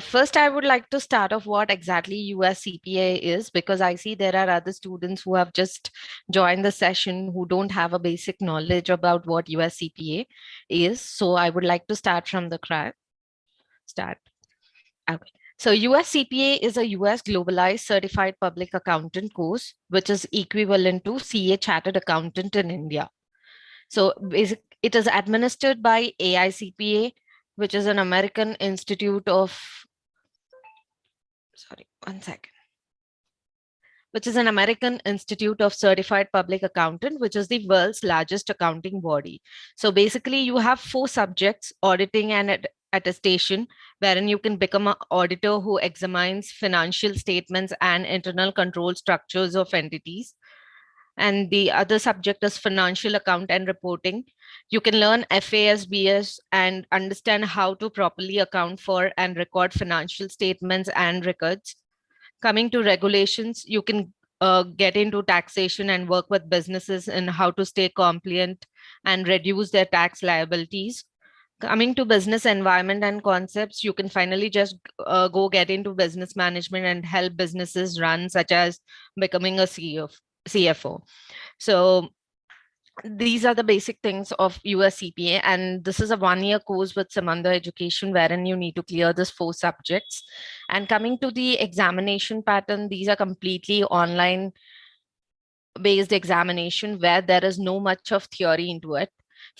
First, I would like to start off what exactly US CPA is, because I see there are other students who have just joined the session who don't have a basic knowledge about what US CPA is. So I would like to start from the start. Okay. So US CPA is a US globalized certified public accountant course, which is equivalent to CA Chartered Accountant in India. So it is administered by AICPA, which is an American Institute of, sorry, one second, which is an American Institute of Certified Public Accountant, which is the world's largest accounting body. So basically, you have 4 subjects: auditing and attestation, wherein you can become an auditor who examines financial statements and internal control structures of entities. And the other subject is financial account and reporting. You can learn FASBS and understand how to properly account for and record financial statements and records. Coming to regulations, you can get into taxation and work with businesses in how to stay compliant and reduce their tax liabilities. Coming to business environment and concepts, you can finally just go get into business management and help businesses run, such as becoming a CFO. So these are the basic things of US CPA, and this is a 1-year course with Simandhar education wherein you need to clear this 4 subjects. And coming to the examination pattern, these are completely online based examination where there is no much of theory into it.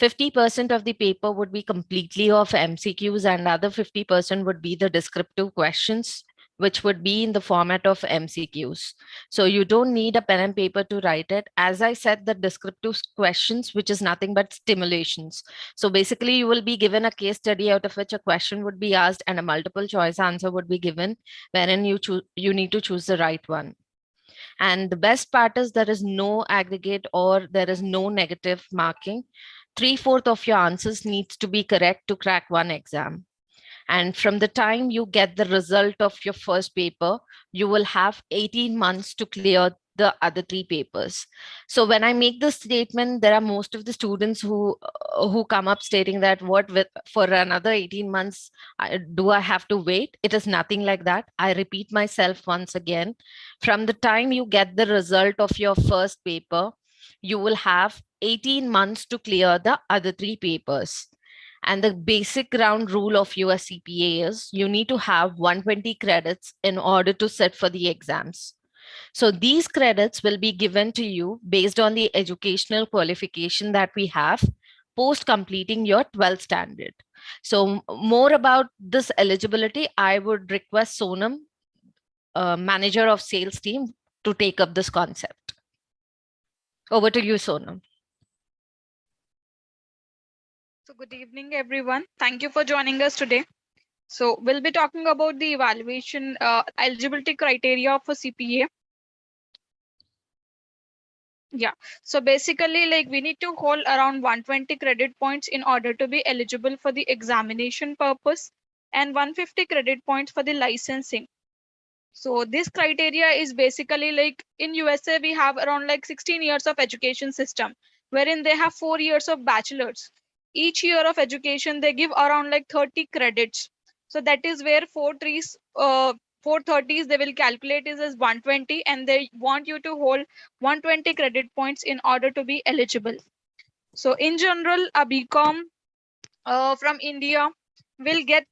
50% of the paper would be completely of MCQs, and other 50% would be the descriptive questions, which would be in the format of MCQs. So you don't need a pen and paper to write it. As I said, the descriptive questions, which is nothing but stimulations. So basically, you will be given a case study out of which a question would be asked and a multiple choice answer would be given, wherein you need to choose the right one. And the best part is there is no aggregate or there is no negative marking. 3/4 of your answers needs to be correct to crack one exam. And from the time you get the result of your first paper, you will have 18 months to clear the other 3 papers. So when I make this statement, there are most of the students who come up stating that for another 18 months do I have to wait? It is nothing like that. I repeat myself once again. From the time you get the result of your first paper, you will have 18 months to clear the other 3 papers. And the basic ground rule of US CPA is you need to have 120 credits in order to sit for the exams. So these credits will be given to you based on the educational qualification that we have post completing your 12th standard. So more about this eligibility, I would request Sonam, manager of sales team, to take up this concept. Over to you, Sonam. So good evening, everyone. Thank you for joining us today. So we'll be talking about the evaluation eligibility criteria for CPA. Yeah, so basically, like, we need to hold around 120 credit points in order to be eligible for the examination purpose and 150 credit points for the licensing. So this criteria is basically like in USA, we have around like 16 years of education system, wherein they have 4 years of bachelor's. Each year of education, they give around like 30 credits. So that is where 430s they will calculate is as 120, and they want you to hold 120 credit points in order to be eligible. So in general, a BCom from India will get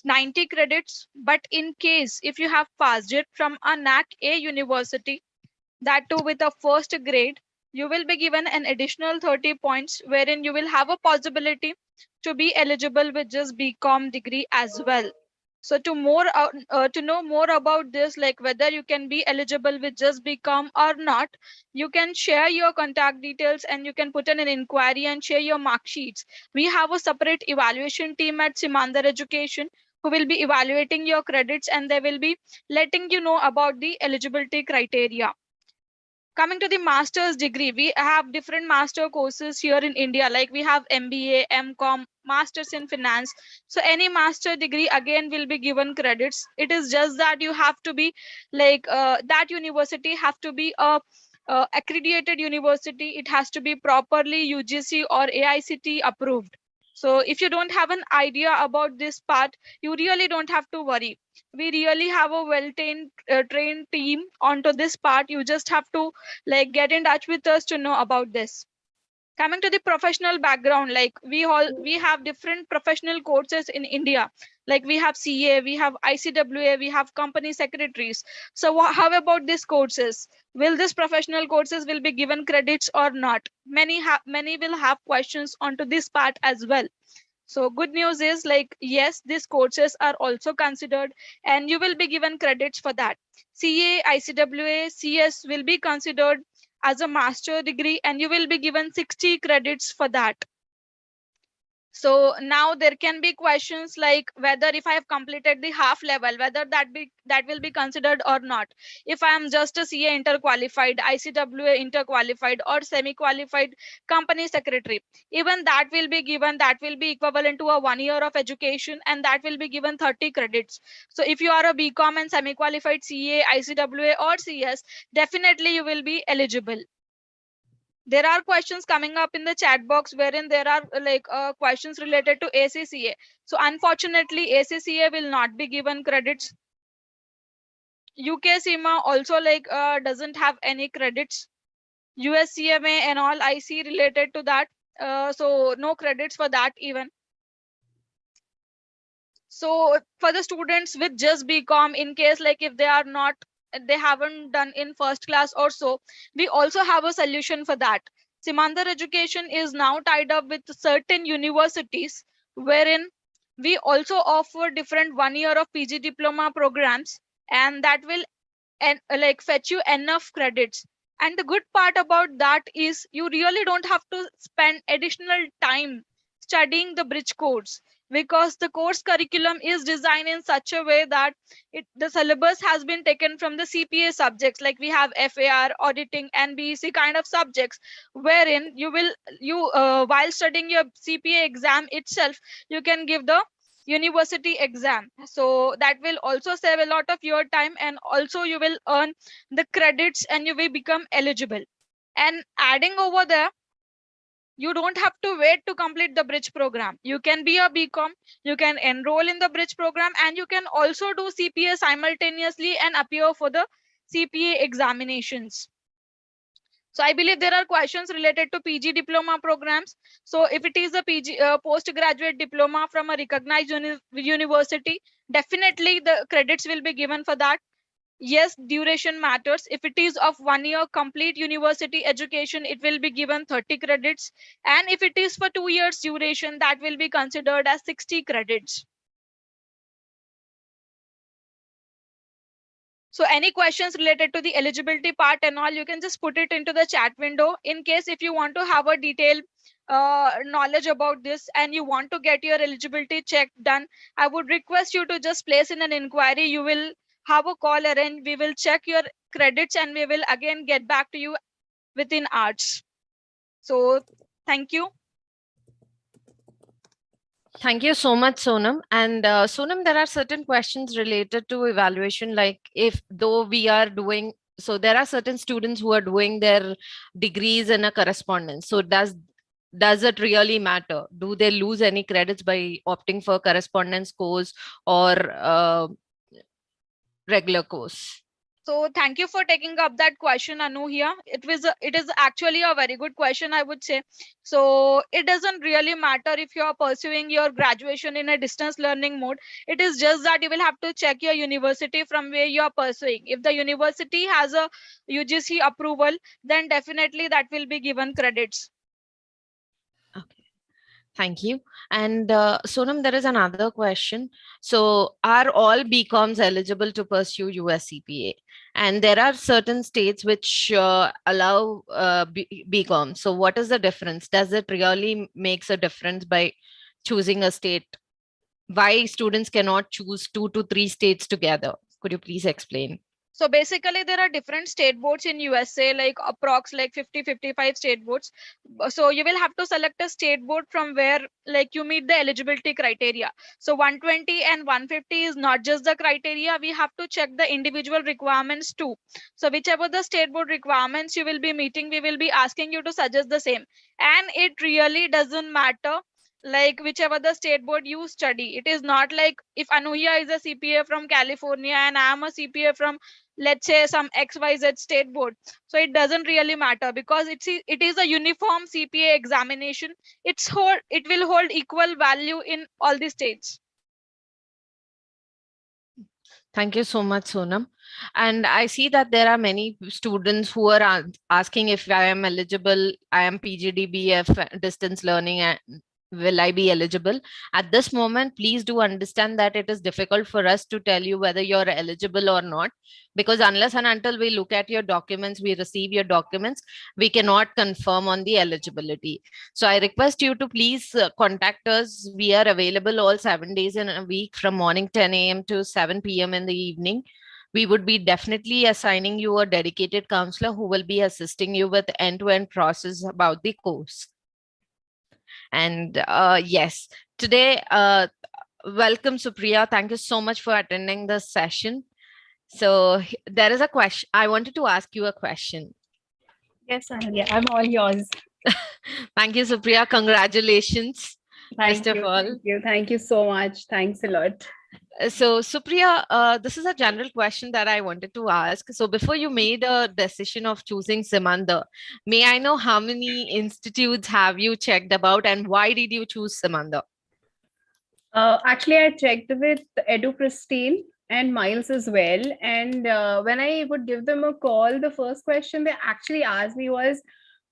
90 credits, but in case if you have passed it from a NAC-A university, that too with a first grade, you will be given an additional 30 points, wherein you will have a possibility to be eligible with just BCom degree as well. So to know more about this, like whether you can be eligible with just BCom or not, you can share your contact details and you can put in an inquiry and share your mark sheets. We have a separate evaluation team at Simandhar Education who will be evaluating your credits, and they will be letting you know about the eligibility criteria. Coming to the master's degree, we have different master courses here in India, like we have MBA, MCom, masters in finance. So any master degree again will be given credits. It is just that you have to be like that university have to be a accredited university. It has to be properly UGC or AICT approved. So if you don't have an idea about this part, you really don't have to worry. We really have a trained team onto this part. You just have to like get in touch with us to know about this. Coming to the professional background, like we have different professional courses in India. Like we have CA, we have ICWA, we have company secretaries. So how about these courses? Will this professional courses will be given credits or not? Many will have questions onto this part as well. So good news is like, yes, these courses are also considered and you will be given credits for that. CA, ICWA, CS will be considered as a master degree and you will be given 60 credits for that. So now there can be questions like whether if I have completed the half level, whether that will be considered or not. If I am just a CA interqualified, ICWA interqualified, or semi-qualified company secretary, even that will be given, that will be equivalent to a 1 year of education and that will be given 30 credits. So if you are a BCom and semi-qualified CA, ICWA or CS, definitely you will be eligible. There are questions coming up in the chat box wherein there are like questions related to ACCA. So unfortunately, ACCA will not be given credits. UK CIMA also like doesn't have any credits. USCMA and all I see related to that. So no credits for that even. So for the students with just BCom, in case like if they are not, they haven't done in first class or so, we also have a solution for that. Simandhar Education is now tied up with certain universities wherein we also offer different 1 year of PG diploma programs, and that will like fetch you enough credits. And the good part about that is you really don't have to spend additional time studying the bridge course, because the course curriculum is designed in such a way that the syllabus has been taken from the CPA subjects. Like we have FAR, auditing, and BEC kind of subjects, wherein you while studying your CPA exam itself, you can give the university exam. So that will also save a lot of your time, and also you will earn the credits and you will become eligible. And adding over there, you don't have to wait to complete the bridge program. You can be a BCom, you can enroll in the bridge program, and you can also do CPA simultaneously and appear for the CPA examinations. So I believe there are questions related to PG diploma programs. So if it is a PG postgraduate diploma from a recognized university, definitely the credits will be given for that. Yes, duration matters. If it is of 1 year complete university education, it will be given 30 credits. And if it is for 2 years duration, that will be considered as 60 credits. So any questions related to the eligibility part and all, you can just put it into the chat window. In case if you want to have a detailed knowledge about this and you want to get your eligibility check done, I would request you to just place in an inquiry. You will have a call arranged. We will check your credits and we will again get back to you within hours. So thank you. Thank you so much, Sonam. And Sonam, there are certain questions related to evaluation, like if though we are doing, so there are certain students who are doing their degrees in a correspondence. So does it really matter? Do they lose any credits by opting for correspondence course or regular course? So thank you for taking up that question, Anuhya. It is actually a very good question, I would say. So it doesn't really matter if you are pursuing your graduation in a distance learning mode. It is just that you will have to check your university from where you are pursuing. If the university has a UGC approval, then definitely that will be given credits. Okay. Thank you. And Sonam, there is another question. So, are all BComs eligible to pursue US CPA? And there are certain states which allow BCom. So, what is the difference? Does it really makes a difference by choosing a state? Why students cannot choose 2 to 3 states together? Could you please explain? So basically there are different state boards in USA, like approx like 50-55 state boards. So you will have to select a state board from where like you meet the eligibility criteria. So 120 and 150 is not just the criteria. We have to check the individual requirements too. So whichever the state board requirements you will be meeting, we will be asking you to suggest the same. And it really doesn't matter like whichever the state board you study. It is not like if Anuhya is a CPA from California and I am a CPA from, let's say, some XYZ state board. So it doesn't really matter because it is a uniform CPA examination. It will hold equal value in all the states. Thank you so much, Sonam. And I see that there are many students who are asking if I am eligible, I am PGDBF distance learning, and will I be eligible? At this moment, please do understand that it is difficult for us to tell you whether you're eligible or not, because unless and until we look at your documents, we receive your documents, we cannot confirm on the eligibility. So I request you to please contact us. We are available all 7 days in a week from morning 10 a.m. to 7 p.m. in the evening. We would be definitely assigning you a dedicated counselor who will be assisting you with end-to-end process about the course. And yes, today, welcome, Supriya. Thank you so much for attending this session. So there is a question. I wanted to ask you a question. Yes, Anuhya, I'm all yours. Thank you, Supriya. Congratulations. Thank you. Thank you so much. Thanks a lot. So, Supriya, this is a general question that I wanted to ask. So, before you made a decision of choosing Simandhar, may I know how many institutes have you checked about and why did you choose Simandhar? Actually, I checked with Edu Pristine and Miles as well. And when I would give them a call, the first question they actually asked me was,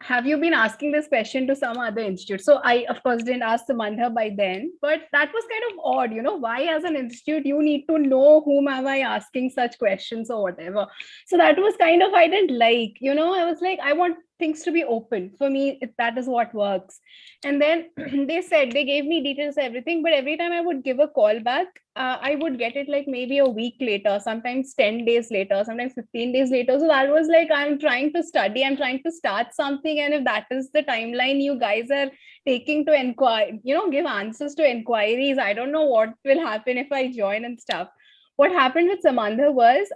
have you been asking this question to some other institute? So I, of course, didn't ask Samantha by then, but that was kind of odd. Why as an institute, you need to know whom am I asking such questions or whatever. So that was kind of, I didn't like, I was like, I want things to be open. For me, that is what works. And then they gave me details, everything, but every time I would give a call back, I would get it like maybe a week later, sometimes 10 days later, sometimes 15 days later. So that was like, I'm trying to study, I'm trying to start something. And if that is the timeline you guys are taking to inquire, give answers to inquiries, I don't know what will happen if I join and stuff. What happened with Simandhar was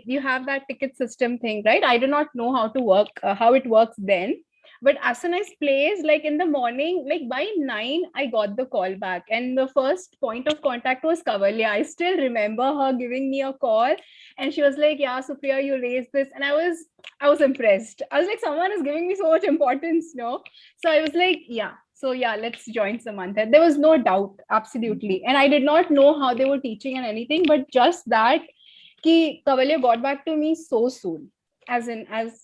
you have that ticket system thing, right? I did not know how it works then. But as soon as placed, like in the morning, like by 9, I got the call back. And the first point of contact was Kavalya. I still remember her giving me a call. And she was like, yeah, Supriya, you raised this. And I was impressed. I was like, someone is giving me so much importance, no? So I was like, yeah. So yeah, let's join Samantha. There was no doubt, absolutely. And I did not know how they were teaching and anything, but just that Kavalya got back to me so soon, as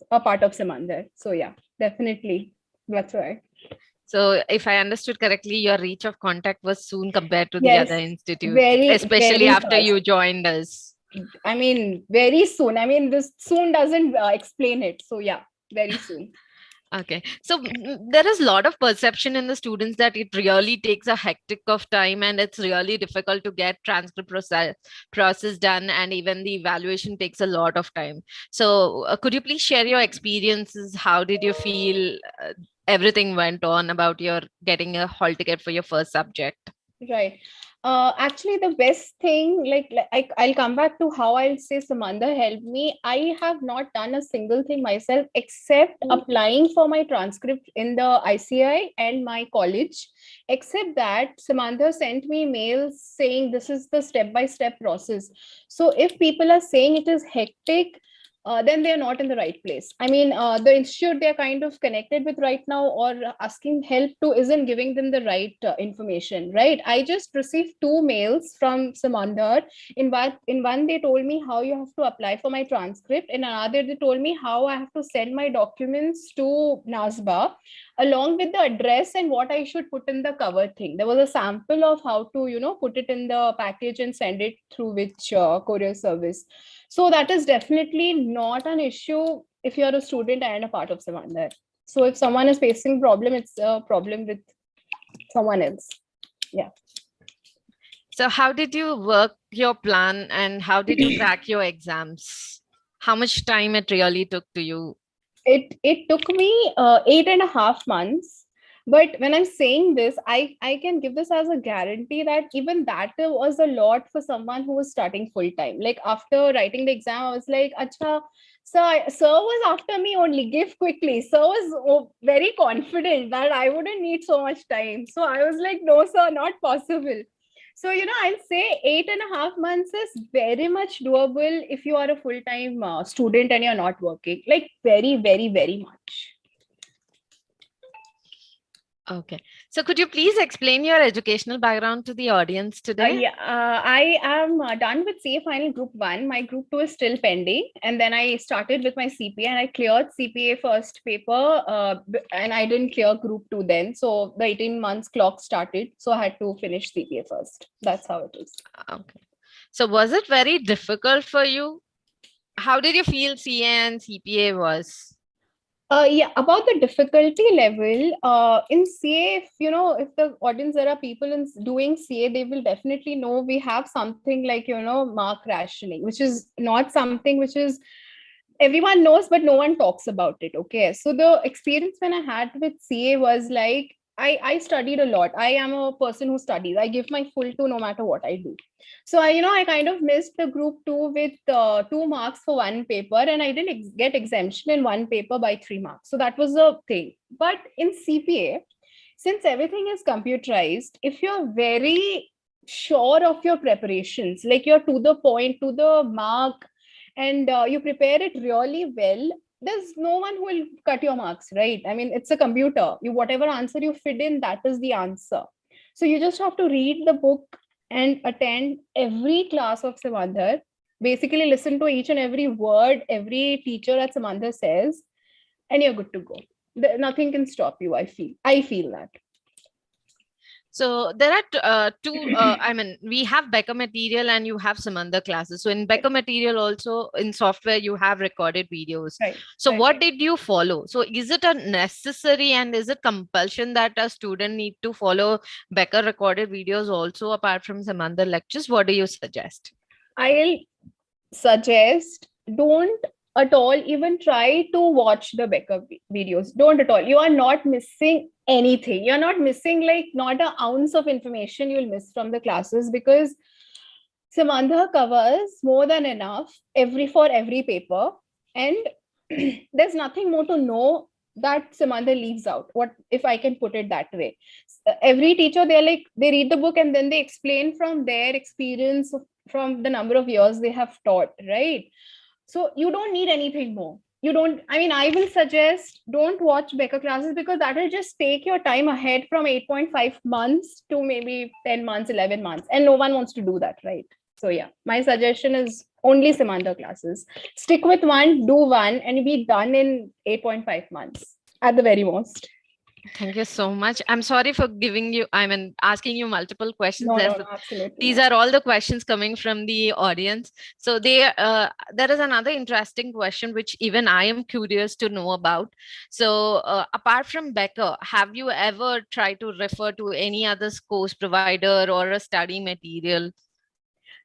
a part of Simandhar. So yeah, definitely. That's why. So if I understood correctly, your reach of contact was soon compared to the other institutes, especially very after fast. you joined us. I mean, very soon. I mean, this soon doesn't explain it. So yeah, very soon. Okay, so there is a lot of perception in the students that it really takes a hectic of time and it's really difficult to get transcript process done, and even the evaluation takes a lot of time. So could you please share your experiences? How did you feel everything went on about your getting a hall ticket for your first subject? Right. Actually, the best thing, I'll come back to how I'll say Simandhar helped me. I have not done a single thing myself except applying for my transcript in the ICI and my college. Except that Simandhar sent me mails saying this is the step-by-step process. So if people are saying it is hectic, then they're not in the right place. I mean, the institute they're kind of connected with right now or asking help to isn't giving them the right information, right? I just received 2 mails from Simandhar. In one, they told me how you have to apply for my transcript. In another, they told me how I have to send my documents to NASBA, along with the address and what I should put in the cover thing. There was a sample of how to, put it in the package and send it through which courier service. So that is definitely not an issue if you're a student and a part of Simandhar. So if someone is facing problem, it's a problem with someone else. Yeah. So how did you work your plan and how did you crack your exams? How much time it really took to you? It took me 8.5 months. But when I'm saying this, I can give this as a guarantee that even that was a lot for someone who was starting full time. Like after writing the exam, I was like, Acha, sir was after me only, give quickly. Sir was very confident that I wouldn't need so much time. So I was like, no, sir, not possible. So, I'll say 8.5 months is very much doable if you are a full-time student and you're not working, like very, very, very much. Okay. So could you please explain your educational background to the audience today? I am done with CA Final Group 1. My Group 2 is still pending. And then I started with my CPA and I cleared CPA first paper and I didn't clear Group 2 then. So the 18 months clock started. So I had to finish CPA first. That's how it is. Okay. So was it very difficult for you? How did you feel CA and CPA was? About the difficulty level, in CA, if the audience, there are people in doing CA, they will definitely know we have something like, mark rationing, which is not something which is everyone knows, but no one talks about it. Okay. So the experience when I had with CA was like, I studied a lot. I am a person who studies. I give my full to no matter what I do. So I kind of missed the group 2 with 2 marks for one paper, and I didn't get exemption in one paper by 3 marks. So that was a thing. But in CPA, since everything is computerized, if you're very sure of your preparations, like you're to the point, to the mark, and you prepare it really well, there's no one who will cut your marks, right? I mean, it's a computer. You whatever answer you fit in, that is the answer. So you just have to read the book and attend every class of Simandhar. Basically, listen to each and every word every teacher at Simandhar says, and you're good to go. Nothing can stop you. I feel that. So there are two, I mean, we have Becker material and you have some other classes. So in Becker material also in software, you have recorded videos. Right. So right. what did you follow? So is it a necessary and is it compulsion that a student need to follow Becker recorded videos also apart from some other lectures? What do you suggest? I'll suggest don't at all even try to watch the Becker videos. Don't at all. You are not missing anything. You're not missing like not an ounce of information you'll miss from the classes, because Simandhar covers more than enough for every paper, and there's nothing more to know that Simandhar leaves out. What if I can put it that way? Every teacher, they read the book and then they explain from their experience, from the number of years they have taught, right? So you don't need anything more. I will suggest don't watch Becker classes, because that will just take your time ahead from 8.5 months to maybe 10 months, 11 months. And no one wants to do that, right? So yeah, my suggestion is only Simandhar classes. Stick with one, do one, and you'll be done in 8.5 months at the very most. Thank you so much. I'm sorry for asking you multiple questions. No, absolutely. These are all the questions coming from the audience. So there is another interesting question which even I am curious to know about. So apart from Becker, have you ever tried to refer to any other course provider or a study material?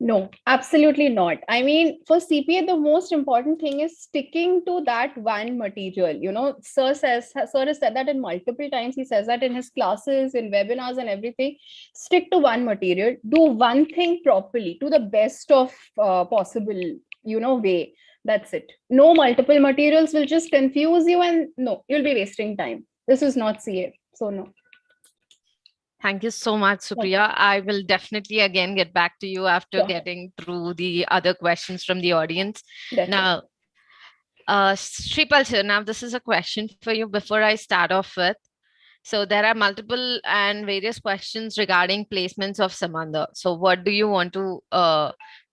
No, absolutely not. I mean, for CPA, the most important thing is sticking to that one material. Sir has said that in multiple times. He says that in his classes, in webinars and everything. Stick to one material. Do one thing properly to the best of possible, way. That's it. No multiple materials will just confuse you, and no, you'll be wasting time. This is not CA. So no. Thank you so much, Supriya. I will definitely again get back to you after getting through the other questions from the audience. Definitely. Now, Sripal, now this is a question for you before I start off with. So there are multiple and various questions regarding placements of Simandhar. So what do you want to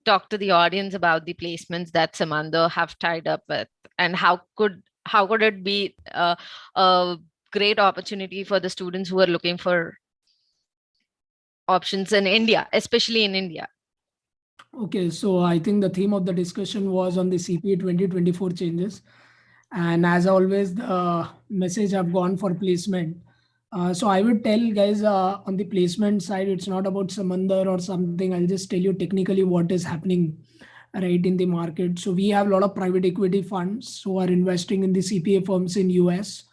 talk to the audience about the placements that Simandhar have tied up with, and how could it be a great opportunity for the students who are looking for options in India, especially in India? Okay, so I think the theme of the discussion was on the CPA 2024 changes. And as always, the message I've gone for placement. So I would tell guys on the placement side, it's not about Simandhar or something. I'll just tell you technically what is happening right in the market. So we have a lot of private equity funds who are investing in the CPA firms in US.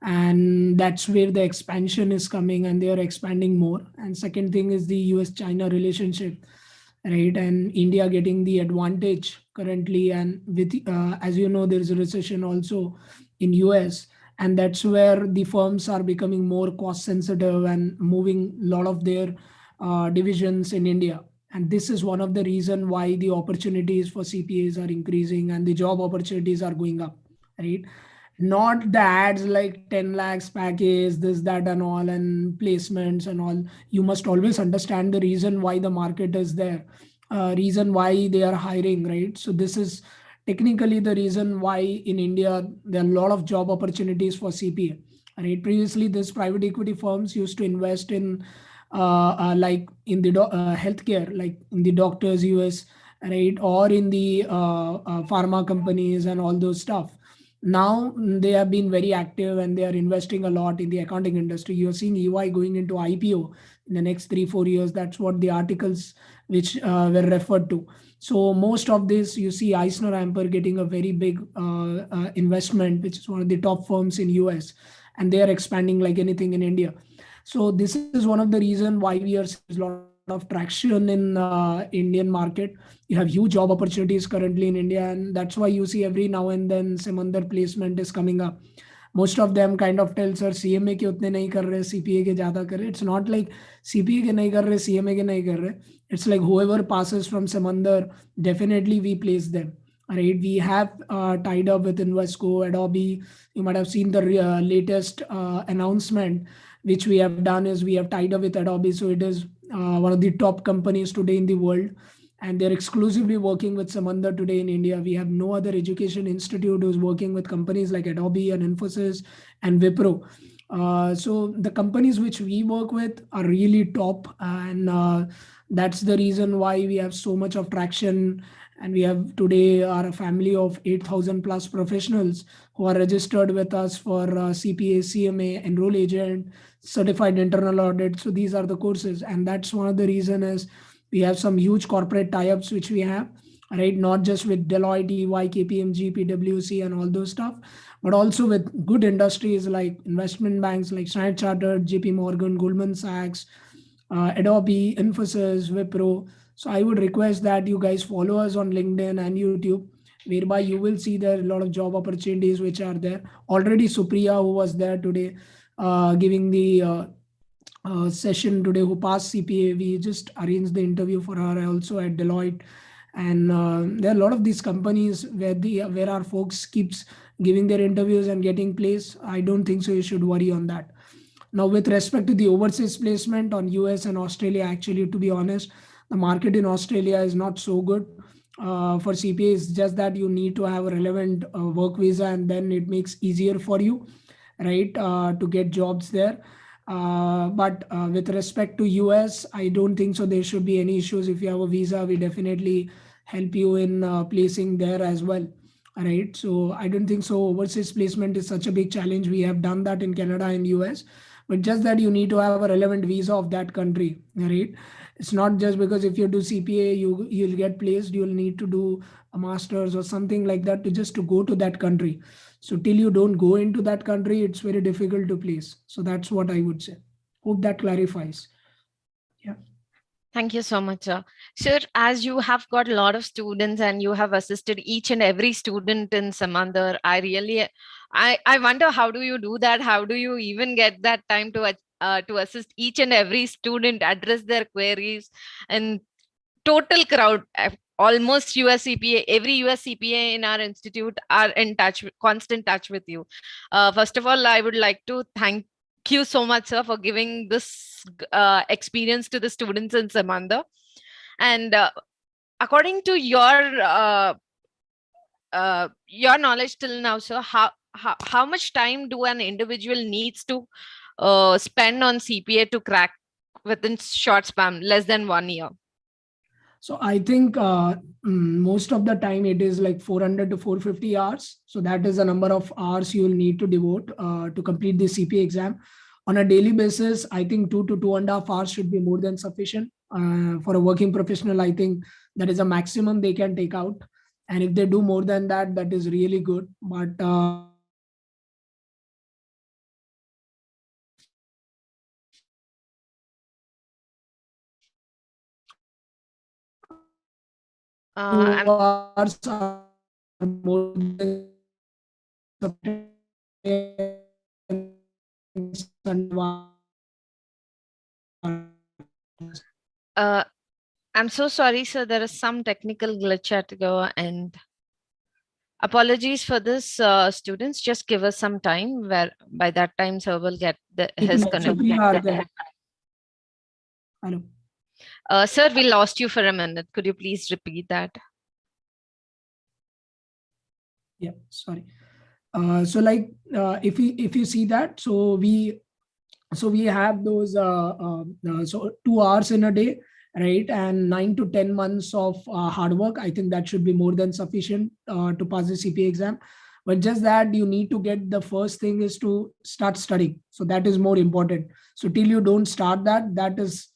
And that's where the expansion is coming, and they are expanding more. And second thing is the US-China relationship, right? And India getting the advantage currently, and with as you know, there is a recession also in US, and that's where the firms are becoming more cost sensitive and moving a lot of their divisions in India. And this is one of the reason why the opportunities for CPAs are increasing and the job opportunities are going up, right? Not the ads like 10 lakhs package, this, that, and all, and placements and all. You must always understand the reason why the market is there, reason why they are hiring, right? So this is technically the reason why in India there are a lot of job opportunities for CPA, right? Previously, this private equity firms used to invest in like in the healthcare, like in the doctors US, right? Or in the pharma companies and all those stuff. Now they have been very active and they are investing a lot in the accounting industry. You're seeing EY going into IPO in the next 3-4 years. That's what the articles which were referred to. So most of this, you see Eisner Amper getting a very big investment, which is one of the top firms in US, and they are expanding like anything in India. So this is one of the reasons why we are seeing a lot of traction in Indian market. You have huge job opportunities currently in India, and that's why you see every now and then Simandhar placement is coming up. Most of them kind of tell sir CMA के उतने नहीं कर रहे, CPA के ज्यादा कर रहे. It's not like CPA के नहीं कर रहे, CMA के नहीं कर रहे. It's like whoever passes from Simandhar, definitely we place them. Right, we have tied up with Invesco, Adobe. You might have seen the latest announcement which we have done is we have tied up with Adobe. So it is one of the top companies today in the world, and they're exclusively working with Samandhar today in India. We have no other education institute who's working with companies like Adobe and Infosys and Wipro. So the companies which we work with are really top, and that's the reason why we have so much of traction. And we have today are a family of 8,000 plus professionals who are registered with us for CPA, CMA, enroll agent, certified internal audit. So these are the courses, and that's one of the reason is we have some huge corporate tie-ups which we have, right? Not just with Deloitte, EY, KPMG, PwC, and all those stuff, but also with good industries like investment banks like Standard Chartered, JP Morgan, Goldman Sachs, Adobe, Infosys, Wipro. So I would request that you guys follow us on LinkedIn and YouTube, whereby you will see there a lot of job opportunities which are there. Already Supriya, who was there today, giving the session today, who passed CPA, we just arranged the interview for her also at Deloitte. And there are a lot of these companies where our folks keeps giving their interviews and getting placed. I don't think so you should worry on that. Now, with respect to the overseas placement on US and Australia, actually, to be honest, the market in Australia is not so good for CPA. It's just that you need to have a relevant work visa, and then it makes easier for you, right, to get jobs there. But with respect to US, I don't think so there should be any issues. If you have a visa, we definitely help you in placing there as well. All right. So I don't think so overseas placement is such a big challenge. We have done that in Canada and US, but just that you need to have a relevant visa of that country, right? It's not just because if you do CPA, you'll get placed. You'll need to do a master's or something like that to go to that country. So till you don't go into that country, it's very difficult to place. So that's what I would say. Hope that clarifies. Yeah. Thank you so much, sir. Sir, as you have got a lot of students and you have assisted each and every student in Samandhar, I wonder, how do you do that? How do you even get that time to assist each and every student, address their queries, and total crowd, almost US CPA, every US CPA in our institute are in constant touch with you. First of all, I would like to thank you so much, sir, for giving this experience to the students in Samandhar. And according to your knowledge till now, sir, how much time do an individual needs to spend on CPA to crack within short span, less than 1 year? So I think most of the time it is like 400 to 450 hours. So that is the number of hours you will need to devote to complete the CPA exam. On a daily basis, I think 2 to 2.5 hours should be more than sufficient. For a working professional, I think that is a maximum they can take out. And if they do more than that, that is really good. But I'm 2 hours are more than uh, I'm so sorry, sir. There is some technical glitch at your end. Apologies for this, students. Just give us some time. Where by that time, sir will get his connection. Hello. Sir, we lost you for a minute. Could you please repeat that? Yeah, sorry. So like if you see that, so we have those so 2 hours in a day, right, and 9 to 10 months of hard work. I think that should be more than sufficient to pass the CPA exam. But just that you need to get, the first thing is to start studying. So that is more important. So till you don't start that, that is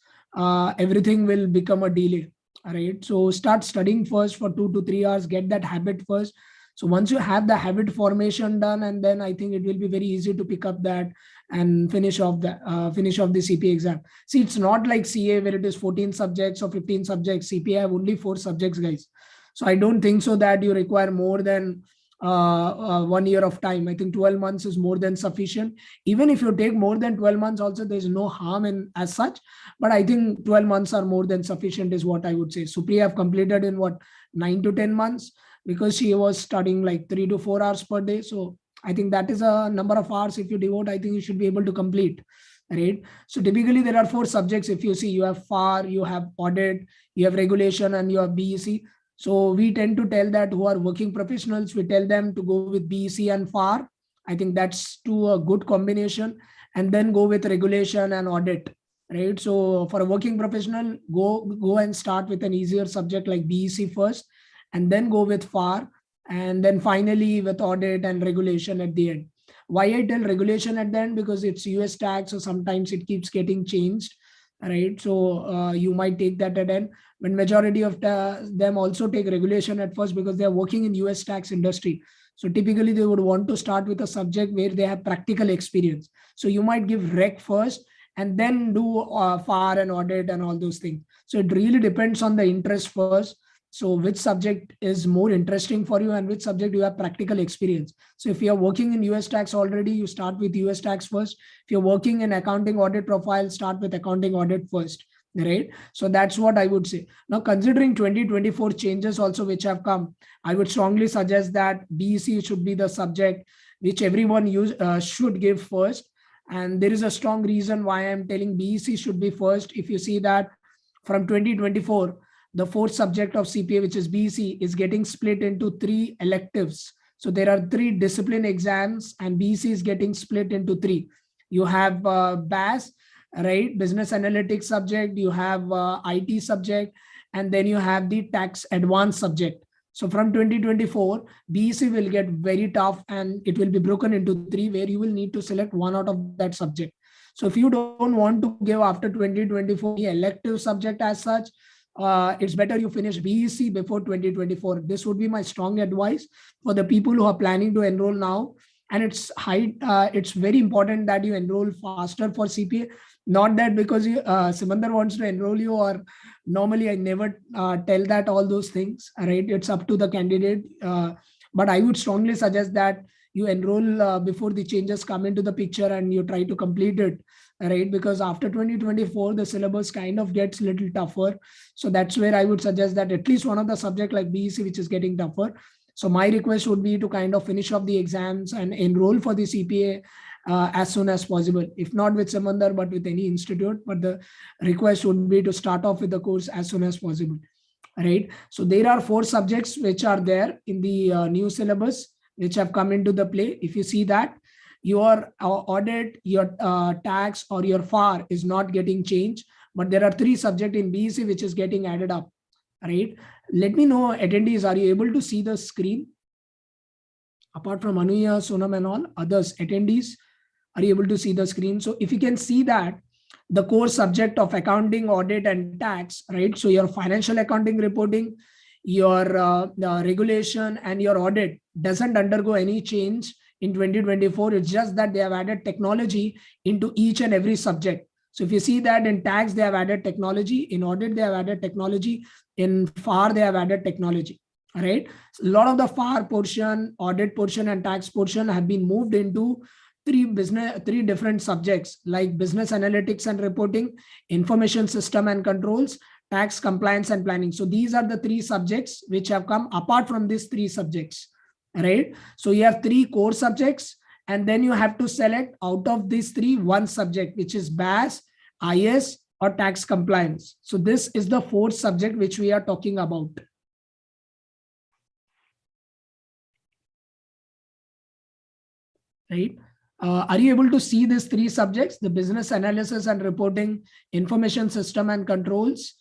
everything will become a delay. All right. So start studying first for 2 to 3 hours. Get that habit first. So once you have the habit formation done, and then I think it will be very easy to pick up that and finish off the CPA exam. See, it's not like CA where it is 14 subjects or 15 subjects. CPA have only 4 subjects, guys. So I don't think so that you require more than 1 year of time. I think 12 months is more than sufficient. Even if you take more than 12 months also, there's no harm in as such. But I think 12 months are more than sufficient is what I would say. Supriya have completed in what, 9 to 10 months, because she was studying like 3 to 4 hours per day. So I think that is a number of hours if you devote, I think you should be able to complete, right? So typically there are 4 subjects. If you see, you have FAR, you have audit, you have regulation, and you have BEC. So we tend to tell that who are working professionals, we tell them to go with BEC and FAR. I think that's a good combination, and then go with regulation and audit, right? So for a working professional, go and start with an easier subject like BEC first, and then go with FAR, and then finally with audit and regulation at the end. Why I tell regulation at the end? Because it's US tax, so sometimes it keeps getting changed, right? So you might take that at end. But majority of them also take regulation at first because they are working in US tax industry. So typically they would want to start with a subject where they have practical experience. So you might give rec first and then do FAR and audit and all those things. So it really depends on the interest first. So which subject is more interesting for you and which subject you have practical experience. So if you're working in US tax already, you start with US tax first. If you're working in accounting audit profile, start with accounting audit first, right? So that's what I would say. Now, considering 2024 changes also which have come, I would strongly suggest that BEC should be the subject which everyone should give first. And there is a strong reason why I'm telling BEC should be first. If you see that from 2024, the 4th subject of CPA, which is BEC, is getting split into 3 electives. So there are 3 discipline exams, and BEC is getting split into 3. You have BAS, right? Business analytics subject. You have IT subject, and then you have the tax advanced subject. So from 2024, BEC will get very tough, and it will be broken into 3, where you will need to select one out of that subject. So if you don't want to give after 2024 the elective subject as such, it's better you finish BEC before 2024. This would be my strong advice for the people who are planning to enroll now. And it's very important that you enroll faster for CPA. Not that because Simandhar wants to enroll you, or normally I never tell that all those things, right? It's up to the candidate. But I would strongly suggest that you enroll before the changes come into the picture and you try to complete it, right? Because after 2024, the syllabus kind of gets a little tougher. So that's where I would suggest that at least one of the subject like BEC, which is getting tougher. So my request would be to kind of finish off the exams and enroll for the CPA as soon as possible. If not with Simandhar, but with any institute. But the request would be to start off with the course as soon as possible, right? So there are 4 subjects which are there in the new syllabus, which have come into the play. If you see that, your audit, your tax, or your FAR is not getting changed, but there are 3 subjects in BEC which is getting added up, right? Let me know, attendees, are you able to see the screen? Apart from Anuhya, Sonam and all others, attendees, are you able to see the screen? So if you can see that, the core subject of accounting, audit, and tax, right? So your financial accounting reporting, your regulation, and your audit doesn't undergo any change in 2024. It's just that they have added technology into each and every subject. So if you see that in tax, they have added technology, in audit, they have added technology, in FAR, they have added technology. All right. So a lot of the FAR portion, audit portion, and tax portion have been moved into three different subjects like business analytics and reporting, information system and controls, tax compliance and planning. So these are the three subjects which have come apart from these three subjects, right? So you have three core subjects, and then you have to select out of these three one subject, which is BAS, IS, or tax compliance. So this is the fourth subject which we are talking about. Right? Are you able to see these three subjects? The business analysis and reporting, information system and controls,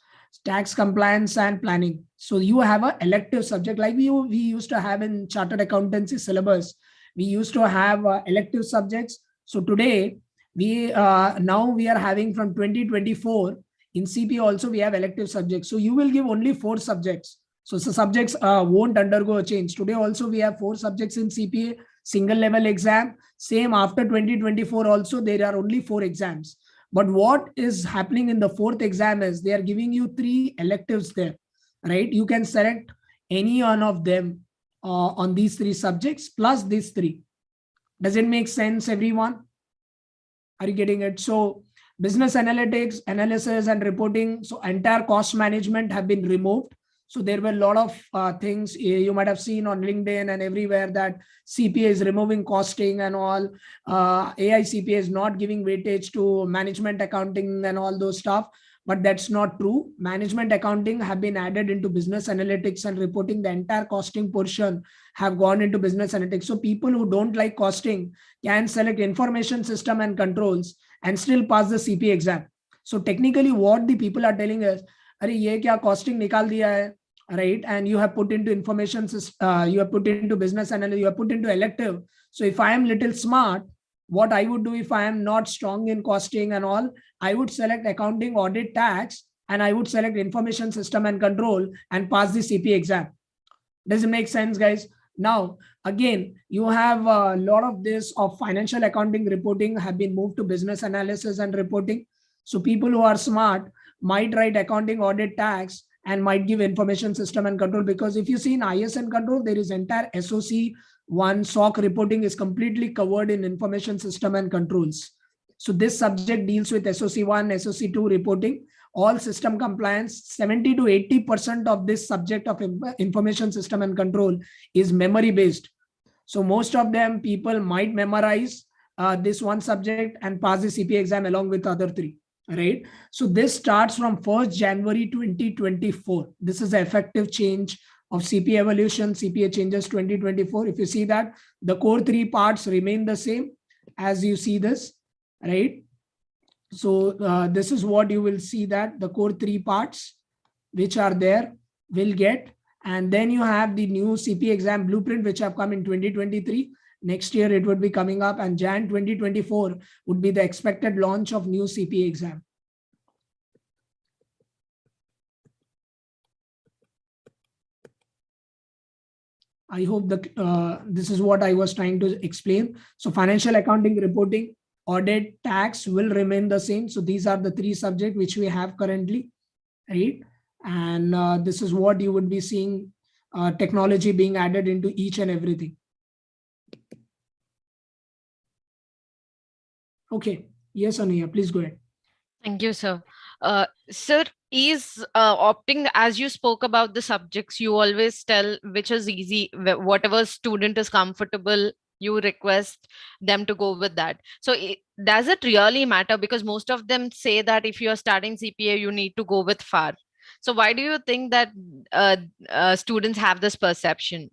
tax compliance and planning. So you have an elective subject like we used to have in chartered accountancy syllabus. We used to have elective subjects. So today now we are having from 2024 in CPA also we have elective subjects. So you will give only 4 subjects. So subjects won't undergo a change. Today also we have 4 subjects in CPA, single level exam. Same after 2024 also there are only 4 exams. But what is happening in the 4th exam is they are giving you 3 electives there, right? You can select any one of them on these 3 subjects plus these 3. Does it make sense, everyone? Are you getting it? So business analytics, analysis and reporting. So entire cost management have been removed. So there were a lot of things you might have seen on LinkedIn and everywhere that CPA is removing costing and all. AI CPA is not giving weightage to management accounting and all those stuff. But that's not true. Management accounting have been added into business analytics and reporting. The entire costing portion have gone into business analytics. So people who don't like costing can select information system and controls and still pass the CPA exam. So technically what the people are telling us, अरे ये क्या costing निकाल दिया है, right? And you have put into information, you have put into business analysis, you have put into elective. So if I am little smart, what I would do if I am not strong in costing and all, I would select accounting, audit, tax, and I would select information system and control and pass the CPA exam. Does it make sense, guys? Now, again, you have a lot of this of financial accounting reporting have been moved to business analysis and reporting. So people who are smart might write accounting, audit, tax, and might give information system and control, because if you see in IS and control, there is entire SOC 1 SOC reporting is completely covered in information system and controls. So this subject deals with SOC 1, SOC 2 reporting, all system compliance. 70 to 80% of this subject of information system and control is memory based. So most of them people might memorize this one subject and pass the CPA exam along with other 3. Right. So this starts from 1st January 2024. This is the effective change of CPA evolution, CPA changes 2024. If you see that the core 3 parts remain the same as you see this, right? So this is what you will see, that the core 3 parts which are there will get. And then you have the new CPA exam blueprint which have come in 2023. Next year it would be coming up, and Jan 2024 would be the expected launch of new CPA exam. I hope that this is what I was trying to explain. So financial accounting, reporting, audit, tax will remain the same. So these are the 3 subjects which we have currently, right? And this is what you would be seeing technology being added into each and everything. Okay. Yes, Anuhya, please go ahead. Thank you, sir. Sir, is opting, as you spoke about the subjects, you always tell which is easy, whatever student is comfortable, you request them to go with that. So does it really matter? Because most of them say that if you are starting CPA, you need to go with FAR. So why do you think that students have this perception?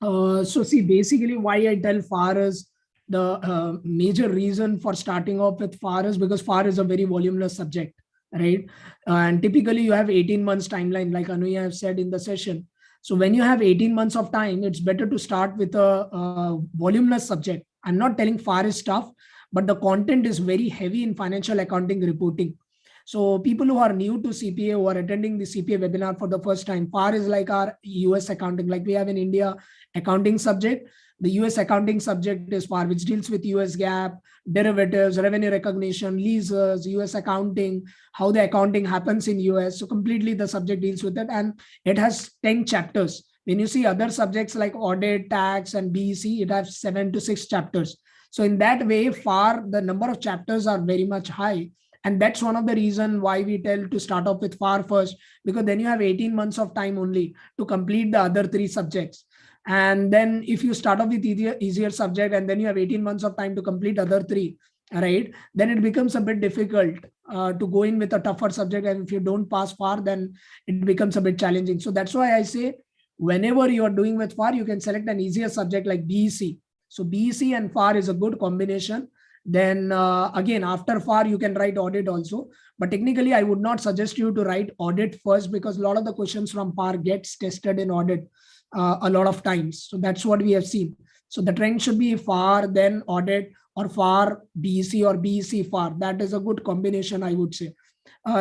So see, basically why I tell FAR is, the major reason for starting off with FAR is because FAR is a very voluminous subject, right? And typically you have 18 months timeline, like Anuhya have said in the session. So when you have 18 months of time, it's better to start with a voluminous subject. I'm not telling FAR is tough, but the content is very heavy in financial accounting reporting. So people who are new to CPA, who are attending the CPA webinar for the first time, FAR is like our US accounting, like we have in India accounting subject. The US accounting subject is FAR, which deals with US GAAP, derivatives, revenue recognition, leases, US accounting, how the accounting happens in US. So completely the subject deals with it, and it has 10 chapters. When you see other subjects like audit, tax, and BEC, it has 7 to 6 chapters. So in that way, FAR, the number of chapters are very much high. And that's one of the reasons why we tell to start off with FAR first, because then you have 18 months of time only to complete the other 3 subjects. And then if you start off with easier subject and then you have 18 months of time to complete other 3, right, then it becomes a bit difficult to go in with a tougher subject. And if you don't pass FAR, then it becomes a bit challenging. So that's why I say, whenever you are doing with FAR, you can select an easier subject like BEC. So BEC and FAR is a good combination. Then again, after FAR, you can write audit also. But technically, I would not suggest you to write audit first, because a lot of the questions from FAR gets tested in audit a lot of times. So that's what we have seen. So the trend should be FAR, then audit, or FAR BEC, or BEC FAR. That is a good combination, I would say.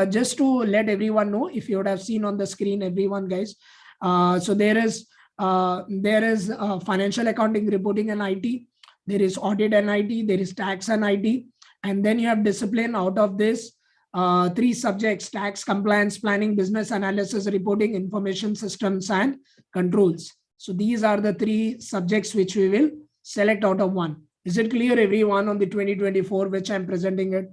Just to let everyone know, if you would have seen on the screen, everyone, guys. So there is financial accounting, reporting, and IT. There is audit and IT. There is tax and IT. And then you have discipline. Out of this, 3 subjects: tax, compliance, planning, business analysis, reporting, information systems, and controls. So these are the 3 subjects which we will select out of 1. Is it clear, everyone, on the 2024, which I'm presenting it?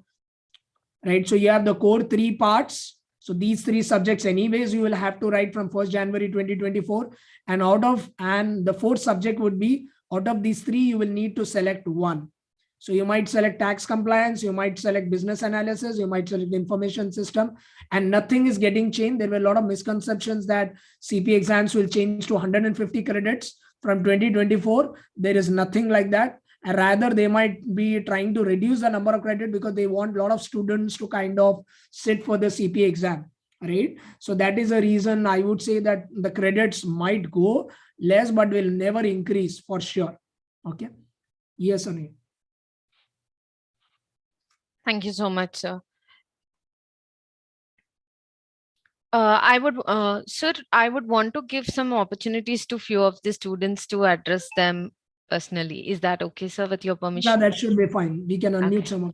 Right. So you have the core 3 parts. So these 3 subjects anyways, you will have to write from 1st January 2024. And the 4th subject would be, out of these 3, you will need to select 1. So you might select tax compliance, you might select business analysis, you might select information system, and nothing is getting changed. There were a lot of misconceptions that CPA exams will change to 150 credits from 2024. There is nothing like that. Rather, they might be trying to reduce the number of credit because they want a lot of students to kind of sit for the CPA exam, right? So that is a reason I would say that the credits might go less, but will never increase for sure. Okay. Yes, Anuhya. Thank you so much, sir. I would want to give some opportunities to few of the students to address them personally. Is that okay, sir, with your permission? Yeah, that should be fine. We can unmute some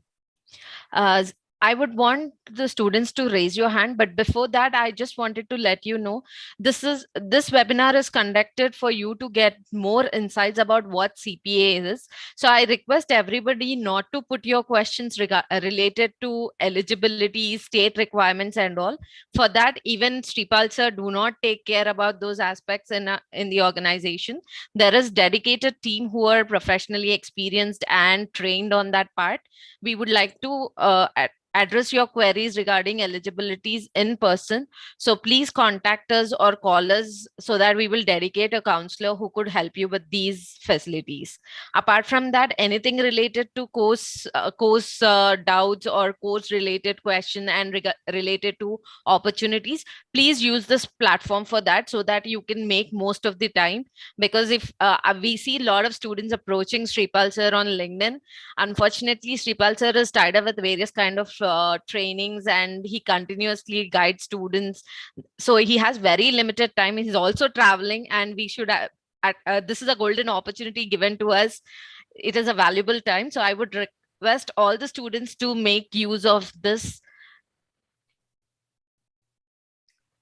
of. I would want the students to raise your hand, but before that, I just wanted to let you know, this webinar is conducted for you to get more insights about what CPA is. So I request everybody not to put your questions related to eligibility, state requirements and all. For that, even Sripal sir do not take care about those aspects in the organization. There is dedicated team who are professionally experienced and trained on that part. We would like to address your queries regarding eligibilities in person. So please contact us or call us so that we will dedicate a counselor who could help you with these facilities. Apart from that, anything related to course doubts or course related question and related to opportunities, please use this platform for that so that you can make most of the time. Because if we see a lot of students approaching Sripal sir on LinkedIn, unfortunately, Sripal sir is tied up with various kind of trainings and he continuously guides students. So he has very limited time. He's also traveling, and we should this is a golden opportunity given to us. It is a valuable time. So I would request all the students to make use of this.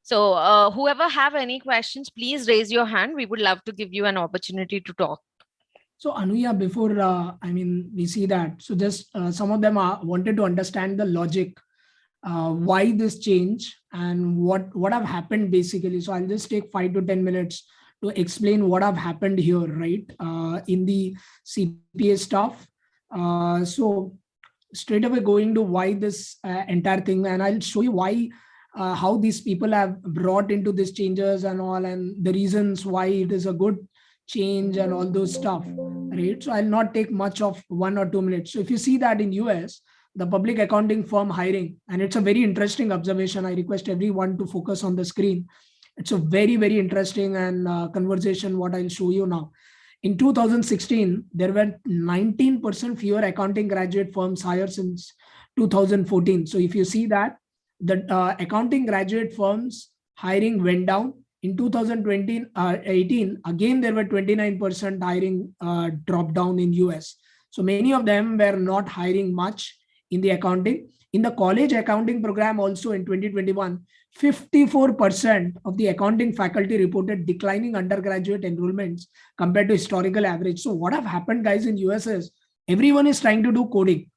So whoever have any questions, please raise your hand. We would love to give you an opportunity to talk. So Anuhya, before we see that, so just some of them wanted to understand the logic, why this change and what have happened basically. So I'll just take 5 to 10 minutes to explain what have happened here, right, in the CPA stuff. So straight away going to why this entire thing, and I'll show you why, how these people have brought into these changes and all, and the reasons why it is a good change and all those stuff, right? So I'll not take much of 1 or 2 minutes. So if you see that in US, the public accounting firm hiring, and it's a very interesting observation. I request everyone to focus on the screen. It's a very, very interesting and conversation what I'll show you now. In 2016, there were 19% fewer accounting graduate firms hired since 2014. So if you see that, the accounting graduate firms hiring went down In 2018, again, there were 29% hiring drop down in US. So many of them were not hiring much in the accounting. In the college accounting program also in 2021, 54% of the accounting faculty reported declining undergraduate enrollments compared to historical average. So what have happened, guys, in US is everyone is trying to do coding.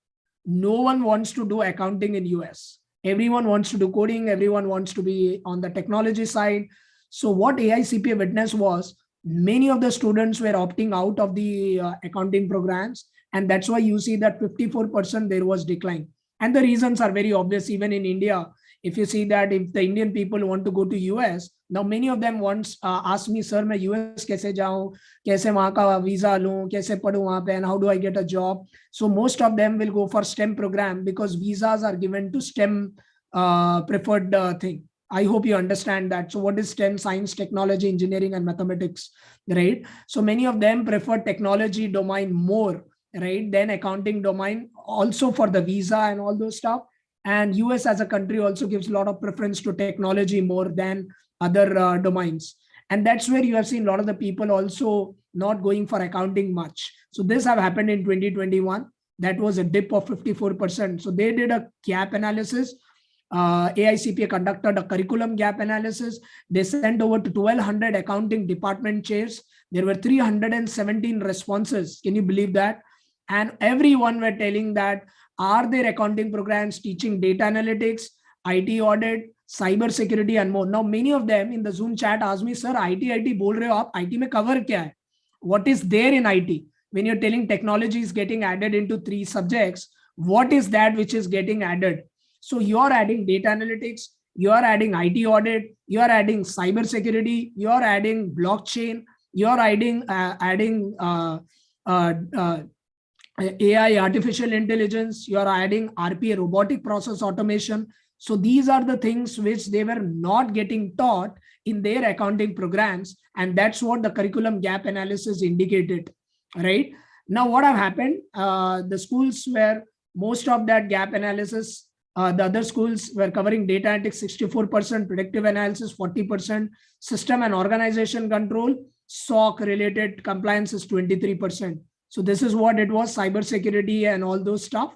No one wants to do accounting in US. Everyone wants to do coding. Everyone wants to be on the technology side. So what AICPA witnessed was many of the students were opting out of the accounting programs. And that's why you see that 54% there was decline. And the reasons are very obvious. Even in India, if you see that if the Indian people want to go to US, now many of them once ask me, sir, मैं US कैसे जाऊँ, कैसे वहाँ का visa लूँ, कैसे पढूँ वहाँ पे, and how do I get a job? So most of them will go for STEM program because visas are given to STEM preferred thing. I hope you understand that. So what is STEM? Science, technology, engineering, and mathematics, right? So many of them prefer technology domain more, right, than accounting domain, also for the visa and all those stuff. And US as a country also gives a lot of preference to technology more than other domains. And that's where you have seen a lot of the people also not going for accounting much. So this have happened in 2021. That was a dip of 54%. So they did a gap analysis. AICPA conducted a curriculum gap analysis. They sent over to 1,200 accounting department chairs. There were 317 responses. Can you believe that? And everyone were telling that, are there accounting programs teaching data analytics, IT audit, cyber security, and more? Now, many of them in the Zoom chat asked me, sir, IT बोल रहे हो आप, IT में cover क्या है? What is there in IT? When you're telling technology is getting added into 3 subjects, what is that which is getting added? So you're adding data analytics, you're adding IT audit, you're adding cyber security, you're adding blockchain, you're adding AI, artificial intelligence, you're adding RPA, robotic process automation. So these are the things which they were not getting taught in their accounting programs. And that's what the curriculum gap analysis indicated, right? Now, what have happened? The schools where most of that gap analysis, the other schools were covering data analytics 64%, predictive analysis 40%, system and organization control, SOC related compliance is 23%. So this is what it was, cybersecurity and all those stuff.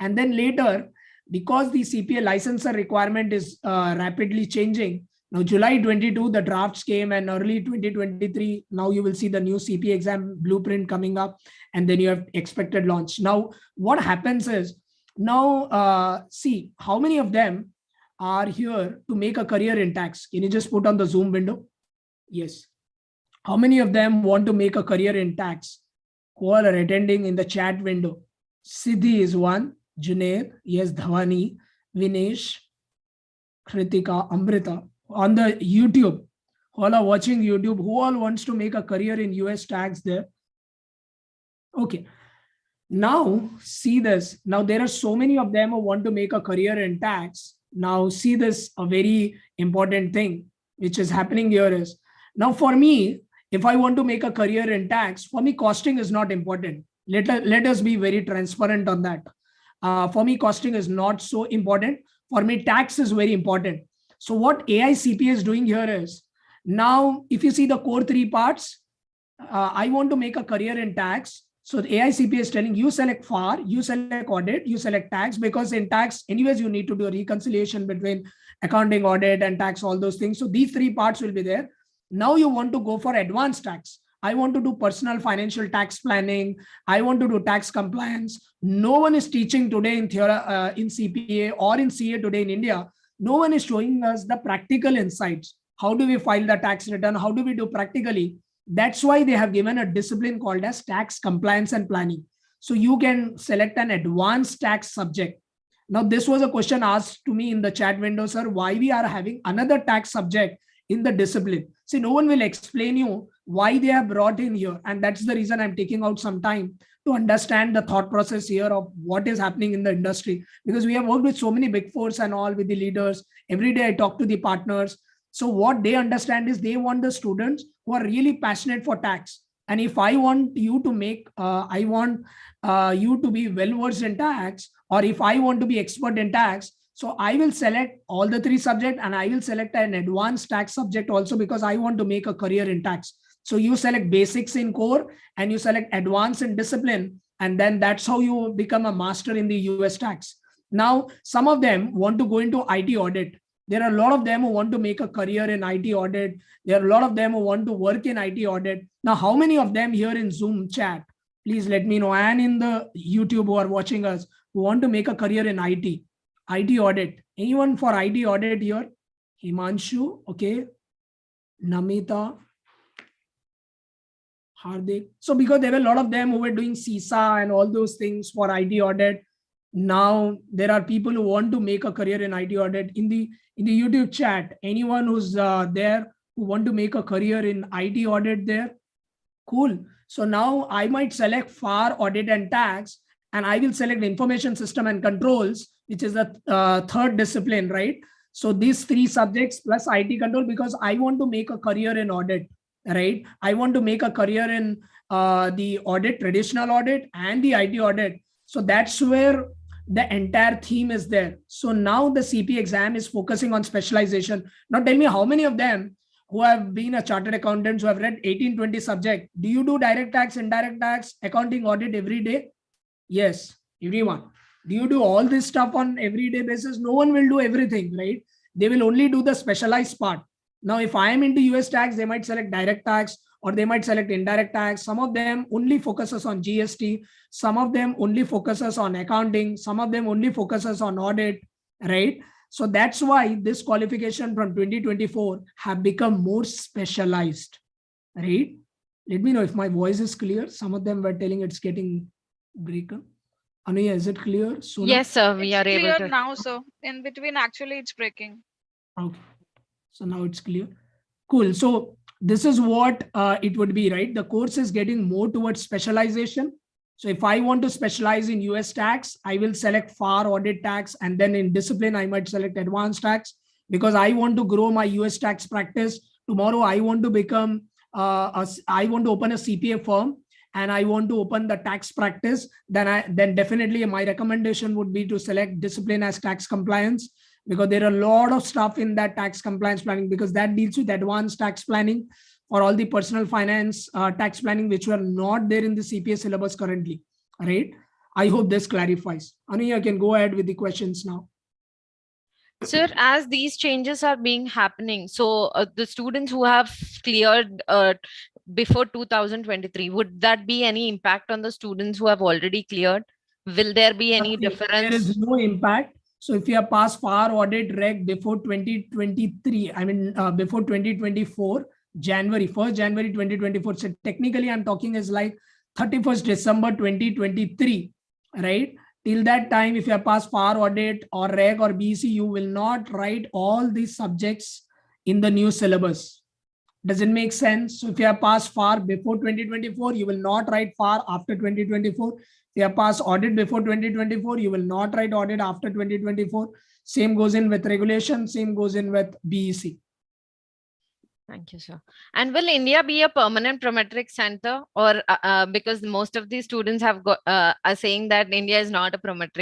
And then later, because the CPA licensor requirement is rapidly changing, now July 22, the drafts came, and early 2023, now you will see the new CPA exam blueprint coming up, and then you have expected launch. Now, what happens is, now see, how many of them are here to make a career in tax? Can you just put on the Zoom window? Yes. How many of them want to make a career in tax? Who are attending in the chat window? Siddhi is one, Junaid, yes, Dhawani, Vinesh, Kritika, Amrita. On the YouTube, all are watching YouTube, who all wants to make a career in US tax there? Okay. Now see this. Now there are so many of them who want to make a career in tax. Now see this, a very important thing which is happening here is, now for me, if I want to make a career in tax, for me, costing is not important. Let us be very transparent on that. For me, costing is not so important. For me, tax is very important. So what AICPA is doing here is, now if you see the core 3 parts, I want to make a career in tax. So the AICPA is telling you select FAR, you select audit, you select tax, because in tax, anyways, you need to do a reconciliation between accounting, audit, and tax, all those things. So these 3 parts will be there. Now you want to go for advanced tax. I want to do personal financial tax planning. I want to do tax compliance. No one is teaching today in CPA or in CA today in India. No one is showing us the practical insights. How do we file the tax return? How do we do practically? That's why they have given a discipline called as tax compliance and planning. So you can select an advanced tax subject. Now, this was a question asked to me in the chat window, sir, why we are having another tax subject in the discipline. See, no one will explain you why they have brought in here. And that's the reason I'm taking out some time to understand the thought process here of what is happening in the industry. Because we have worked with so many big fours and all with the leaders. Every day I talk to the partners. So what they understand is they want the students who are really passionate for tax. And if I want you to make, you to be well-versed in tax, or if I want to be expert in tax, So I will select all the 3 subjects, and I will select an advanced tax subject also, because I want to make a career in tax. So you select basics in core and you select advanced in discipline. And then that's how you become a master in the US tax. Now, some of them want to go into IT audit. There are a lot of them who want to make a career in IT audit. There are a lot of them who want to work in IT audit. Now, how many of them here in Zoom chat, please let me know, and in the YouTube who are watching us, who want to make a career in IT audit? Anyone for IT audit here? Himanshu, okay. Namita, Hardik. So because there were a lot of them who were doing CISA and all those things for IT audit. Now there are people who want to make a career in IT audit. In the YouTube chat, anyone who's there who want to make a career in IT audit there? Cool. So now I might select FAR, audit and tax, and I will select information system and controls, which is the third discipline, right? So these 3 subjects plus IT control, because I want to make a career in audit, right? I want to make a career in the audit, traditional audit and the IT audit. So that's where the entire theme is there. So now the CPA exam is focusing on specialization. Now tell me, how many of them who have been a chartered accountants who have read 18-20 subject, do you do direct tax, indirect tax, accounting, audit every day? Yes, everyone. Do you do all this stuff on everyday basis? No one will do everything, right? They will only do the specialized part. Now, if I am into US tax, they might select direct tax or they might select indirect tax. Some of them only focuses on GST. Some of them only focuses on accounting. Some of them only focuses on audit, right? So that's why this qualification from 2024 have become more specialized, right? Let me know if my voice is clear. Some of them were telling it's getting breaker. Anuhya, is it clear? Sonam? Yes, sir. We It's are able clear to. now, sir. In between, actually, it's breaking. Okay. So now it's clear. Cool. So this is what it would be, right? The course is getting more towards specialization. So if I want to specialize in US tax, I will select FAR, audit tax, and then in discipline, I might select advanced tax, because I want to grow my US tax practice. Tomorrow, I want to become, I want to open a CPA firm and I want to open the tax practice. Then definitely my recommendation would be to select discipline as tax compliance, because there are a lot of stuff in that tax compliance planning, because that deals with advanced tax planning for all the personal finance tax planning, which were not there in the CPA syllabus currently, right? I hope this clarifies. Anuhya, can go ahead with the questions now. Sir, as these changes are being happening, so the students who have cleared before 2023, would that be any impact on the students who have already cleared? Will there be any difference? There is no impact. So if you have passed FAR audit reg before 2023, I mean, before 2024, January 1st, January 2024. So technically I'm talking is like 31st December 2023, right? Till that time, if you have passed FAR audit or reg or BC, you will not write all these subjects in the new syllabus. Does it make sense? So if you have passed FAR before 2024, you will not write FAR after 2024. If you have passed audit before 2024, you will not write audit after 2024. Same goes in with regulation, same goes in with BEC. Thank you, sir. And will India be a permanent Prometric center, or because most of these students have got are saying that India is not a permanent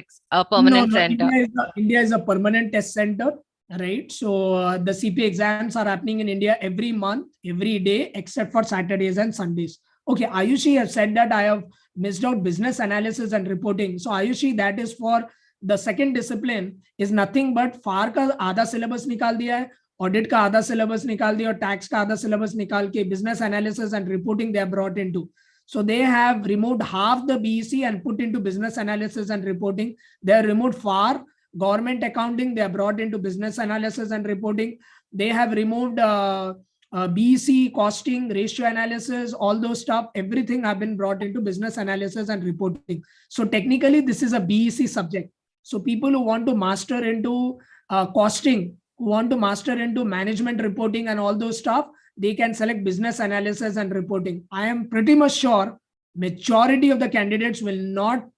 center? India is a permanent test center, right? So the CPA exams are happening in India every month, every day, except for Saturdays and Sundays. Okay, Ayushi has said that I have missed out business analysis and reporting. So Ayushi, that is for the second discipline, is nothing but FAR का आधा syllabus निकाल दिया है, audit का आधा syllabus निकाल दिया और tax का आधा syllabus निकाल के business analysis and reporting they are brought into. So they have removed half the BEC and put into business analysis and reporting. They have removed FAR, government accounting, they are brought into business analysis and reporting. They have removed BEC, costing, ratio analysis, all those stuff, everything have been brought into business analysis and reporting. So technically this is a BEC subject. So people who want to master into costing, who want to master into management reporting and all those stuff, they can select business analysis and reporting. I am pretty much sure majority of the candidates will not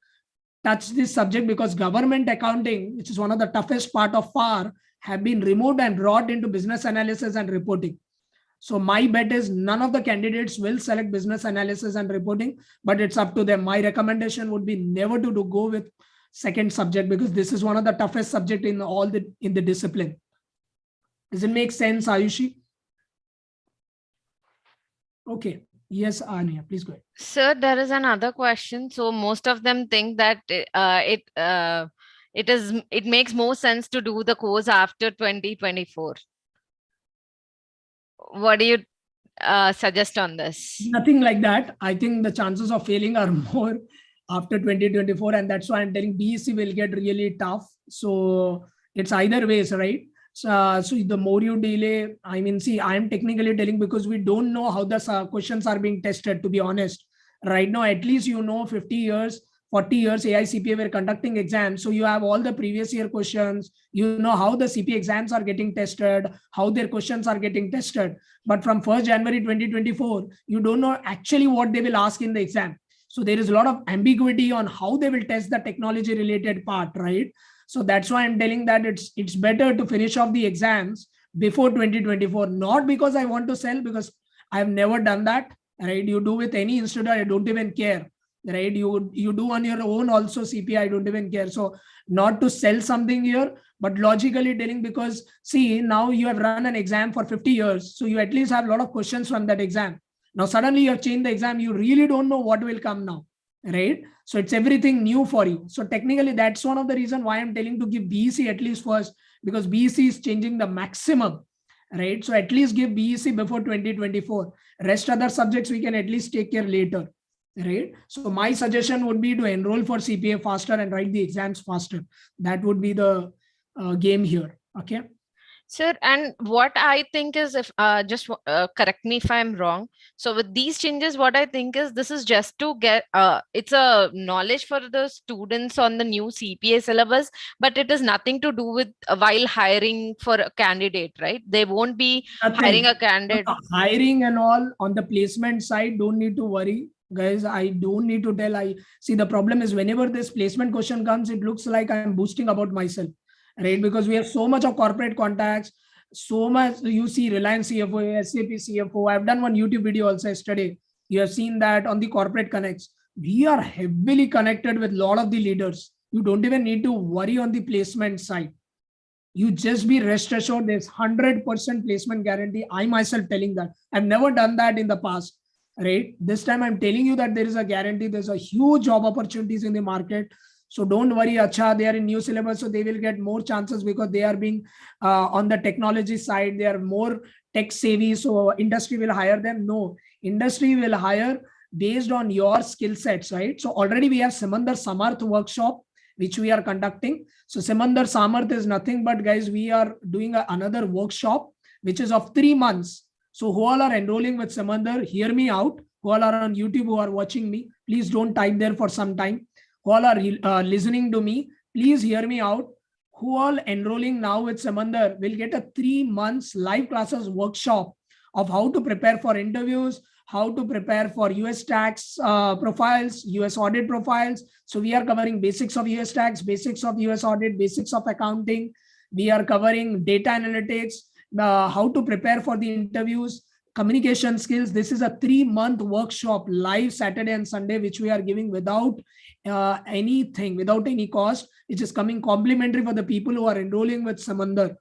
touch this subject, because government accounting, which is one of the toughest part of FAR, have been removed and brought into business analysis and reporting. So my bet is none of the candidates will select business analysis and reporting, but it's up to them. My recommendation would be never to go with second subject, because this is one of the toughest subject in the discipline. Does it make sense, Ayushi? Okay. Yes, Anuhya, please go ahead. Sir, there is another question. So most of them think that it makes more sense to do the course after 2024. What do you suggest on this? Nothing like that. I think the chances of failing are more after 2024, and that's why I'm telling BEC will get really tough. So it's either ways, right? So the more you delay, I mean, see, I'm technically telling because we don't know how the questions are being tested, to be honest. Right now, at least 50 years, 40 years AICPA were conducting exams. So you have all the previous year questions, you know how the CPA exams are getting tested, how their questions are getting tested. But from 1st January 2024, you don't know actually what they will ask in the exam. So there is a lot of ambiguity on how they will test the technology related part, right? So that's why I'm telling that it's better to finish off the exams before 2024, not because I want to sell, because I've never done that, right? You do with any institute, I don't even care, right? You do on your own also CPA, I don't even care. So not to sell something here, but logically telling, because see, now you have run an exam for 50 years. So you at least have a lot of questions from that exam. Now suddenly you have changed the exam, you really don't know what will come now, right? So it's everything new for you. So technically that's one of the reasons why I'm telling to give BEC at least first, because BEC is changing the maximum, right? So at least give BEC before 2024. Rest other subjects we can at least take care later, right? So my suggestion would be to enroll for CPA faster and write the exams faster. That would be the game here. Okay. Sir, and what I think is, if just correct me if I'm wrong. So with these changes, what I think is this is just to get it's a knowledge for the students on the new CPA syllabus, but it is nothing to do with while hiring for a candidate, right? They won't be hiring a candidate. Hiring and all on the placement side, don't need to worry. Guys, I don't need to tell. I see the problem is whenever this placement question comes, it looks like I'm boasting about myself, right? Because we have so much of corporate contacts, so much. You see Reliance CFO, SAP CFO. I've done one YouTube video also yesterday. You have seen that on the corporate connects. We are heavily connected with a lot of the leaders. You don't even need to worry on the placement side. You just be rest assured there's 100% placement guarantee. I myself telling that. I've never done that in the past, right? This time I'm telling you that there is a guarantee. There's a huge job opportunities in the market. So don't worry, Acha, they are in new syllabus, so they will get more chances because they are being on the technology side. They are more tech savvy, so industry will hire them. No, industry will hire based on your skill sets, right? So already we have Simandhar Samarth workshop, which we are conducting. So Simandhar Samarth is nothing but, guys, we are doing another workshop, which is of 3 months. So who all are enrolling with Simandhar, hear me out. Who all are on YouTube, who are watching me, please don't type there for some time. Who all are listening to me, please hear me out. Who all enrolling now with Simandhar will get a 3 months live classes workshop of how to prepare for interviews, how to prepare for US tax profiles, US audit profiles. So we are covering basics of US tax, basics of US audit, basics of accounting. We are covering data analytics, how to prepare for the interviews, communication skills. This is a 3-month workshop, live Saturday and Sunday, which we are giving without anything, without any cost, which is coming complimentary for the people who are enrolling with Simandhar,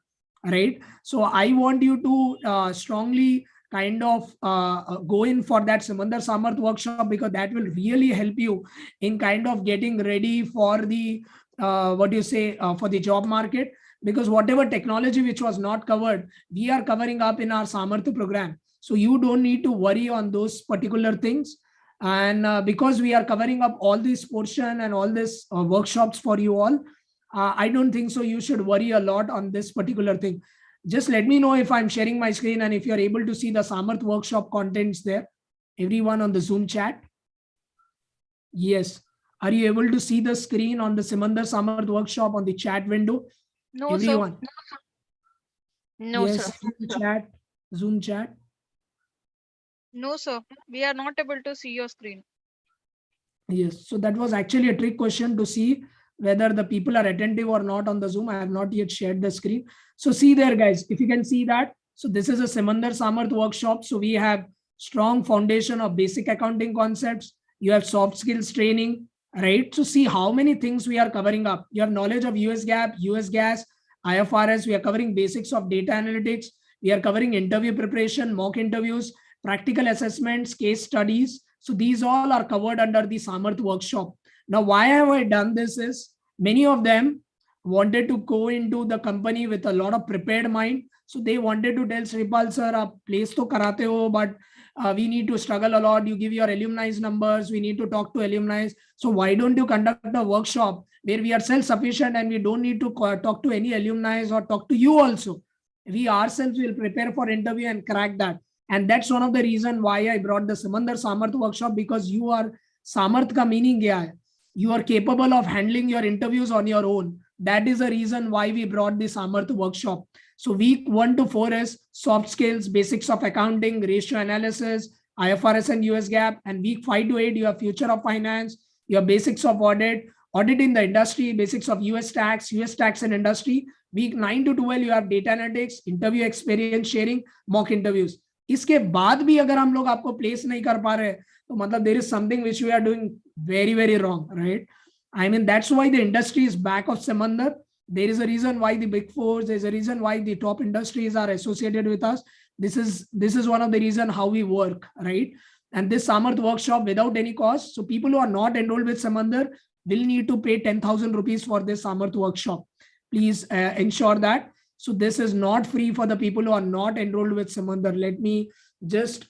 right? So I want you to strongly kind of go in for that Simandhar Samarth workshop, because that will really help you in kind of getting ready for the for the job market. Because whatever technology which was not covered, we are covering up in our Samarth program. So you don't need to worry on those particular things. And because we are covering up all this portion and all this workshops for you all, I don't think so you should worry a lot on this particular thing. Just let me know if I'm sharing my screen and if you're able to see the Samarth workshop contents there. Everyone on the Zoom chat. Yes. Are you able to see the screen on the Simandhar Samarth workshop on the chat window? No, Everyone. sir. No, Yes, sir. Zoom chat. No, sir. We are not able to see your screen. Yes. So that was actually a trick question to see whether the people are attentive or not on the Zoom. I have not yet shared the screen. So see there, guys, if you can see that. So this is a Simandhar Samarth workshop. So we have strong foundation of basic accounting concepts. You have soft skills training, right? So see how many things we are covering up. You have knowledge of US GAAP, US gas, IFRS. We are covering basics of data analytics. We are covering interview preparation, mock interviews, practical assessments, case studies. So these all are covered under the Samarth workshop. Now, why have I done this is many of them wanted to go into the company with a lot of prepared mind. So they wanted to tell Sripal sir, aap place to karate ho, but we need to struggle a lot. You give your alumni numbers. We need to talk to alumni. So why don't you conduct a workshop where we are self-sufficient and we don't need to talk to any alumni or talk to you also. We ourselves will prepare for interview and crack that. And that's one of the reason why I brought the Simandhar Samarth workshop, because you are Samarth ka meaning kya hai? You are capable of handling your interviews on your own. That is the reason why we brought the Samarth workshop. So week 1 to 4 is soft skills, basics of accounting, ratio analysis, IFRS and US GAAP. And week 5 to 8, you have future of finance, your basics of audit, audit in the industry, basics of US tax and industry. Week 9 to 12, you have data analytics, interview experience sharing, mock interviews. इसके बाद भी अगर हम लोग आपको place नहीं कर पा रहे तो मतलब there is something which we are doing very, very wrong, right? I mean, that's why the industry is back of Simandhar. There is a reason why the big fours, there's a reason why the top industries are associated with us. This is one of the reasons how we work, right? And this Samarth workshop without any cost. So people who are not enrolled with Simandhar will need to pay 10,000 rupees for this Samarth workshop. Please ensure that. So this is not free for the people who are not enrolled with Simandhar. Let me just,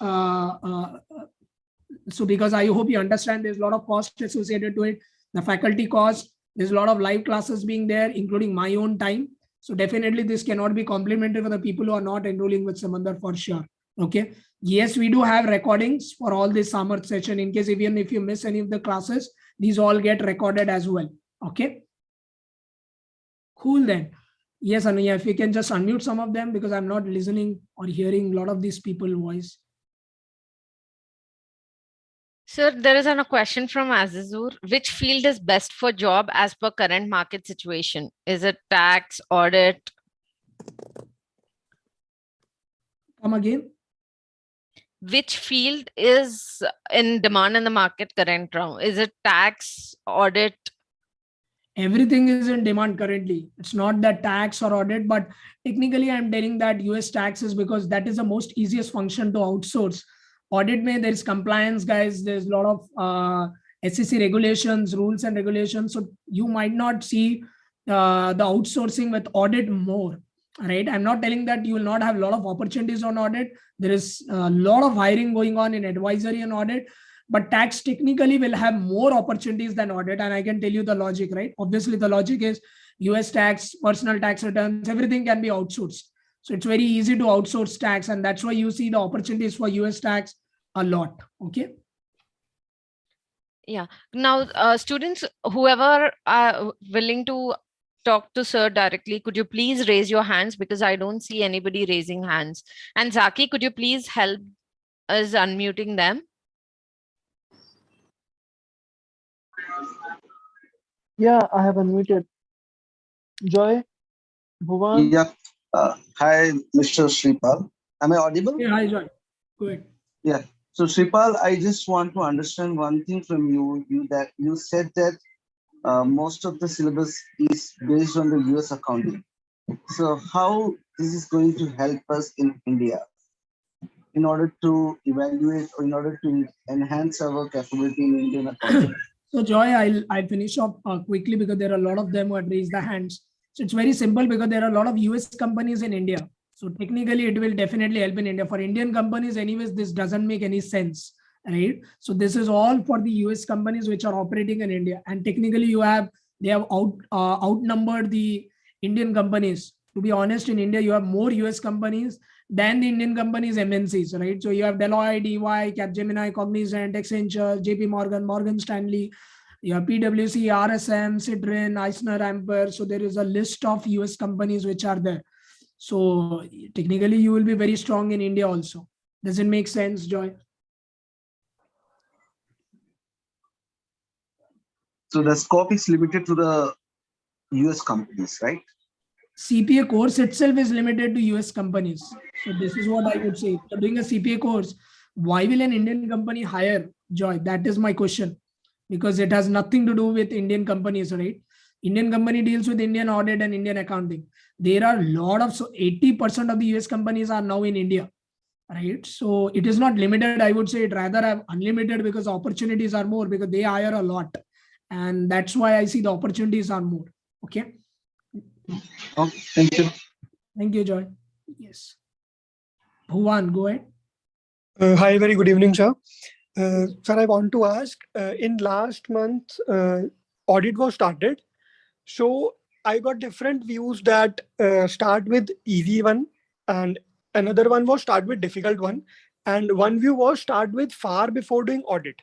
so because I hope you understand there's a lot of cost associated to it. The faculty cost, there's a lot of live classes being there, including my own time. So definitely this cannot be complimented for the people who are not enrolling with Simandhar for sure. Okay. Yes, we do have recordings for all this Samarth session. In case even if you miss any of the classes, these all get recorded as well. Okay. Cool then. Yes, Anuhya, if you can just unmute some of them because I'm not listening or hearing a lot of these people's voice. Sir, there is a question from Azizur. Which field is best for job as per current market situation? Is it tax, audit? Come again. Which field is in demand in the market current round? Is it tax, audit? Everything is in demand currently. It's not that tax or audit, but technically I'm telling that US tax is because that is the most easiest function to outsource. Audit mein there is compliance, guys. There's a lot of SEC regulations, rules and regulations. So you might not see the outsourcing with audit more, right? I'm not telling that you will not have a lot of opportunities on audit. There is a lot of hiring going on in advisory and audit, but tax technically will have more opportunities than audit. And I can tell you the logic, right? Obviously the logic is US tax, personal tax returns, everything can be outsourced. So it's very easy to outsource tax. And that's why you see the opportunities for US tax a lot. Okay. Yeah. Now, students, whoever are willing to talk to sir directly, could you please raise your hands because I don't see anybody raising hands. And Zaki, could you please help us unmuting them? Yeah, I have unmuted. Joy, Bhuvan. Yeah. Hi, Mr. Sripal. Am I audible? Yeah, hi, Joy. Go ahead. Yeah. So Sripal, I just want to understand one thing from you. You said that most of the syllabus is based on the US accounting. So how this is going to help us in India in order to evaluate or in order to enhance our capability in Indian accounting? So Joy, I'll finish off quickly because there are a lot of them who had raised their hands. So it's very simple because there are a lot of US companies in India. So technically it will definitely help in India. For Indian companies anyways, this doesn't make any sense, right? So this is all for the US companies which are operating in India. And technically they have outnumbered the Indian companies. To be honest, in India, you have more US companies than the Indian companies MNCs, right? So you have Deloitte, EY, Capgemini, Cognizant, Accenture, JP Morgan, Morgan Stanley, you have PwC, RSM, Citrin, Eisner, Amper. So there is a list of US companies which are there. So technically you will be very strong in India also. Does it make sense, Joy? So the scope is limited to the US companies, right? CPA course itself is limited to US companies. So this is what I would say. If you're doing a CPA course, why will an Indian company hire, Joy? That is my question. because it has nothing to do with Indian companies, right? Indian company deals with Indian audit and Indian accounting. There are a lot of, so 80% of the US companies are now in India, right? So it is not limited. I would say it rather have unlimited, because opportunities are more, because they hire a lot. And that's why I see the opportunities are more. Okay. Okay, thank you. Thank you, Joy. Yes. Bhuvan, go ahead. Hi, very good evening, sir. Sir, I want to ask, in last month, audit was started. So I got different views that start with easy one, and another one was start with difficult one. And one view was start with FAR before doing audit.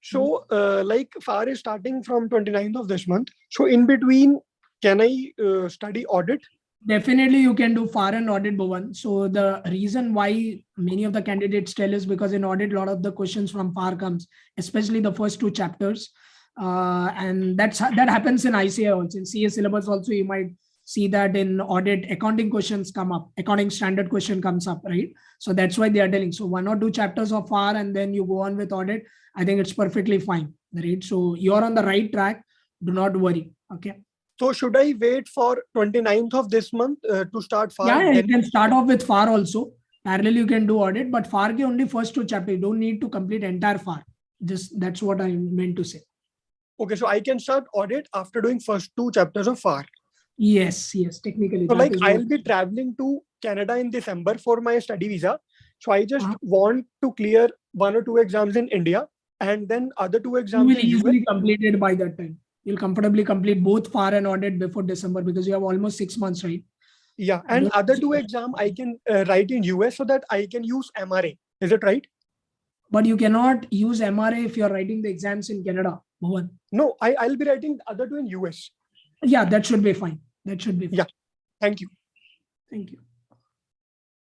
So like FAR is starting from 29th of this month. So in between, can I study audit? Definitely you can do FAR and audit, Bhuvan. So the reason why many of the candidates tell is because in audit, a lot of the questions from FAR comes, especially the first 2 chapters. And that happens in ICA also. In CA syllabus also, you might see that in audit, accounting questions come up, accounting standard question comes up, right? So that's why they are telling. So 1 or 2 chapters of FAR and then you go on with audit. I think it's perfectly fine, right? So you're on the right track. Do not worry. Okay. So should I wait for 29th of this month to start FAR? Yeah, you can start off with FAR also. Parallel, you can do audit, but FAR ke only first 2 chapters. You don't need to complete entire FAR. Just that's what I meant to say. Okay, so I can start audit after doing first 2 chapters of FAR. Yes, technically. So like I'll be traveling to Canada in December for my study visa. So I just want to clear 1 or 2 exams in India and then other 2 exams you will in easily US. complete it by that time. You'll comfortably complete both FAR and audit before December, because you have almost 6 months, right? Yeah, and other 2 exam I can write in US so that I can use MRA. Is it right? But you cannot use MRA if you're writing the exams in Canada, Bhuvan. No, I'll be writing the other 2 in US. Yeah, that should be fine. That should be fine. Yeah. Thank you. Thank you.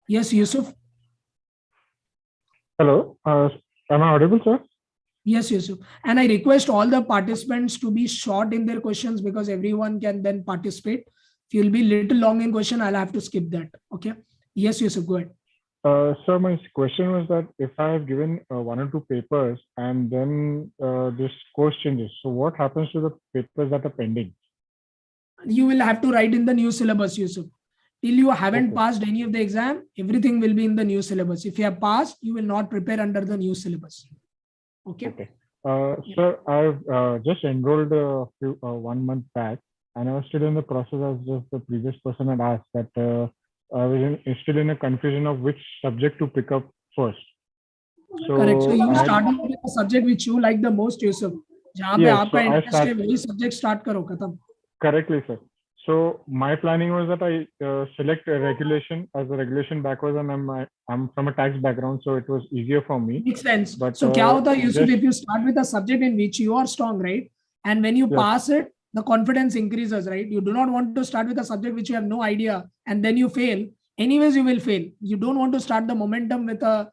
Yes, Yusuf. Hello. Am I audible, sir? Yes, Yusuf. And I request all the participants to be short in their questions, because everyone can then participate. If you'll be little long in question, I'll have to skip that. Okay. Yes, Yusuf, go ahead. Sir, my question was that if I have given 1 or 2 papers and then this course changes, so what happens to the papers that are pending? You will have to write in the new syllabus, Yusuf. Till you haven't passed any of the exam, everything will be in the new syllabus. If you have passed, you will not prepare under the new syllabus. Okay. Sir, I've just enrolled 1 month back, and I was still in the process, as just the previous person had asked, that I was still in a confusion of which subject to pick up first. So correct. So you started with the subject which you like the most, Yusuf. जहाँ पे आपका interest है वही subject start करो, खत्म. Correctly, sir. So my planning was that I select a regulation, as a regulation backwards, and I'm from a tax background, so it was easier for me. Makes sense. But so क्या होता है, Yusuf, if you start with a subject in which you are strong, right? And when you pass it, the confidence increases, right? You do not want to start with a subject which you have no idea and then you fail. Anyways, you will fail. You don't want to start the momentum with a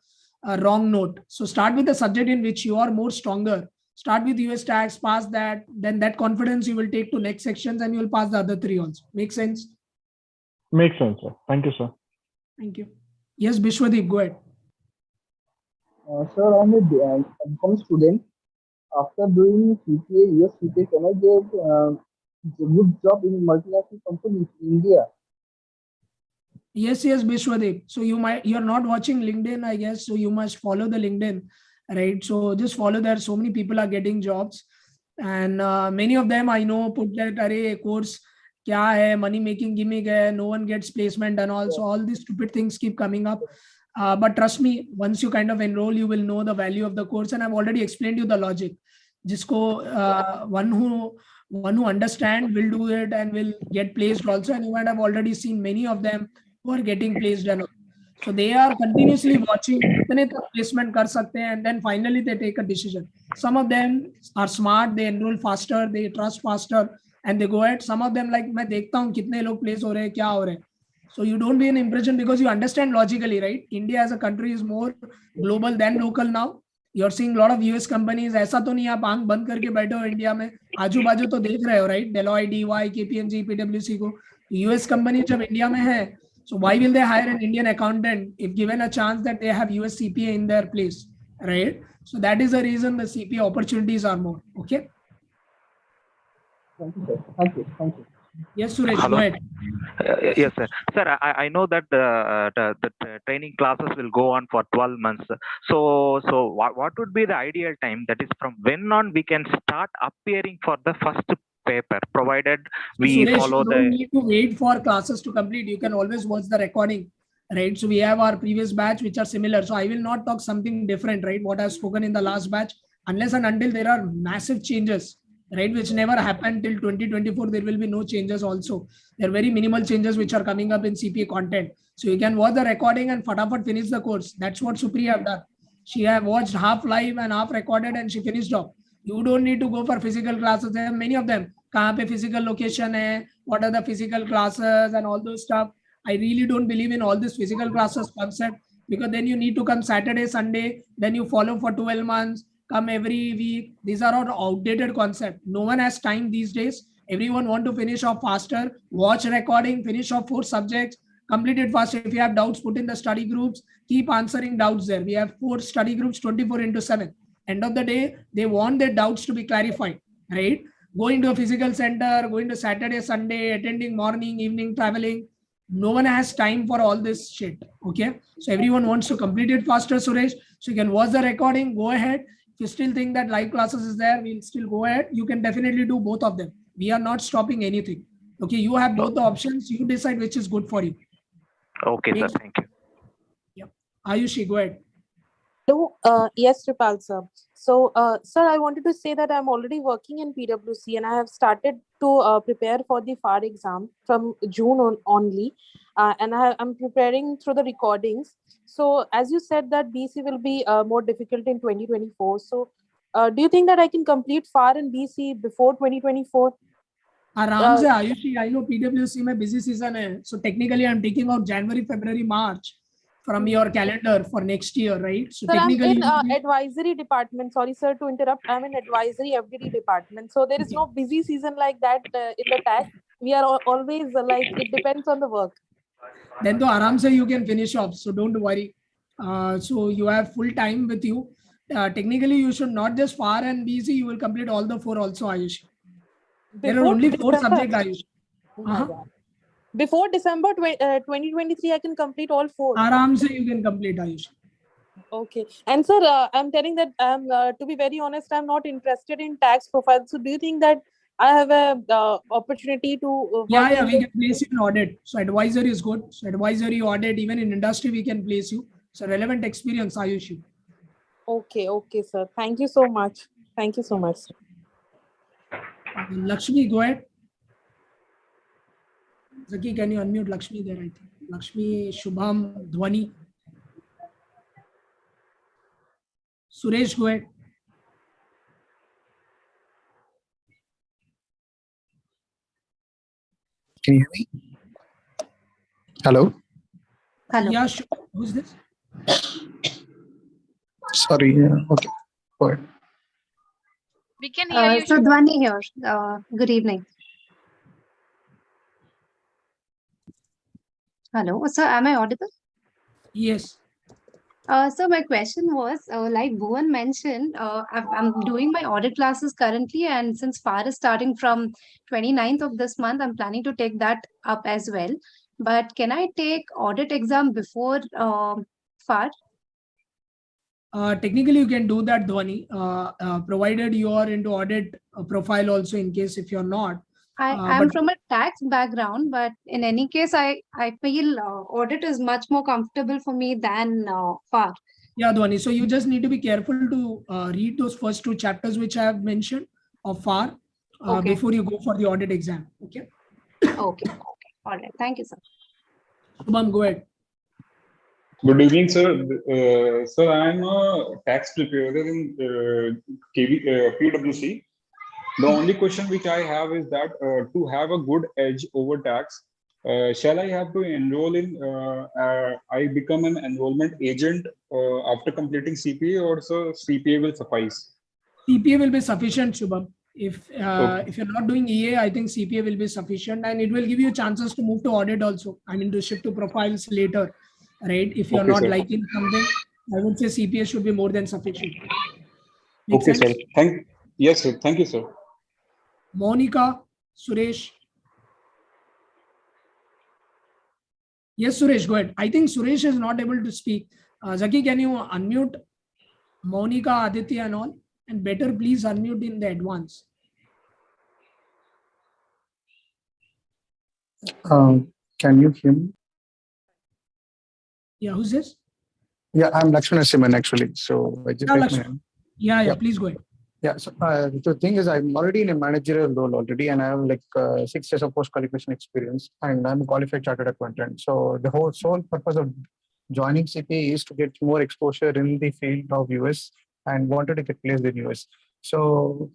wrong note. So start with a subject in which you are more stronger. Start with US tax, pass that, then that confidence you will take to next sections and you will pass the other 3 also. Make sense? Makes sense, sir. Thank you, sir. Thank you. Yes, Bishwadeep, go ahead. Sir, I'm a BCom student. After doing CPA, US CPA, can I get a good job in multinational companies in India? Yes, Bishwadeep. So you're not watching LinkedIn, I guess. So you must follow the LinkedIn, right? So just follow there. So many people are getting jobs, and many of them I know put that array course kya hai, money making gimmick hai, no one gets placement and all. So all these stupid things keep coming up. But trust me, once you kind of enroll, you will know the value of the course. And I've already explained you the logic. Jisko one who understand will do it and will get placed also. And you might have already seen many of them who are getting placed and all. So they are continuously watching kitne tak placement kar sakte hain, and then finally they take a decision. Some of them are smart, they enroll faster, they trust faster, and they go ahead. Some of them like मैं देखता हूँ कितने लोग place हो रहे हैं, क्या हो रहे हैं. So you don't be an impression because you understand logically, right? India as a country is more global than local now. You're seeing a lot of US companies. ऐसा तो नहीं आप आंख बंद करके बैठे हो इंडिया में, आजू बाजू तो देख रहे हो, right? Deloitte, EY, KPMG, PwC को. US companies जब इंडिया में है, so why will they hire an Indian accountant if given a chance that they have US CPA in their place, right? So that is the reason the CPA opportunities are more. Okay. Thank you, sir. Thank you. Thank you. Yes, Suresh, Hello? go ahead. Yes, sir. Sir, I know that the training classes will go on for 12 months. So what would be the ideal time? That is, from when on we can start appearing for the first paper, provided we Suresh, follow you don't the. need to wait for classes to complete. You can always watch the recording, right? So we have our previous batch which are similar. So I will not talk something different, right? What I've spoken in the last batch, unless and until there are massive changes, right? Which never happened till 2024. There will be no changes also. There are very minimal changes which are coming up in CPA content. So you can watch the recording and fatafat finish the course. That's what Supriya have done. She have watched half live and half recorded and she finished off. You don't need to go for physical classes. There are many of them. कहाँ पे physical location है, what are the physical classes and all those stuff. I really don't believe in all this physical classes concept, because then you need to come Saturday, Sunday, then you follow for 12 months, come every week. These are all outdated concept. No one has time these days. Everyone want to finish off faster, watch recording, finish off 4 subjects, complete it fast. If you have doubts, put in the study groups, keep answering doubts there. We have 4 study groups, 24/7. End of the day, they want their doubts to be clarified, right? Going to a physical center, going to Saturday, Sunday, attending morning, evening, traveling. No one has time for all this shit. Okay. So everyone wants to complete it faster, Suresh. So you can watch the recording, go ahead. If you still think that live classes is there, we'll still go ahead. You can definitely do both of them. We are not stopping anything. Okay. You have both the options. You decide which is good for you. Okay, sir. Thank you. Yeah. Ayushi, go ahead. Hello. Yes, Sripal sir. So, sir, I wanted to say that I'm already working in PwC and I have started to prepare for the FAR exam from June only. And I'm preparing through the recordings. So, as you said that BC will be more difficult in 2024. So, do you think that I can complete FAR in BC before 2024? आराम से Ayushi, I know PwC में busy season है, so technically I'm taking out January, February, March from your calendar for next year, right? So sir, technically I'm in advisory department. Sorry, sir, to interrupt. I'm in advisory FDD department. So there is no busy season like that in the tax. We are always like, it depends on the work. Then to aram se you can finish off. So don't worry. So you have full time with you. Technically, you should not just FAR and BC, you will complete all the 4 also, Ayush. There are only 4 subjects, Ayush. Before December 2023, I can complete all 4. Aram se you can complete, Ayush. Okay. And sir, I'm telling that to be very honest, I'm not interested in tax profile. So do you think that I have a opportunity to yeah, we can place you in audit. So advisory is good. So advisory, audit, even in industry, we can place you. So relevant experience, Ayush. Okay, sir. Thank you so much. Thank you so much. Lakshmi, go ahead. Zaki, can you unmute Lakshmi there? I think Lakshmi, Shubham, Dhwani. Suresh, go ahead. Can you hear me? Hello? Hello. Yeah, sure. Who's this? Sorry. Okay. Go ahead. We can hear you. So Dhwani here. Good evening. Hello. Sir, am I audible? Yes. So my question was, like Bhuvan mentioned, I'm doing my audit classes currently, and since FAR is starting from 29th of this month, I'm planning to take that up as well. But can I take audit exam before FAR? Technically, you can do that, Dhwani, provided you are into audit profile also, in case if you're not. I'm from a tax background, but in any case, I feel audit is much more comfortable for me than FAR. Yeah, Dhwani. So you just need to be careful to read those first 2 chapters which I have mentioned of FAR before you go for the audit exam. Okay. Okay. All right. Thank you, sir. Shubham, go ahead. Good evening, sir. Sir, I am a tax preparer in PwC. The only question which I have is that to have a good edge over tax, shall I have to enroll in, I become an enrollment agent after completing CPA, or so CPA will suffice? CPA will be sufficient, Shubham. If you're not doing EA, I think CPA will be sufficient, and it will give you chances to move to audit also. I mean, to shift to profiles later, right? If you're not liking something, I would say CPA should be more than sufficient. Make Okay, sense? sir. Yes, sir. Thank you, sir. Monica, Suresh. Yes, Suresh, go ahead. I think Suresh is not able to speak. Zaki, can you unmute Monica, Aditya and all? And better please unmute in the advance. Can you hear me? Yeah, who's this? Yeah, I'm Lakshman Simon actually. So I just Yeah, raised my Lakshman. hand. Yeah, please go ahead. Yeah, so the thing is, I'm already in a managerial role already, and I have like 6 years of post-qualification experience, and I'm a qualified chartered accountant. So the whole sole purpose of joining CPA is to get more exposure in the field of US and wanted to get placed in US. So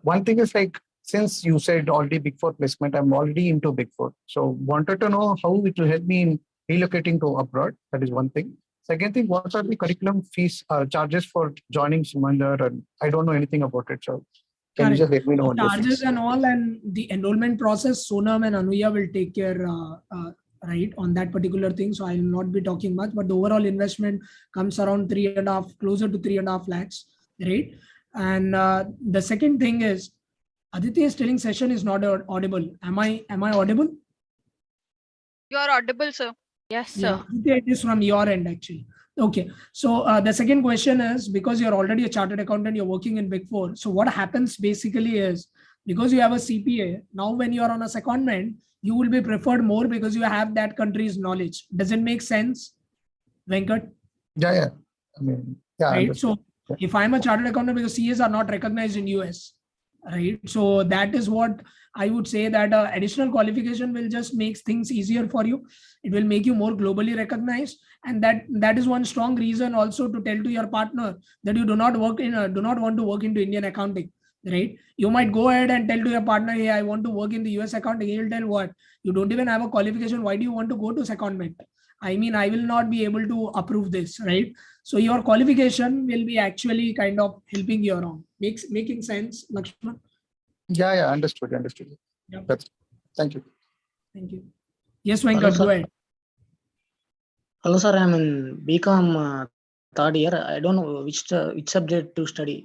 one thing is like, since you said already Big Four placement, I'm already into Big Four. So wanted to know how it will help me in relocating to abroad. That is one thing. Second thing, what are the curriculum fees charges for joining Simandhar? And I don't know anything about it. So can you just let me know on those Charges things? and all, and the enrollment process, Sonam and Anuhya will take care, right, on that particular thing. So I will not be talking much, but the overall investment comes around 3.5, closer to 3.5 lakhs, right? And the second thing is, Aditya's telling session is not audible. Am I audible? You are audible, sir. Yes, Yeah, sir. it is from your end actually. Okay, so the second question is, because you're already a chartered accountant, you're working in Big Four. So what happens basically is, because you have a CPA, now when you're on a secondment, you will be preferred more because you have that country's knowledge. Does it make sense, Venkat? Yeah. I mean, yeah, I Right. understood. So if I'm a chartered accountant, because CAs are not recognized in US, right? So that is what I would say, that additional qualification will just make things easier for you. It will make you more globally recognized, and that is one strong reason also to tell to your partner that you do not want to work into Indian accounting, right? You might go ahead and tell to your partner, hey, I want to work in the US accounting. He'll tell, what, you don't even have a qualification, why do you want to go to secondment? I mean, I will not be able to approve this, right? So your qualification will be actually kind of helping you around. Making sense, Lakshman? Yeah, understood. Yep. That's, thank you. Thank you. Yes, Venkat, go ahead. Hello, sir. I'm in BCom third year. I don't know which subject to study.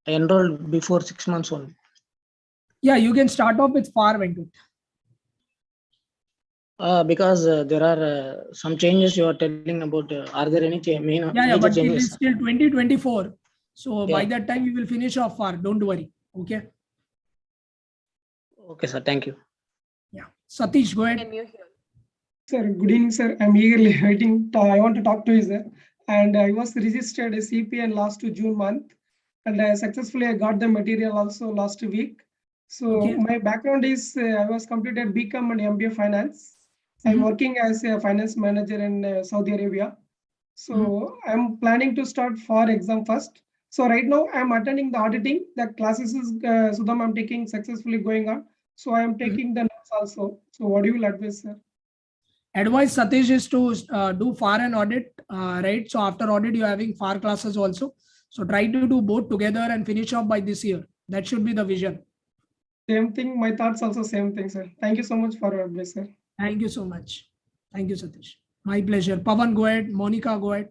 I enrolled before 6 months only. Yeah, you can start off with FAR, Venkat. Because there are some changes you are telling about. Are there any major But it changes? is still 2024. So by Yeah. that time, you will finish off FAR. Don't worry. Okay. Okay, sir. Thank you. Yeah. Satish, go ahead. Sir, good evening, sir. I'm eagerly waiting. I want to talk to you, sir. And I was registered as CPA in last June month, and successfully I got the material also last week. So my background is I was completed BCom and MBA Finance. I'm working as a finance manager in Saudi Arabia. So I'm planning to start FAR exam first. So right now I'm attending the auditing. The classes is Sudham I'm taking successfully going on. So I am taking the notes also. So what do you will advise, sir? Advice, Satish, is to do FAR and audit, right? So after audit, you're having FAR classes also. So try to do both together and finish off by this year. That should be the vision. Same thing. My thoughts also same thing, sir. Thank you so much for your advice, sir. Thank you so much. Thank you, Satish. My pleasure. Pawan, go ahead. Monica, go ahead.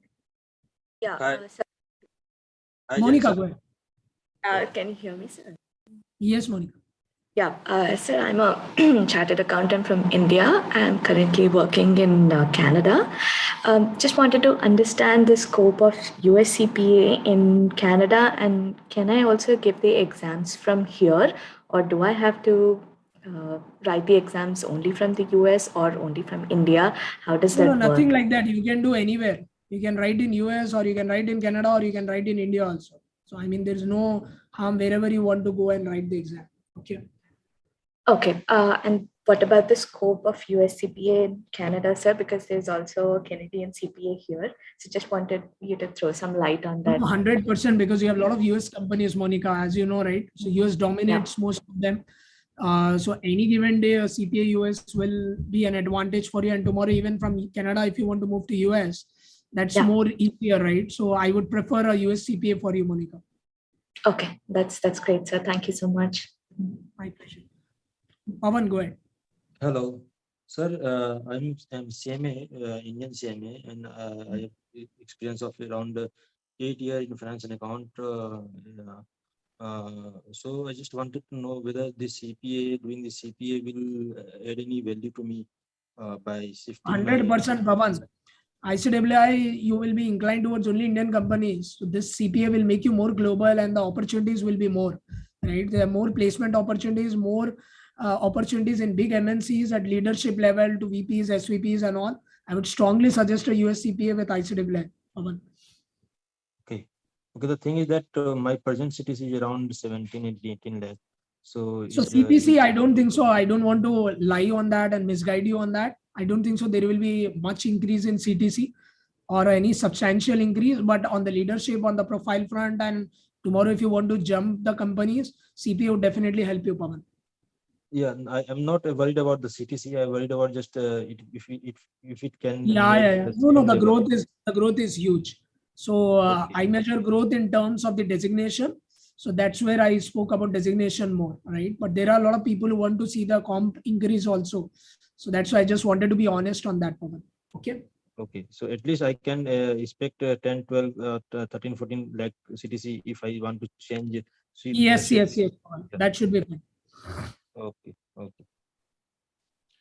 Yeah. Monica, Sir. go ahead. Can you hear me, sir? Yes, Monica. Yeah, sir, I'm a chartered accountant from India. I'm currently working in Canada. Just wanted to understand the scope of US CPA in Canada, and can I also give the exams from here, or do I have to write the exams only from the US or only from India? How does that No, work? nothing like that. You can do anywhere. You can write in US, or you can write in Canada, or you can write in India also. So, I mean, there's no harm wherever you want to go and write the exam. Okay. Okay. And what about the scope of US CPA in Canada, sir? Because there's also a Canadian CPA here. So just wanted you to throw some light on that. 100%, because you have a lot of US companies, Monica, as you know, right? So US dominates most of them. So any given day, a CPA US will be an advantage for you. And tomorrow, even from Canada, if you want to move to US, that's more easier, right? So I would prefer a US CPA for you, Monica. Okay, that's great, sir. Thank you so much. My pleasure. Pawan, go ahead. Hello, sir. I'm CMA, Indian CMA, and I experience of around 8 years in finance and account. So I just wanted to know whether the CPA, doing the CPA will add any value to me by shifting my 100%, Pavan. ICAI, you will be inclined towards only Indian companies. So this CPA will make you more global and the opportunities will be more, right? There are more placement opportunities, more opportunities in big MNCs at leadership level to VPs, SVPs and all. I would strongly suggest a US CPA with ICAI, Pavan. Okay. Okay. The thing is that my present CTC is around 17, 18 lakh. So CPC, I don't think so. I don't want to lie on that and misguide you on that. I don't think so. There will be much increase in CTC or any substantial increase, but on the leadership, on the profile front, and tomorrow, if you want to jump the companies, CPA would definitely help you, Pavan. Yeah, I'm not worried about the CTC. I'm worried about just if it can. Yeah. No, the growth is huge. So I measure growth in terms of the designation. So that's where I spoke about designation more, right? But there are a lot of people who want to see the comp increase also. So that's why I just wanted to be honest on that, Pavan. Okay. Okay. So at least I can expect 10, 12, 13, 14 lakh CTC if I want to change. Yes. That should be fine. Okay.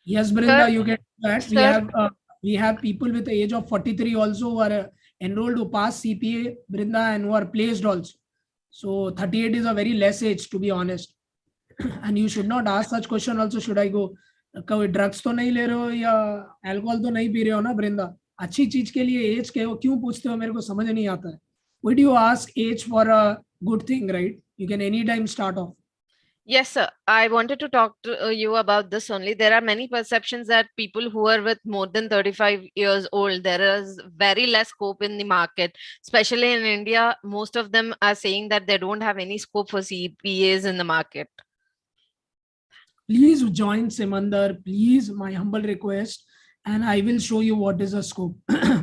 Yes, Brinda, you get that. We have people with the age of 43 also who are enrolled who pass CPA, Brinda, and who are placed also. So 38 is a very less age, to be honest. And you should not ask such question also, should I go? कोई drugs तो नहीं ले रहे हो या alcohol तो नहीं P रहे हो ना बृंदा? अच्छी चीज के लिए एज क्यों पूछते हो? मेरे को समझ नहीं आता है. Why do you ask age for a good thing, right? You can anytime start off. Yes, sir. I wanted to talk to you about this only. There are many perceptions that people who are with more than 35 years old, there is very less scope in the market, especially in India. Most of them are saying that they don't have any scope for CPAs in the market. Please join Simandhar, please, my humble request, and I will show you what is the scope.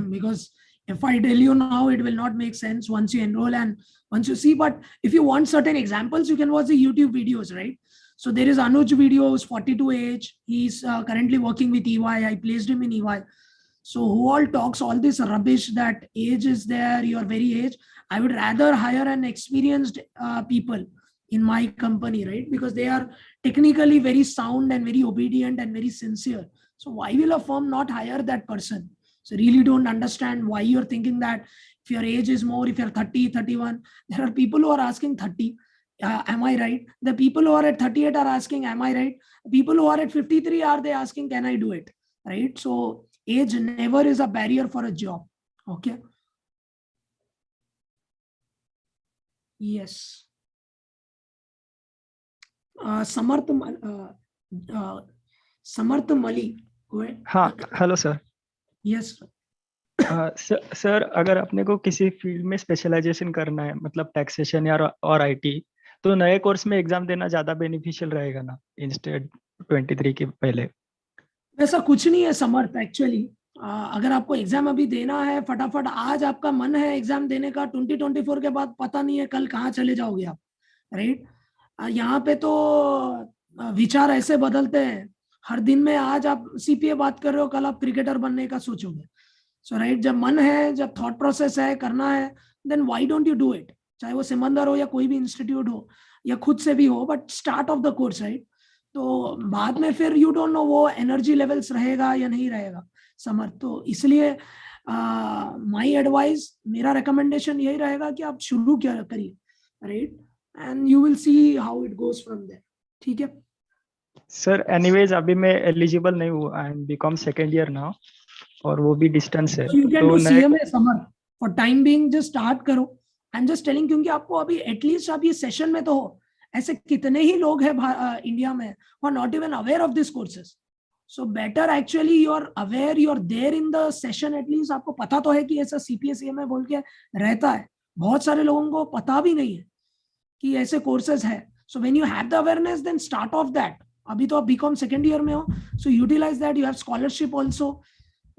Because if I tell you now, it will not make sense once you enroll and once you see. But if you want certain examples, you can watch the YouTube videos, right? So there is Anuj video, who's 42 age. He's currently working with EY. I placed him in EY. So who all talks all this rubbish that age is there, you're very aged. I would rather hire an experienced people in my company, right? Because they are technically very sound and very obedient and very sincere. So why will a firm not hire that person? So really don't understand why you're thinking that if your age is more, if you're 30, 31, there are people who are asking 30. Am I right? The people who are at 38 are asking, am I right? People who are at 53 are they asking, can I do it? Right? So age never is a barrier for a job. Okay. Yes. Samarth Mali. Go ahead. हाँ, hello sir. Yes. Sir अगर अपने को किसी field में specialisation करना है, मतलब taxation या और आईटी, तो नए कोर्स में एग्जाम देना ज्यादा बेनिफिशियल रहेगा ना इंस्टेड 23 के पहले? ऐसा कुछ नहीं है समर्थ. एक्चुअली अगर आपको एग्जाम अभी देना है, फटाफट आज आपका मन है एग्जाम देने का, 2024 के बाद पता नहीं है कल कहाँ चले जाओगे आप, राइट? यहाँ पे तो विचार ऐसे बदलते हैं हर दिन में. आज आप सीपीए बात कर रहे हो, कल आप क्रिकेटर बनने का सोचोगे. सो राइट, जब मन है, जब थॉट प्रोसेस है, करना है, then why don't you do it? चाहे वो सिमंदर हो या कोई भी इंस्टीट्यूट हो या खुद से भी हो, but start of the course, right? तो बाद में फिर यू डोंट नो वो एनर्जी लेवल्स रहेगा या नहीं रहेगा समर्थ. तो इसलिए माय एडवाइस, मेरा रिकमेंडेशन यही रहेगा कि आप शुरू क्या करिए, right? And you will see how it goes from there. ठीक है सर. एनीवेज अभी मैं एलिजिबल नहीं हूँ. I am BCom second year now और वो भी डिस्टेंस है. You can do CMA Samarth. For time being just start करो. आई एम जस्ट टेलिंग, क्योंकि आपको अभी एटलीस्ट आप ये सेशन में तो हो. ऐसे कितने ही लोग हैं इंडिया में who are not even aware of these courses. So better actually you are aware, you are there in the session at least. आपको पता तो है कि ऐसा CPA CMA बोल के रहता है. बहुत सारे लोगों को पता भी नहीं है कि ऐसे कोर्सेज है. So when you have the awareness, then start off that. अभी तो आप BCom सेकेंड ईयर में हो, so utilize that. You have scholarship also.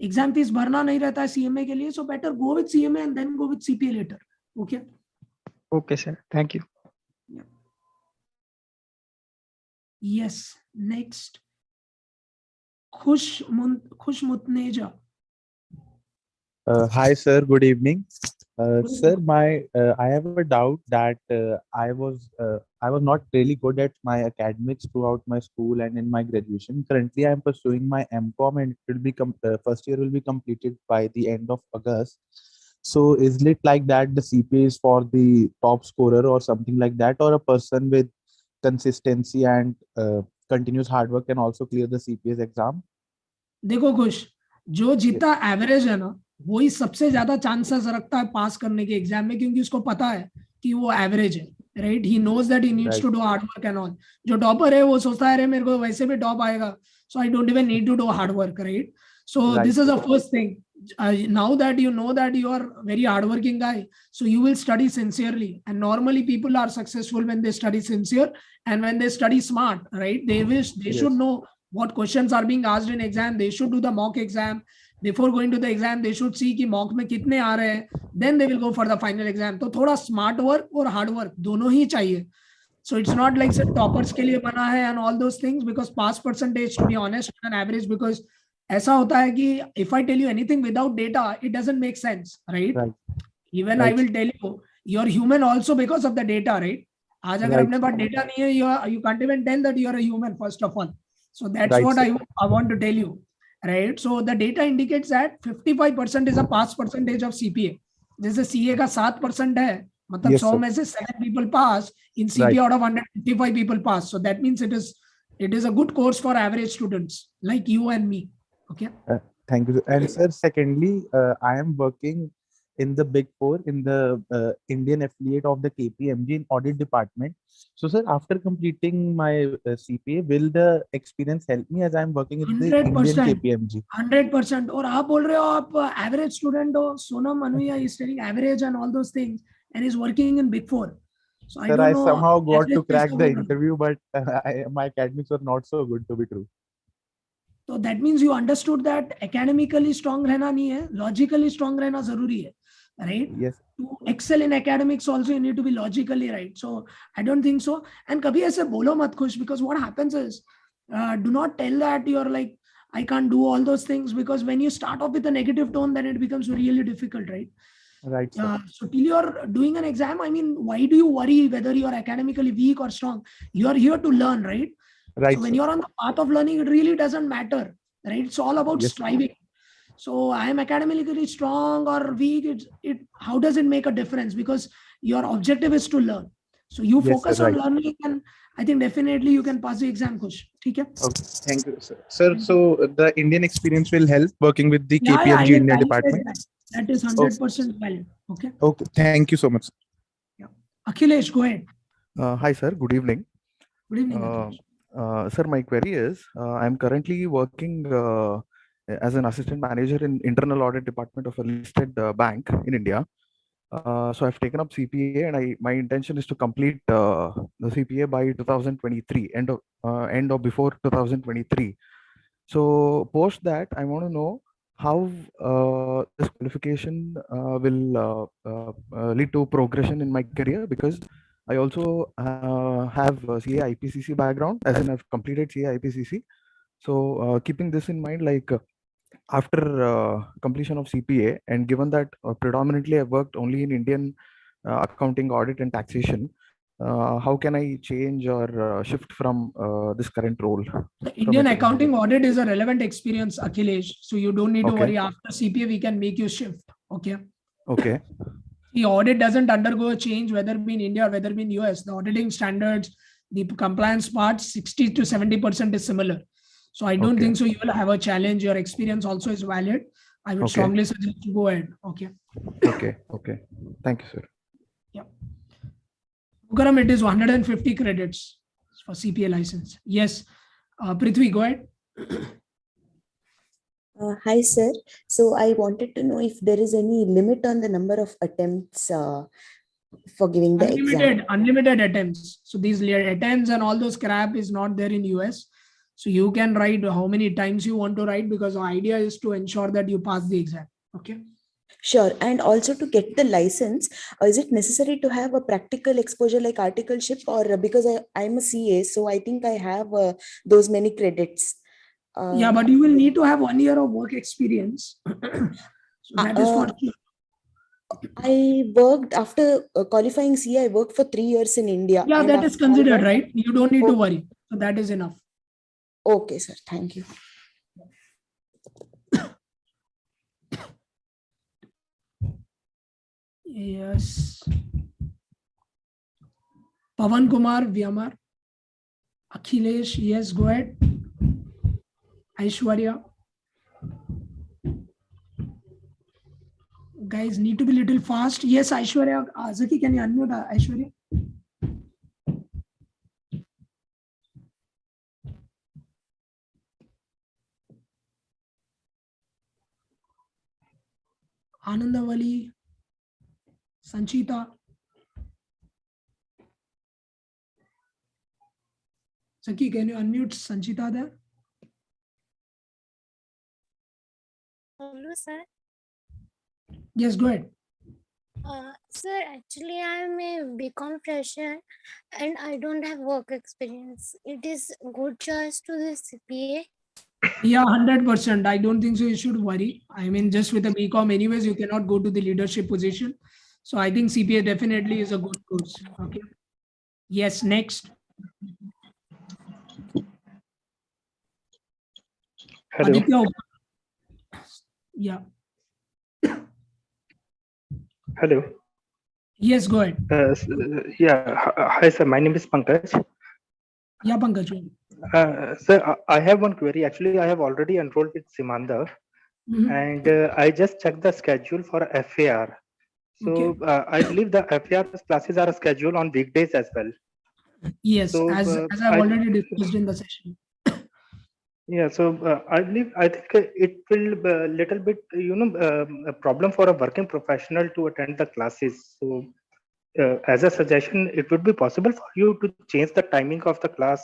Exam fees भरना नहीं रहता है CMA के लिए. So better go with CMA and then go with CPA later. Okay. Okay sir. Thank you. Yes. Next. Khush Mutneja. Hi, sir. Good evening. Sir, I have a doubt that I was not really good at my academics throughout my school and in my graduation. Currently, I am pursuing my MCom, and it will be first year will be completed by the end of August. So, is it like that the CPA is for the top scorer or something like that, or a person with consistency and continuous hard work can also clear the CPA's exam? देखो खुश, जो जितना average है ना वही सबसे ज्यादा chances रखता है पास करने के एग्जाम में, क्योंकि उसको पता है कि वो एवरेज है, right? He knows that he needs to do hard work and all. जो टॉपर है वो सोचता है अरे मेरे को वैसे भी टॉप आएगा, so I don't even need to do hard work, right? So this is the first thing. Now that you know that you are very hardworking guy, so you will study sincerely. And normally people are successful when they study sincere and when they study smart, right? They should know what questions are being asked in exam. They should do the mock exam. Before going to the exam, they should see कि mock में कितने आ रहे हैं. Then they will go for the final exam. तो थोड़ा smart work और hard work दोनों ही चाहिए. So it's not like sir toppers के लिए बना है and all those things, because pass percentage, to be honest, on an average, because ऐसा होता है कि if I tell you anything without data, it doesn't make sense, right? Even I will tell you, you're human also because of the data, right? आज अगर अपने पास data नहीं है, you can't even tell that you're a human, first of all. So that's what I want to tell you, right? So the data indicates that 55% is a pass percentage of CPA. जैसे CA का 7% है, मतलब 100 में से 7 people pass. In CPA out of 155 people pass. So that means it is a good course for average students like you and me. Okay. Thank you. And sir, secondly, I am working in the Big Four in the Indian affiliate of the KPMG in audit department. So sir, after completing my CPA, will the experience help me as I am working in the Indian KPMG? 100%. और आप बोल रहे हो आप average student हो, Sonam Anuhya is studying average and all those things and is working in Big Four. So sir, I somehow got to crack the interview, but my academics were not so good to be true. So that means you understood that academically strong रहना नहीं है, logically strong रहना जरूरी है, right? Yes. To excel in academics also you need to be logically right. So I don't think so. And कभी ऐसे बोलो मत खुश, because what happens is, do not tell that you're like, I can't do all those things, because when you start off with a negative tone, then it becomes really difficult, right? Right. So till you're doing an exam, I mean, why do you worry whether you're academically weak or strong? You're here to learn, right? Right. So when you're on the path of learning, it really doesn't matter, right? It's all about striving. So I am academically strong or weak. How does it make a difference? Because your objective is to learn. So you focus on learning, and I think definitely you can pass the exam, Kush. Okay. Thank you, sir. Sir, so the Indian experience will help working with the KPMG India department. That is 100% valid. Okay. Okay. Thank you so much. Yeah. Akhilesh, go ahead. Hi, sir. Good evening. Good evening, Akhilesh. Sir, my query is, I'm currently working as an assistant manager in internal audit department of a listed bank in India. So I've taken up CPA, and my intention is to complete the CPA by 2023, end of before 2023. So post that, I want to know how this qualification will lead to progression in my career, because I also have a CA IPCC background, as in I've completed CA IPCC. So keeping this in mind, like after completion of CPA, and given that predominantly I've worked only in Indian accounting, audit and taxation, how can I change or shift from this current role? The Indian accounting audit is a relevant experience, Akhilesh. So you don't need to worry. After CPA, we can make you shift. Okay. Okay. The audit doesn't undergo a change, whether it be in India or whether it be in US. The auditing standards, the compliance part, 60 to 70% is similar. So I don't think so you will have a challenge. Your experience also is valid. I would strongly suggest you go ahead. Okay. Okay. Thank you, sir. Yeah. Mukaram, it is 150 credits for CPA license. Yes. Prithvi, go ahead. Hi, sir. So I wanted to know if there is any limit on the number of attempts for giving the exam. Unlimited attempts. So these attempts and all those crap is not there in US. So you can write how many times you want to write, because the idea is to ensure that you pass the exam. Okay. Sure. And also to get the license, is it necessary to have a practical exposure like articleship, or because I'm a CA, so I think I have those many credits. Yeah, but you will need to have 1 year of work experience. So that is for sure. I worked after qualifying CA. I worked for 3 years in India. Yeah, and that is after I considered, got- right? You don't need to worry. So that is enough. Okay, sir. Thank you. Yes. Pavan Kumar, Vyamar. Akhilesh, yes, go ahead. Aishwarya. Guys, need to be little fast. Yes, Aishwarya. Zaki, can you unmute Aishwarya? Anandavali. Sanchita. Zaki, can you unmute Sanchita there? Hello, sir. Yes, go ahead. Sir, actually, I am a BCom fresher and I don't have work experience. It is good choice to the CPA. Yeah, 100%. I don't think so. You should worry. I mean, just with a BCom, anyways, you cannot go to the leadership position. So I think CPA definitely is a good course. Okay. Yes, next. Hello. Aditya. Yeah. Hello. Yes, go ahead. Hi, sir. My name is Pankaj. Yeah, Pankaj. Sir, I have one query. Actually, I have already enrolled with Simandhar, and I just checked the schedule for FAR. So I believe the FAR classes are scheduled on weekdays as well. Yes, So, as I've already discussed in the session. Yeah, so I think it will be a little bit, a problem for a working professional to attend the classes. So, as a suggestion, it would be possible for you to change the timing of the class.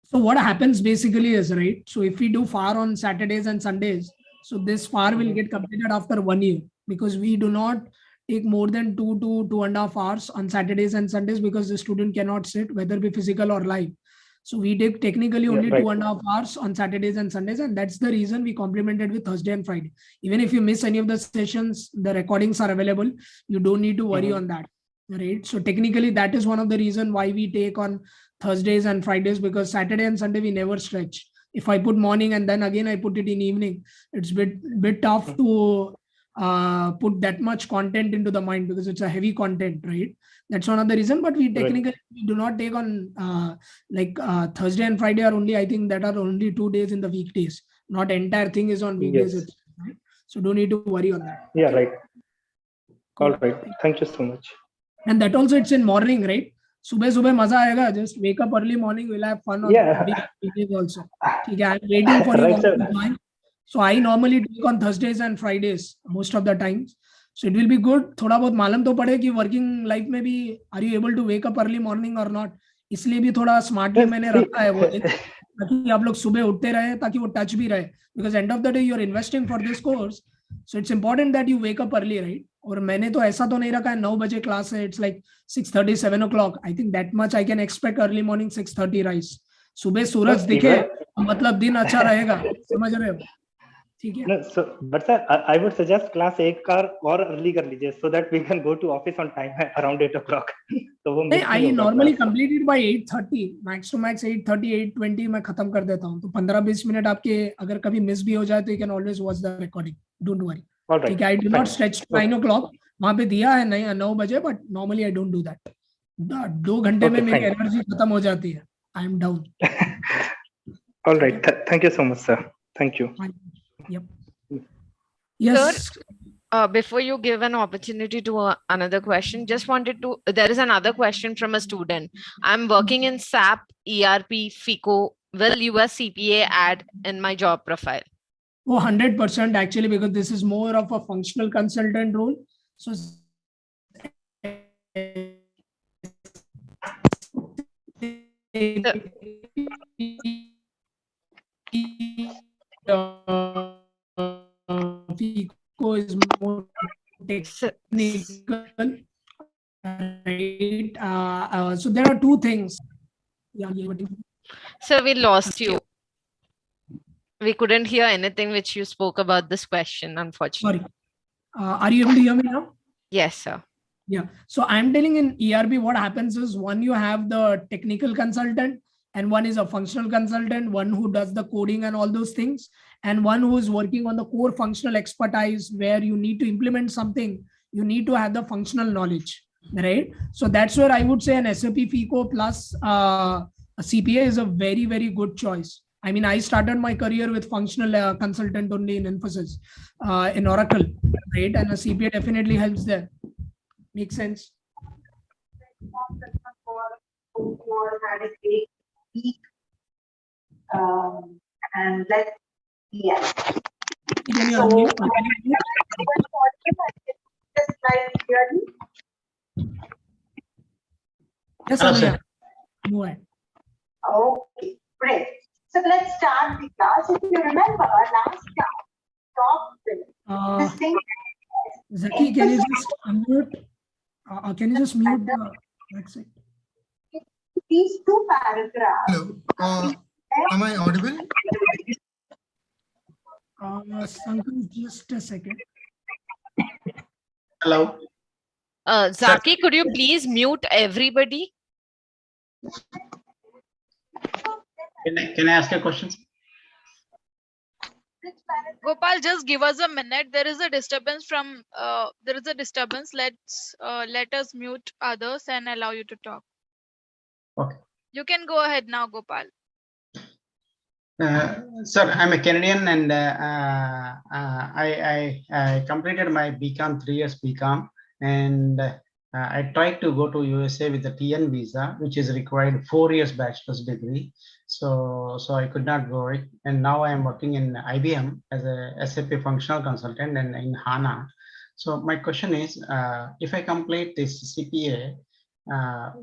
So what happens basically is, right, so if we do FAR on Saturdays and Sundays, so this FAR will get completed after 1 year, because we do not take more than 2 to 2.5 hours on Saturdays and Sundays, because the student cannot sit, whether it be physical or live. So we take technically only right. 2.5 hours on Saturdays and Sundays, and that's the reason we complemented with Thursday and Friday. Even if you miss any of the sessions, the recordings are available. You don't need to worry on that, right? So technically, that is one of the reason why we take on Thursdays and Fridays, because Saturday and Sunday we never stretch. If I put morning and then again I put it in evening, it's bit tough to put that much content into the mind, because it's a heavy content, right? That's one of the reason. But we technically we do not take on Thursday and Friday are only, I think that are only 2 days in the weekdays. Not entire thing is on weekdays. Yes. Right? So don't need to worry on that. Yeah, Okay? right. All right. Thank you so much. And that also it's in morning, right? सुबह मजा आएगा. Just wake up early morning. We'll have fun on weekdays also. Okay, I'm waiting for you all to join. So I normally take on Thursdays and Fridays most of the times. So it will be good. थोड़ा बहुत मालूम तो पड़े कि working life में भी are you able to wake up early morning or not? इसलिए भी थोड़ा smartly मैंने रखा है वो, ताकि आप लोग सुबह उठते रहे, ताकि वो touch भी रहे. Because end of the day you're investing for this course, so it's important that you wake up early, right? और मैंने तो ऐसा तो नहीं रखा है 9 बजे क्लास है, it's like 6:30 7 o'clock. I think that much I can expect early morning 6:30 rise. सुबह सूरज दिखे मतलब दिन अच्छा रहेगा, समझ रहे हो? ठीक है. No, so, but sir, I would suggest class 1 car और early कर लीजिए, so that we can go to office on time around 8 o'clock. तो वो miss I नहीं होगा normally class. complete it by 8:30, max to max 8:30 8:20 मैं खत्म कर देता हूँ. तो 15-20 मिनट आपके अगर कभी मिस भी हो जाए तो you can always watch the recording. Don't worry. All right. ठीक है. I do not stretch to 9 o'clock. वहाँ पे दिया है 9 बजे, but normally I don't do that. 2 घंटे में मेरी एनर्जी खत्म हो जाती है. I am down. All right. Thank you so much, sir. Thank you. Yep. Yes. Sir, before you give an opportunity to another question, just wanted to, there is another question from a student. I'm working in SAP, ERP, FICO. Will US CPA add in my job profile? Oh, 100% actually, because this is more of a functional consultant role. So FICO is more technical, right? So there are two things. Yeah, Sir, we lost you. We couldn't hear anything which you spoke about this question, unfortunately. Sorry. Are you able to hear me now? Yes, sir. Yeah. So I'm telling in ERB, what happens is one, you have the technical consultant, and one is a functional consultant, one who does the coding and all those things, and one who is working on the core functional expertise where you need to implement something, you need to have the functional knowledge, right? So that's where I would say an SAP FICO plus a CPA is a very, very good choice. I mean, I started my career with functional consultant only in Infosys, in Oracle, right? And a CPA definitely helps there. Makes sense. And let yes. Can you So, unmute? just like clearly. Yes, Hello, Anuhya. sir. Go ahead. Okay, great. So let's start the class. If you remember last time, talked with this thing. Zaki, can you just unmute? Can you just mute the website? These two paragraphs. Hello. Am I audible? Sanku, just a second. Hello. Zaki, could you please mute everybody? Can I ask a question? Gopal, just give us a minute. There is a disturbance from let us mute others and allow you to talk. Okay. You can go ahead now, Gopal. Sir, I'm a Canadian, and I completed my BCom 3 years BCom, and I tried to go to USA with the TN visa, which is required 4 years bachelor's degree. So I could not go it, and now I am working in IBM as a SAP functional consultant and in HANA. So my question is, if I complete this CPA,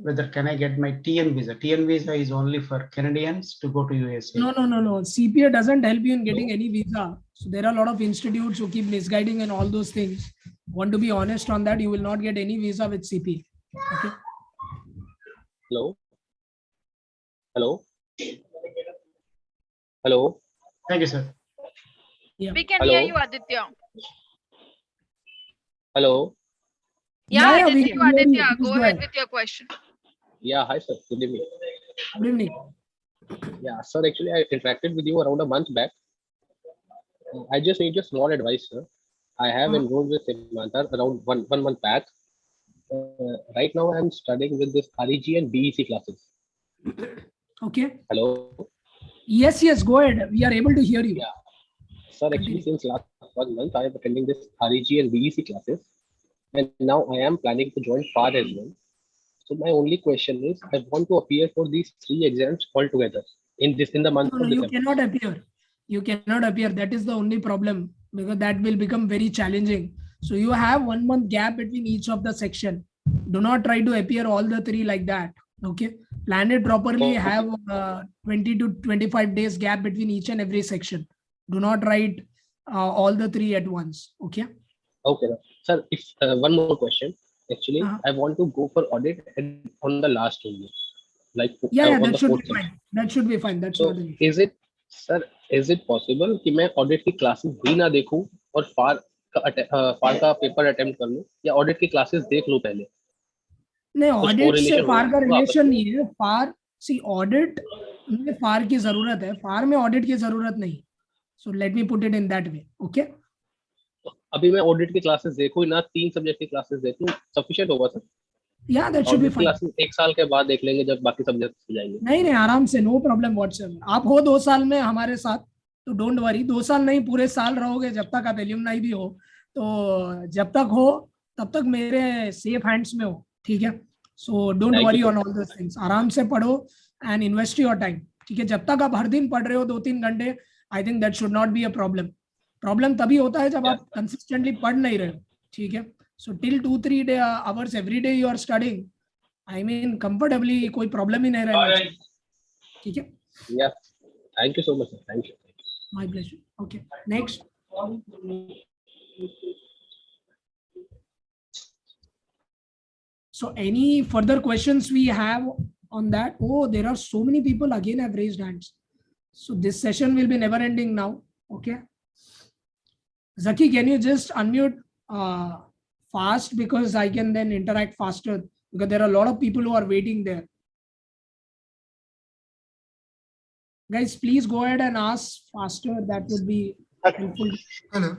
whether can I get my TN visa? TN visa is only for Canadians to go to USA. No. CPA doesn't help you in getting any visa. So there are a lot of institutes who keep misguiding and all those things. Want to be honest on that, you will not get any visa with CPA. Okay. Hello. Hello. Hello. Thank you, sir. Yeah. We can Hello. hear you, Aditya. Hello. Yeah, we Aditya, can hear you. Please go go ahead ahead. with your question. Yeah, hi sir. Good evening. Good evening. Yeah, sir. Actually, I interacted with you around a month back. I just need your small advice, sir. I have enrolled with Simandhar around one month back. Right now, I'm studying with this REG and BEC classes. Okay. Hello. Yes, go ahead. We are able to hear you. Yeah. Sir, actually, since last 1 month, I am attending this REG and BEC classes, and now I am planning to join FAR as well. So my only question is, I want to appear for these 3 exams altogether in the month of No, you December. cannot appear. You cannot appear. That is the only problem, because that will become very challenging. So you have 1 month gap between each of the section. Do not try to appear all the 3 like that. Okay. Plan it properly. Okay. Have 20 to 25 days gap between each and every section. Do not write all the 3 at once. Okay. Okay, sir. If one more question. Actually, I want to go for audit on the last only, like Yeah, on that the should fourth be fine. section. That should be fine. That's So not an issue. is it, sir, is it possible कि मैं audit की classes भी ना देखूं और FAR का paper attempt कर लूं, या audit की classes देख लूं पहले? नहीं, ऑडिट से फार का रिलेशन में? नहीं है. फार सी ऑडिट में फार की जरूरत है, फार में ऑडिट की जरूरत नहीं. So let me put it in that way. Okay. अभी मैं ऑडिट की क्लासेस देखूं ना, 3 सब्जेक्ट की क्लासेस देखूं, सफिशिएंट होगा सर? या that should be fine. Classes 1 साल के बाद देख लेंगे जब बाकी सब्जेक्ट हो जाएंगे. नहीं, आराम से, नो प्रॉब्लम व्हाटसएवर. आप हो 2 साल में हमारे साथ, तो डोंट वरी. 2 साल नहीं, पूरे साल रहोगे जब तक आप एल्यूमनाई भी हो. तो जब तक हो तब तक मेरे सेफ हैंड्स में हो. ठीक है. So don't worry on all those things. आराम से पढ़ो एंड इन्वेस्ट योर टाइम. ठीक है. जब तक आप हर दिन पढ़ रहे हो 2-3 घंटे, I think that should not be a problem. Problem तभी होता है जब आप कंसिस्टेंटली पढ़ नहीं रहे हो. ठीक है. So till 2-3 hours every day you are studying, I mean comfortably, कोई प्रॉब्लम ही नहीं रहना. ठीक है. Yeah, thank you so much sir. Thank you. My pleasure. Okay, next. So any further questions we have on that? Oh, there are so many people again have raised hands. So this session will be never ending now. Okay. Zaki, can you just unmute fast because I can then interact faster because there are a lot of people who are waiting there. Guys, please go ahead and ask faster. That would be helpful. Hello.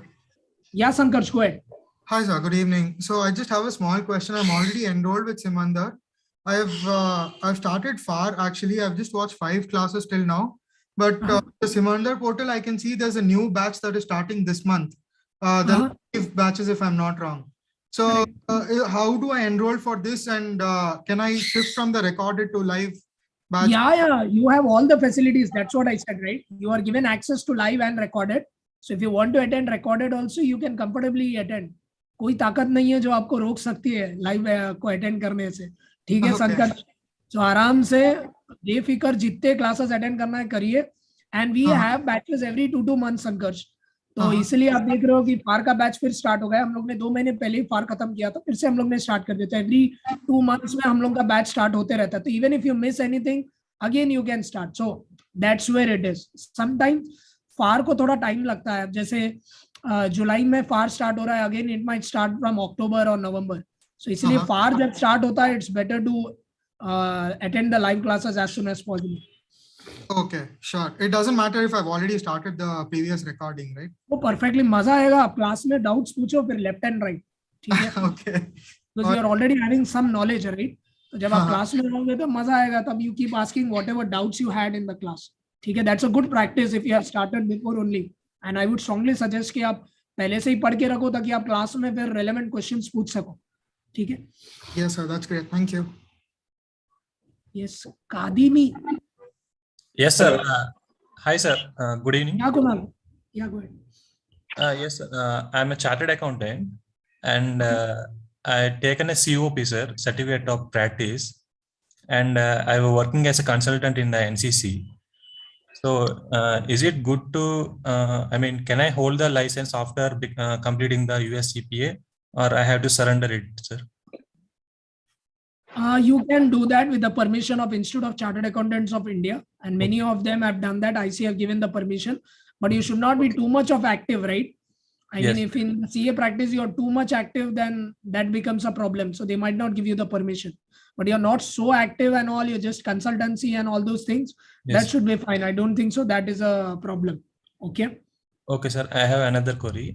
Yeah, Sankarsh, go ahead. Hi, sir. Good evening. So I just have a small question. I'm already enrolled with Simandhar. I've started far. Actually, I've just watched 5 classes till now. But the Simandhar portal, I can see there's a new batch that is starting this month. There are 5 batches, if I'm not wrong. So how do I enroll for this? And can I shift from the recorded to live batch? Yeah, you have all the facilities. That's what I said, right? You are given access to live and recorded. So if you want to attend recorded also, you can comfortably attend. कोई ताकत नहीं है जो आपको रोक सकती है live को अटेंड करने से. ठीक है संकट. So आराम से बेफिक्र जितने क्लासेस अटेंड करना है करिए. And we have batches every 2 months संकर्ष. तो इसलिए आप देख रहे हो कि फार का बैच फिर स्टार्ट हो गया. हम लोग ने 2 महीने पहले ही फार खत्म किया था. फिर से हम लोग ने स्टार्ट कर दिया था. एवरी 2 months में हम लोग का बैच स्टार्ट होते रहता है. तो even if you miss anything again you can start. So that's where it is. Sometimes फार को थोड़ा टाइम लगता है. जैसे जुलाई में फार स्टार्ट हो रहा है. Again it might start from October और नवंबर. सो इसलिए फार जब स्टार्ट होता है it's better to attend the live classes as soon as possible. Okay, sure. It doesn't matter if I've already started the previous recording, right? वो perfectly मजा आएगा. आप क्लास में डाउट्स पूछो फिर लेफ्ट एंड राइट. ठीक है. Okay. Because you are already having some knowledge, right? तो जब आप क्लास में रहोगे तो मजा आएगा. तब you keep asking whatever doubts you had in the class. ठीक है. That's a good practice if you have started before only. And I would strongly suggest कि आप पहले से ही पढ़ के रखो ताकि आप क्लास में फिर relevant questions पूछ सको. ठीक है. Yes, sir. That's great. Thank you. Yes, Kadimi. Yes, sir. Hi, sir. Good evening. Yeah, Kunal. Yeah, go ahead. Yes, sir. I'm a chartered accountant, and I've taken a COP, sir, Certificate of Practice, and I was working as a consultant in the NCC. So, is it good to? I mean, can I hold the license after completing the US CPA, or I have to surrender it, sir? You can do that with the permission of Institute of Chartered Accountants of India, and many of them have done that. IC have given the permission, but you should not be too much of active, right? I mean, if in CA practice you are too much active, then that becomes a problem. So they might not give you the permission. But you're not so active and all, you're just consultancy and all those things. That should be fine. I don't think so. That is a problem. Okay. Okay, sir. I have another query.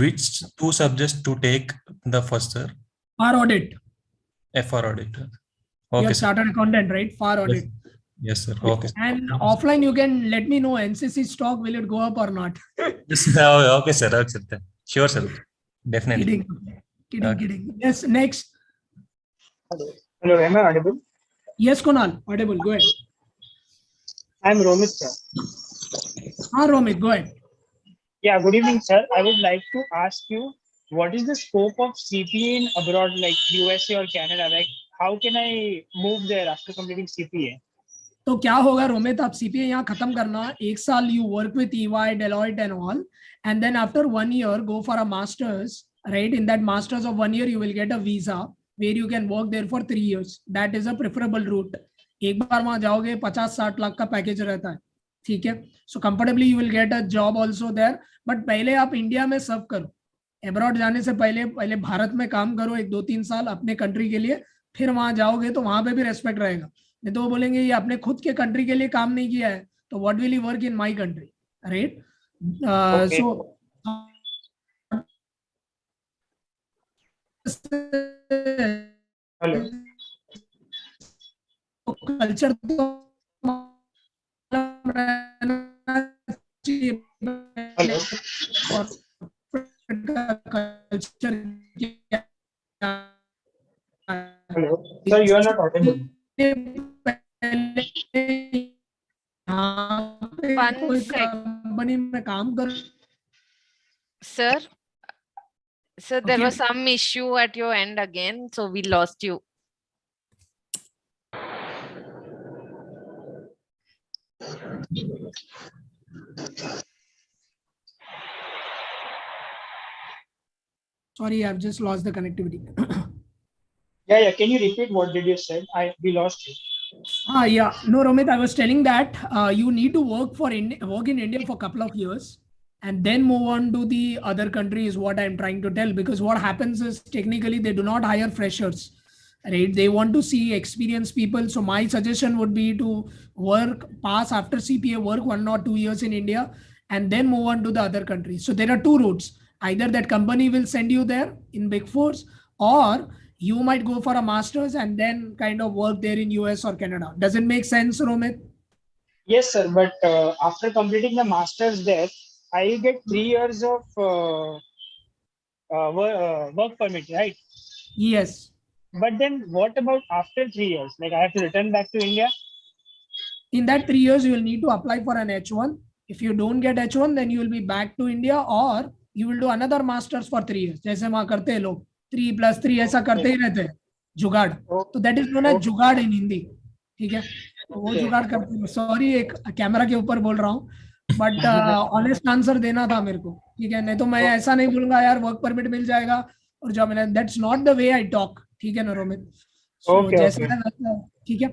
Which 2 subjects to take the first, sir? FAR audit. FR audit. You Okay, have started accountant, right? FAR audit. Yes, sir. Okay. And offline, you can let me know NCC stock, will it go up or not? Yes, okay, sir. Okay, sir. Sure, sir. Definitely. Kidding. Yes, next. Hello, am I audible? Yes, Kunal, audible. Go ahead. I'm Romit, sir. Romit, go ahead. Yeah, good evening, sir. I would like to ask you, what is the scope of CPA in abroad, like USA or Canada? Like, how can I move there after completing CPA? तो क्या होगा रोमित, आप CPA यहाँ खत्म करना 1 साल, you work with EY, Deloitte and all, and then after 1 year go for a masters, right? In that masters of 1 year you will get a visa where you can work there for 3 years. That is a preferable route. एक बार वहां जाओगे 50-60 लाख का package रहता है. ठीक है. So comfortably you will get a job also there. But पहले आप इंडिया में सर्व करो. अब्रॉड जाने से पहले भारत में काम करो 1-2-3 साल अपने कंट्री के लिए. फिर वहां जाओगे तो वहां पे भी रेस्पेक्ट रहेगा. नहीं तो वो बोलेंगे ये अपने खुद के कंट्री के लिए काम नहीं किया है, तो what will he work in my country, right? So culture तो Hello, sir, you are not audible. Company में काम कर. Sir, there was some issue at your end again, so we lost you. Sorry, I've just lost the connectivity. Yeah. Can you repeat what did you say? We lost you. Yeah. No, Romit, I was telling that you need to work in India for a couple of years, and then move on to the other country is what I'm trying to tell. Because what happens is technically they do not hire freshers, right? They want to see experienced people. So my suggestion would be to pass after CPA, work 1 or 2 years in India, and then move on to the other countries. So there are two routes. Either that company will send you there in Big Fours, or you might go for a master's and then kind of work there in US or Canada. Does it make sense, Romit? Yes, sir. But after completing the master's there, I get 3 years of work permit, right? Yes. But then what about after 3 years? Like I have to return back to India? In that 3 years, you will need to apply for an H1. If you don't get H1, then you will be back to India, or you will do another master's for 3 years. जैसे वहाँ करते हैं लोग 3+3 ऐसा करते ही रहते हैं जुगाड़. तो that is known as जुगाड़ in हिंदी. ठीक है, तो वो जुगाड़ करते हैं. सॉरी, एक कैमरा के ऊपर बोल रहा हूँ, बट ऑनेस्ट आंसर देना था मेरे को. ठीक है, नहीं तो मैं ऐसा नहीं बोलूंगा यार वर्क परमिट मिल जाएगा और जॉब मिला. That's not the way I talk. ठीक है ना रोमित? जैसा ठीक है.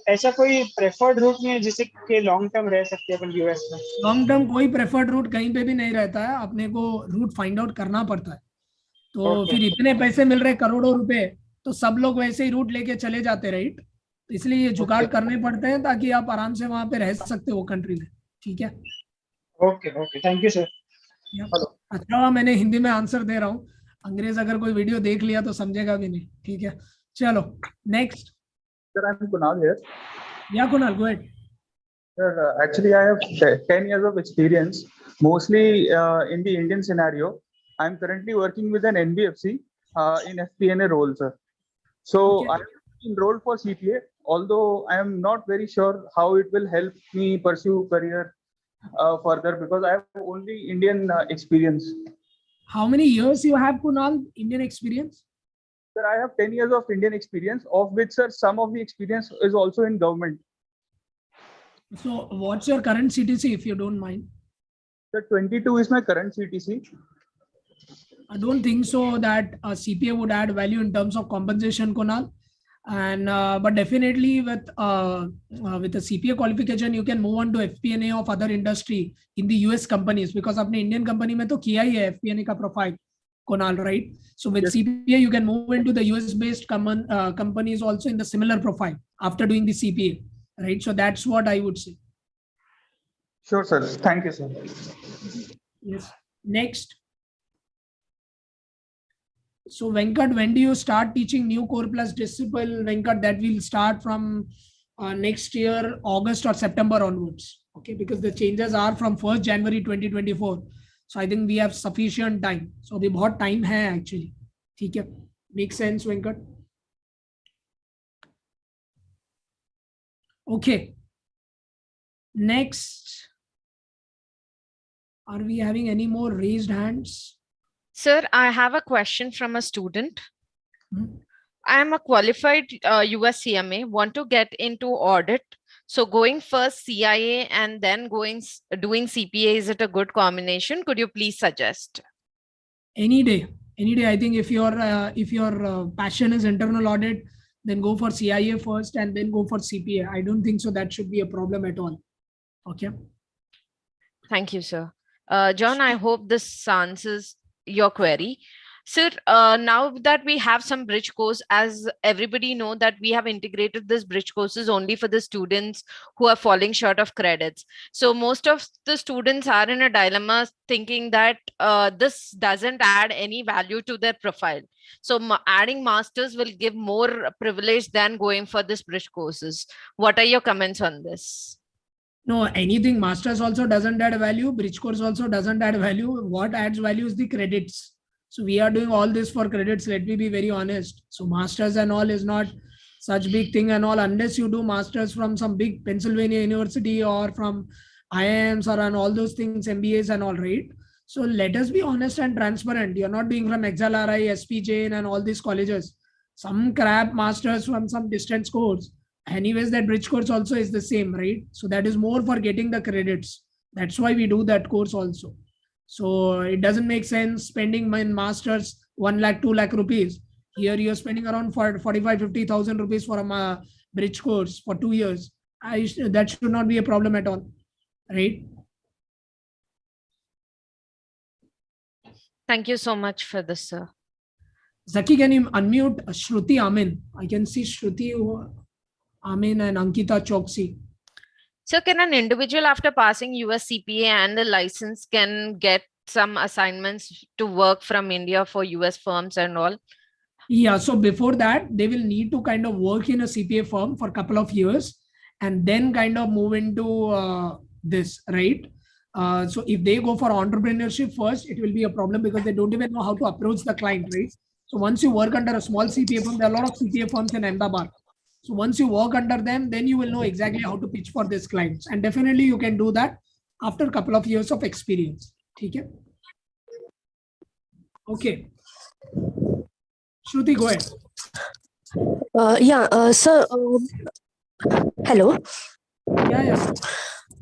ऐसा कोई प्रेफर्ड रूट नहीं है जिससे कि लॉन्ग टर्म रह सकते हैं अपन यूएस में? लॉन्ग टर्म कोई प्रेफर्ड रूट कहीं पे भी नहीं रहता है. अपने को रूट फाइंड आउट करना पड़ता है. तो फिर इतने पैसे मिल रहे करोड़ों रुपए, तो सब लोग वैसे ही रूट लेके चले जाते, राइट? तो इसलिए ये जुगाड़ करने पड़ते हैं ताकि आप आराम से वहां पे रह सकते हो कंट्री में. ठीक है. Okay okay, thank you sir. अच्छा, मैंने हिंदी में आंसर दे रहा हूँ. अंग्रेज अगर कोई वीडियो देख लिया तो समझेगा भी नहीं. ठीक है, चलो next. Sir, I'm Kunal here. Yeah, Kunal, go ahead. Sir, actually, I have 10 years of experience, mostly in the Indian scenario. I'm currently working with an NBFC in FP&A role, sir. So I am enrolled for CPA, although I am not very sure how it will help me pursue career further because I have only Indian experience. How many years you have, Kunal, Indian experience? Sir, I have 10 years of Indian experience, of which, sir, some of the experience is also in government. So what's your current CTC, if you don't mind? Sir, 22 is my current CTC. I don't think so that a CPA would add value in terms of compensation, Kunal. And but definitely with a CPA qualification, you can move on to FP&A of other industry in the US companies, because अपने Indian company में तो किया ही है FP&A का profile, Kunal, right? So with CPA, you can move into the US-based companies also in the similar profile after doing the CPA, right? So that's what I would say. Sure, sir. Thank you, sir. Yes. Next. So Venkat, when do you start teaching new core plus disciple, Venkat? That will start from next year, August or September onwards. Okay, because the changes are from 1st January 2024. So I think we have sufficient time. So अभी बहुत time है actually. ठीक है, make sense, Venkat? Okay. Next, are we having any more raised hands? Sir, I have a question from a student. I am a qualified US CMA, want to get into audit. So going first CIA and then doing CPA, is it a good combination? Could you please suggest? Any day. I think if your passion is internal audit, then go for CIA first and then go for CPA. I don't think so that should be a problem at all. Okay. Thank you, sir. John, I hope this answers your query. Sir, now that we have some bridge course, as everybody know that we have integrated this bridge courses only for the students who are falling short of credits. So most of the students are in a dilemma thinking that this doesn't add any value to their profile. So adding masters will give more privilege than going for this bridge courses. What are your comments on this? No, anything masters also doesn't add value. Bridge course also doesn't add value. What adds value is the credits. So we are doing all this for credits. Let me be very honest. So masters and all is not such big thing and all, unless you do masters from some big Pennsylvania university or from IIMs or and all those things, MBAs and all, right? So let us be honest and transparent. You're not doing from XLRI, SP Jain and all these colleges. Some crap masters from some distance course. Anyways, that bridge course also is the same, right? So that is more for getting the credits. That's why we do that course also. So it doesn't make sense spending in masters 1 lakh, 2 lakh rupees. Here you're spending around 45,000-50,000 rupees for a bridge course for 2 years. That should not be a problem at all, right? Thank you so much for this, sir. Zaki, can you unmute Shruti Amin? I can see Shruti Amin and Ankita Choksi. So can an individual after passing US CPA and the license can get some assignments to work from India for US firms and all? Yeah, so before that, they will need to kind of work in a CPA firm for a couple of years and then kind of move into this, right? So if they go for entrepreneurship first, it will be a problem because they don't even know how to approach the client, right? So once you work under a small CPA firm, there are a lot of CPA firms in Ahmedabad. So once you work under them, then you will know exactly how to pitch for these clients. And definitely you can do that after a couple of years of experience. Okay. Okay. Shruti, go ahead. Sir, hello. Yeah.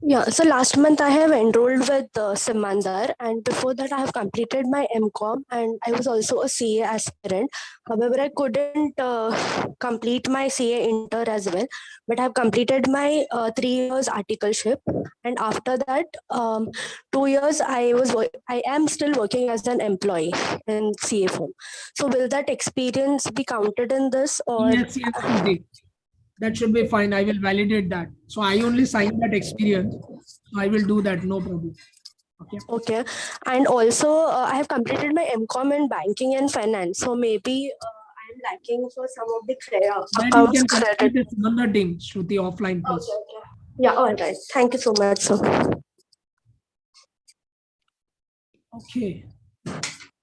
Yeah, so last month I have enrolled with Simandhar, and before that I have completed my MCom, and I was also a CA aspirant. However, I couldn't complete my CA inter as well, but I have completed my 3 years articleship, and after that 2 years I am still working as an employee in CA firm. So will that experience be counted in this, or? Yes, Shruti. That should be fine. I will validate that. So I only signed that experience. So I will do that. No problem. Okay. And also, I have completed my MCom in banking and finance. So maybe I am lacking for some of the Then you accounts can connect credit. with this other team, Shruti, offline, please. Okay. Yeah, all right. Thank you so much, sir. Okay.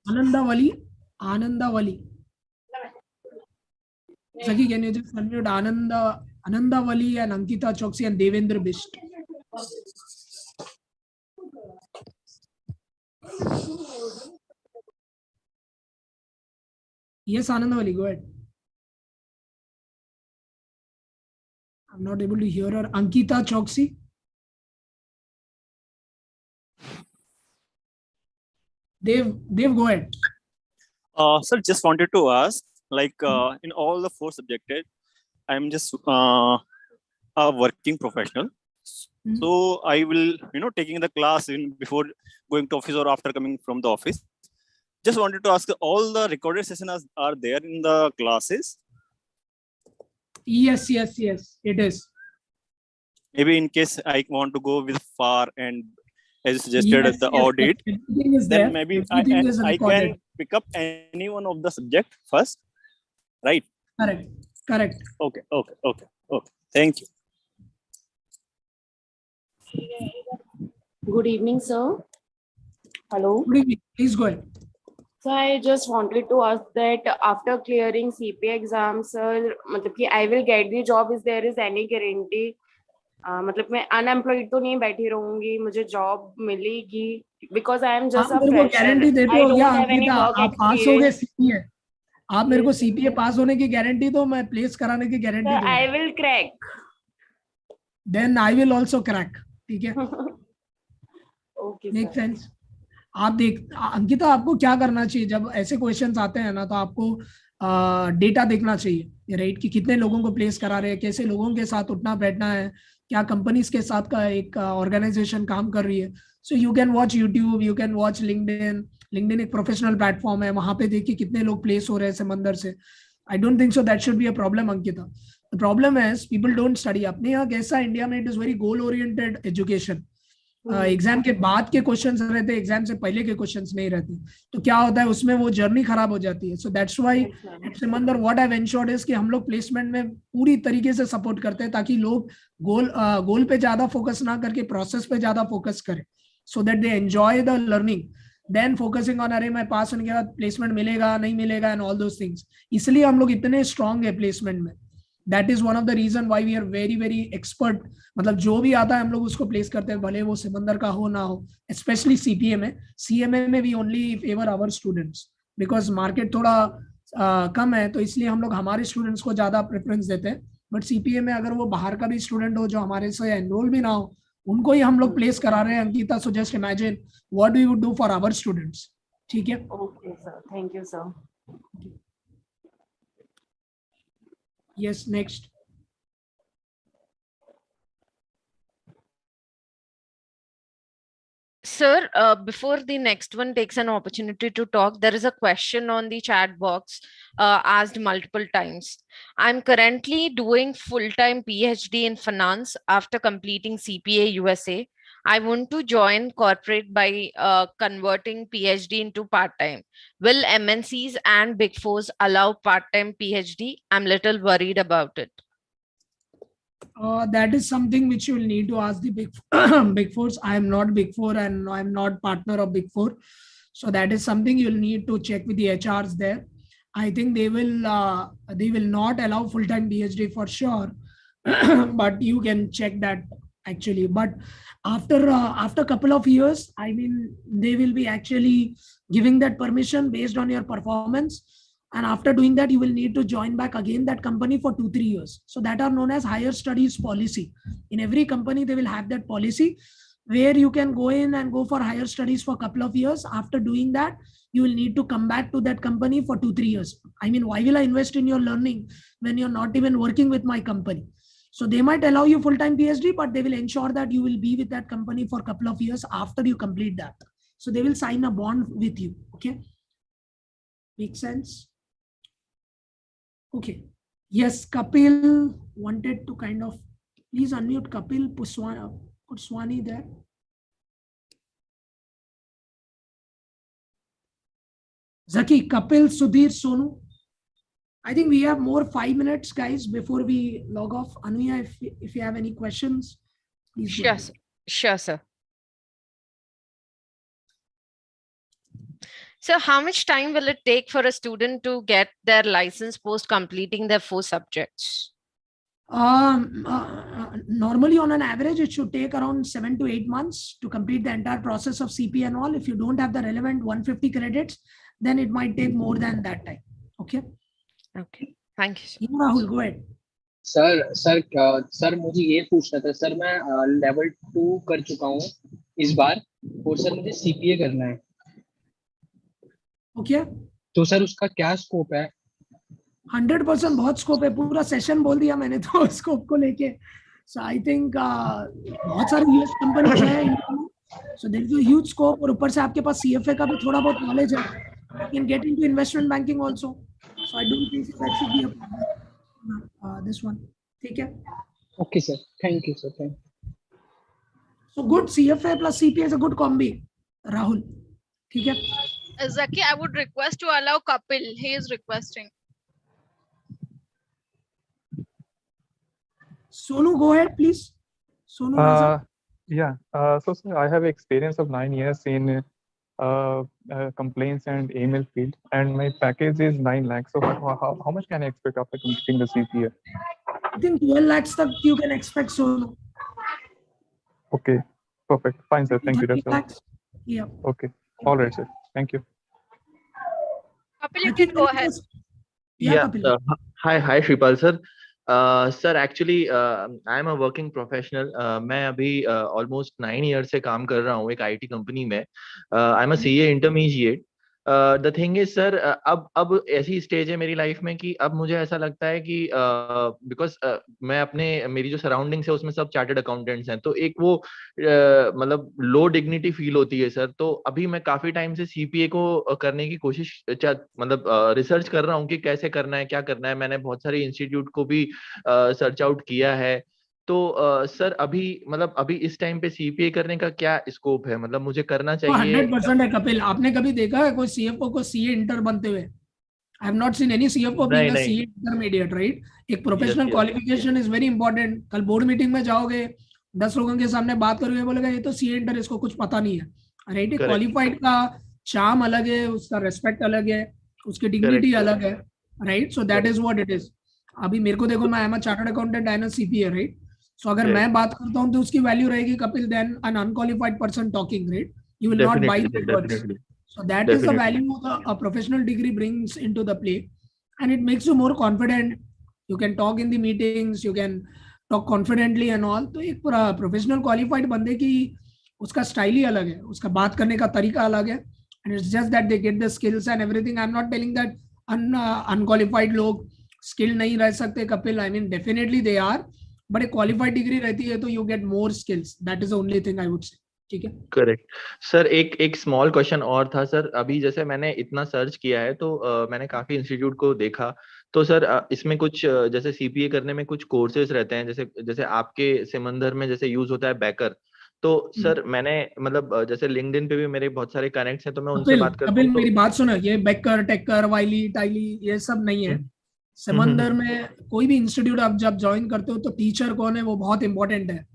Anandavali. Zaki, can you just unmute Anandavali and Ankita Choksi and Devendra Bisht? Yes, Anandavali, go ahead. I'm not able to hear her. Ankita Choksi. Dev, go ahead. Sir, just wanted to ask, like in all the 4 subjects, I'm just a working professional. So I will, taking the class before going to office or after coming from the office. Just wanted to ask, all the recorded sessions are there in the classes? Yes, it is. Maybe in case I want to go with FAR and as suggested at the audit, everything is then there. maybe Everything is I recorded. can pick up any one of the subject first, right? Correct. Okay. Thank you. Good evening, sir. Hello. Good evening. Please go ahead. So I just wanted to ask that after clearing CPA exam, sir, I will get the job. Is there is any guarantee? मैं unemployed तो नहीं बैठी रहूंगी, मुझे job मिलेगी because I am just a fresher. I don't have any work experience. आप मेरे को CPA पास होने की गारंटी दो, मैं प्लेस कराने की गारंटी दूं. I will crack. Then I will also crack. ठीक है? Okay. Make sense? आप अंकिता, आपको क्या करना चाहिए जब ऐसे क्वेश्चंस आते हैं ना, तो आपको डेटा देखना चाहिए, राइट? कि कितने लोगों को प्लेस करा रहे हैं, कैसे लोगों के साथ उठना बैठना है, क्या कंपनीज के साथ का एक ऑर्गेनाइजेशन काम कर रही है. So you can watch YouTube, you can watch LinkedIn एक प्रोफेशनल प्लेटफॉर्म है, वहां पे देखिए कितने लोग प्लेस हो रहे हैं समंदर से. I don't think so that should be a problem, Ankita. The problem is people don't study. अपने यहाँ कैसा इंडिया में it is very goal oriented education. Exam के बाद के क्वेश्चंस रहते हैं, एग्जाम से पहले के क्वेश्चंस नहीं रहते. तो क्या होता है उसमें, वो जर्नी खराब हो जाती है. So that's why at Simandhar what I have ensured is कि हम लोग प्लेसमेंट में पूरी तरीके से सपोर्ट करते हैं, ताकि लोग गोल पे ज्यादा फोकस ना करके प्रोसेस पे ज्यादा फोकस करें, so that they enjoy the learning then focusing on अरे मैं पास होने के बाद प्लेसमेंट मिलेगा नहीं मिलेगा एंड ऑल दोस थिंग्स. इसलिए हम लोग इतने स्ट्रांग है प्लेसमेंट में. That is one of the reason why we are very very expert. मतलब जो भी आता है हम लोग उसको प्लेस करते हैं, भले वो सिमंदर का हो ना हो. स्पेशली सीपीए में, सीएमए में we only favour our students because market थोड़ा कम है, तो इसलिए हम लोग हमारे स्टूडेंट्स को ज्यादा प्रेफरेंस देते हैं. बट सीपीए में अगर वो बाहर का भी स्टूडेंट हो जो हमारे से एनरोल भी ना हो, उनको ही हम लोग प्लेस करा रहे हैं. Ankita, so just imagine what we would do for our students. ठीक है? Okay sir, thank you sir. Yes, next. Sir, before the next one takes an opportunity to talk, there is a question on the chat box asked multiple times. I'm currently doing full-time PhD in finance after completing CPA USA. I want to join corporate by converting PhD into part-time. Will MNCs and Big Fours allow part-time PhD? I'm little worried about it. That is something which you will need to ask the big fours. I am not Big Four and I'm not partner of Big Four. So that is something you'll need to check with the HRs there. I think they will not allow full-time PhD for sure, but you can check that actually. But after a couple of years, I mean, they will be actually giving that permission based on your performance. And after doing that, you will need to join back again that company for 2-3 years. So that are known as higher studies policy. In every company, they will have that policy where you can go in and go for higher studies for a couple of years. After doing that, you will need to come back to that company for 2-3 years. I mean, why will I invest in your learning when you're not even working with my company? So they might allow you full-time PhD, but they will ensure that you will be with that company for a couple of years after you complete that. So they will sign a bond with you. Okay. Make sense? Okay. Yes, Kapil wanted to kind of, please unmute Kapil Puswani there. Zaki, Kapil, Sudhir, Sonu. I think we have more 5 minutes, guys, before we log off. Anuhya, if you have any questions, please. Sure, sir. Sure, sir. So how much time will it take for a student to get their license post completing their 4 subjects? Normally on an average, it should take around 7 to 8 months to complete the entire process of CPA and all. If you don't have the relevant 150 credits, then it might take more than that time. Okay. Okay. Thank you. Yeah, Rahul, go ahead. Sir मुझे ये पूछना था sir, मैं level 2 कर चुका हूँ इस बार और सर मुझे CPA करना है. ओके. तो सर उसका क्या स्कोप है? 100% बहुत स्कोप है. पूरा सेशन बोल दिया मैंने तो स्कोप को लेके. So I think बहुत सारे यूएस कंपनी है. So there is a huge scope. और ऊपर से आपके पास CFA का भी थोड़ा बहुत नॉलेज है. You can get into investment banking also. So I don't think that should be a problem. This one. ठीक है. Okay sir. Thank you sir. Thank you. So good CFA plus CPA is a good combi. Rahul. ठीक है. Zaki, I would request to allow Kapil. He is requesting. Sonu, go ahead, please. Sonu. Yeah. So sir, I have experience of 9 years in complaints and AML field, and my package is 9 lakhs. So how much can I expect after completing the CPA? I think 12 lakhs that you can expect, Sonu. Okay. Perfect. Fine, sir. Thank you. That's all. Yeah. Okay. All right, sir. Thank you. Kapil, you can go ahead. Yeah. Hi, Sripal sir. Sir, actually, I'm a working professional. मैं अभी almost 9 years से काम कर रहा हूँ एक IT company में. I'm a CA intermediate. The thing is, sir, अब ऐसी स्टेज है मेरी लाइफ में कि अब मुझे ऐसा लगता है कि बिकॉज मैं मेरी जो सराउंडिंग्स है उसमें सब चार्टर्ड अकाउंटेंट्स हैं, तो एक वो मतलब लो डिग्निटी फील होती है सर. तो अभी मैं काफी टाइम से CPA को करने की कोशिश मतलब रिसर्च कर रहा हूँ कि कैसे करना है, क्या करना है. मैंने बहुत सारे इंस्टीट्यूट को भी सर्च आउट किया है. तो सर अभी इस टाइम पे CPA करने का क्या स्कोप है, मतलब मुझे करना चाहिए? 100% है कपिल. आपने कभी देखा है कोई CFO को CA इंटर बनते हुए? I have not seen any CFO being a CA intermediate, right? एक professional qualification is very important. कल बोर्ड मीटिंग में जाओगे, 10 लोगों के सामने बात करोगे, बोलेगा ये तो CA इंटर, इसको कुछ पता नहीं है, राइट? क्वालिफाइड का चार्म अलग है, उसका रेस्पेक्ट अलग है, उसकी डिग्निटी अलग है, right? So that is what it is. अभी मेरे को देखो, मैं I am a chartered accountant and CPA, right? So अगर मैं बात करता हूं तो उसकी वैल्यू रहेगी Kapil than an unqualified person talking, right? You will not buy the words. So that is the value a professional degree brings into the play, and it makes you more confident. You can talk in the meetings, you can talk confidently and all. तो एक professional qualified बंदे की उसका style ही अलग है, उसका बात करने का तरीका अलग है, and it's just that they get the skills and everything. I'm not telling that unqualified लोग skill नहीं रह सकते Kapil. I mean definitely they are, but a qualified degree रहती है तो you get more skills. That is the only thing I would say. ठीक है। Correct sir. एक स्मॉल क्वेश्चन और था सर। अभी जैसे मैंने इतना सर्च किया है तो मैंने काफी इंस्टीट्यूट को देखा, तो सर इसमें कुछ जैसे सीपीए करने में कुछ कोर्सेज रहते हैं, जैसे जैसे आपके सिमंदर में जैसे यूज होता है बैकर। तो सर मैंने मतलब जैसे लिंक्डइन पे भी मेरे बहुत सारे कनेक्ट्स हैं, तो मैं उनसे कपिल बात करता कपिल हूँ तो। मेरी बात सुनो, ये बेकर टेकर वाइली टाइली ये सब नहीं है। समंदर में कोई भी इंस्टीट्यूट आप जब ज्वाइन करते हो तो टीचर कौन है वो बहुत इंपॉर्टेंट है।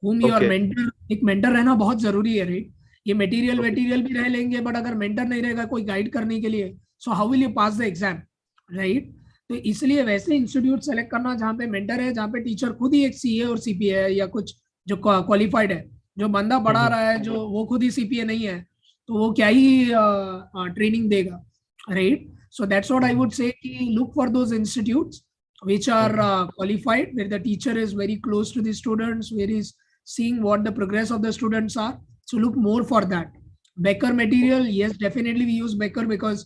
हुम योर ओके मेंटर, एक मेंटर रहना बहुत जरूरी है, राइट। ये मटेरियल ओके वेटीरियल भी रह लेंगे, बट अगर मेंटर नहीं रहेगा कोई गाइड करने के लिए, so how will you pass the exam, right. तो इसलिए वैसे इंस्टीट्यूट सेलेक्ट करना जहाँ पे मेंटर है, जहाँ पे टीचर खुद ही एक सीए और सीपीए है या कुछ जो क्वालिफाइड है। जो बंदा पढ़ा रहा है जो वो खुद ही सीपीए नहीं है तो वो क्या ही ट्रेनिंग देगा, right. So that's what I would say, look for those institutes which are qualified, where the teacher is very close to the students, where he's seeing what the progress of the students are. So look more for that. Becker material, yes, definitely we use Becker because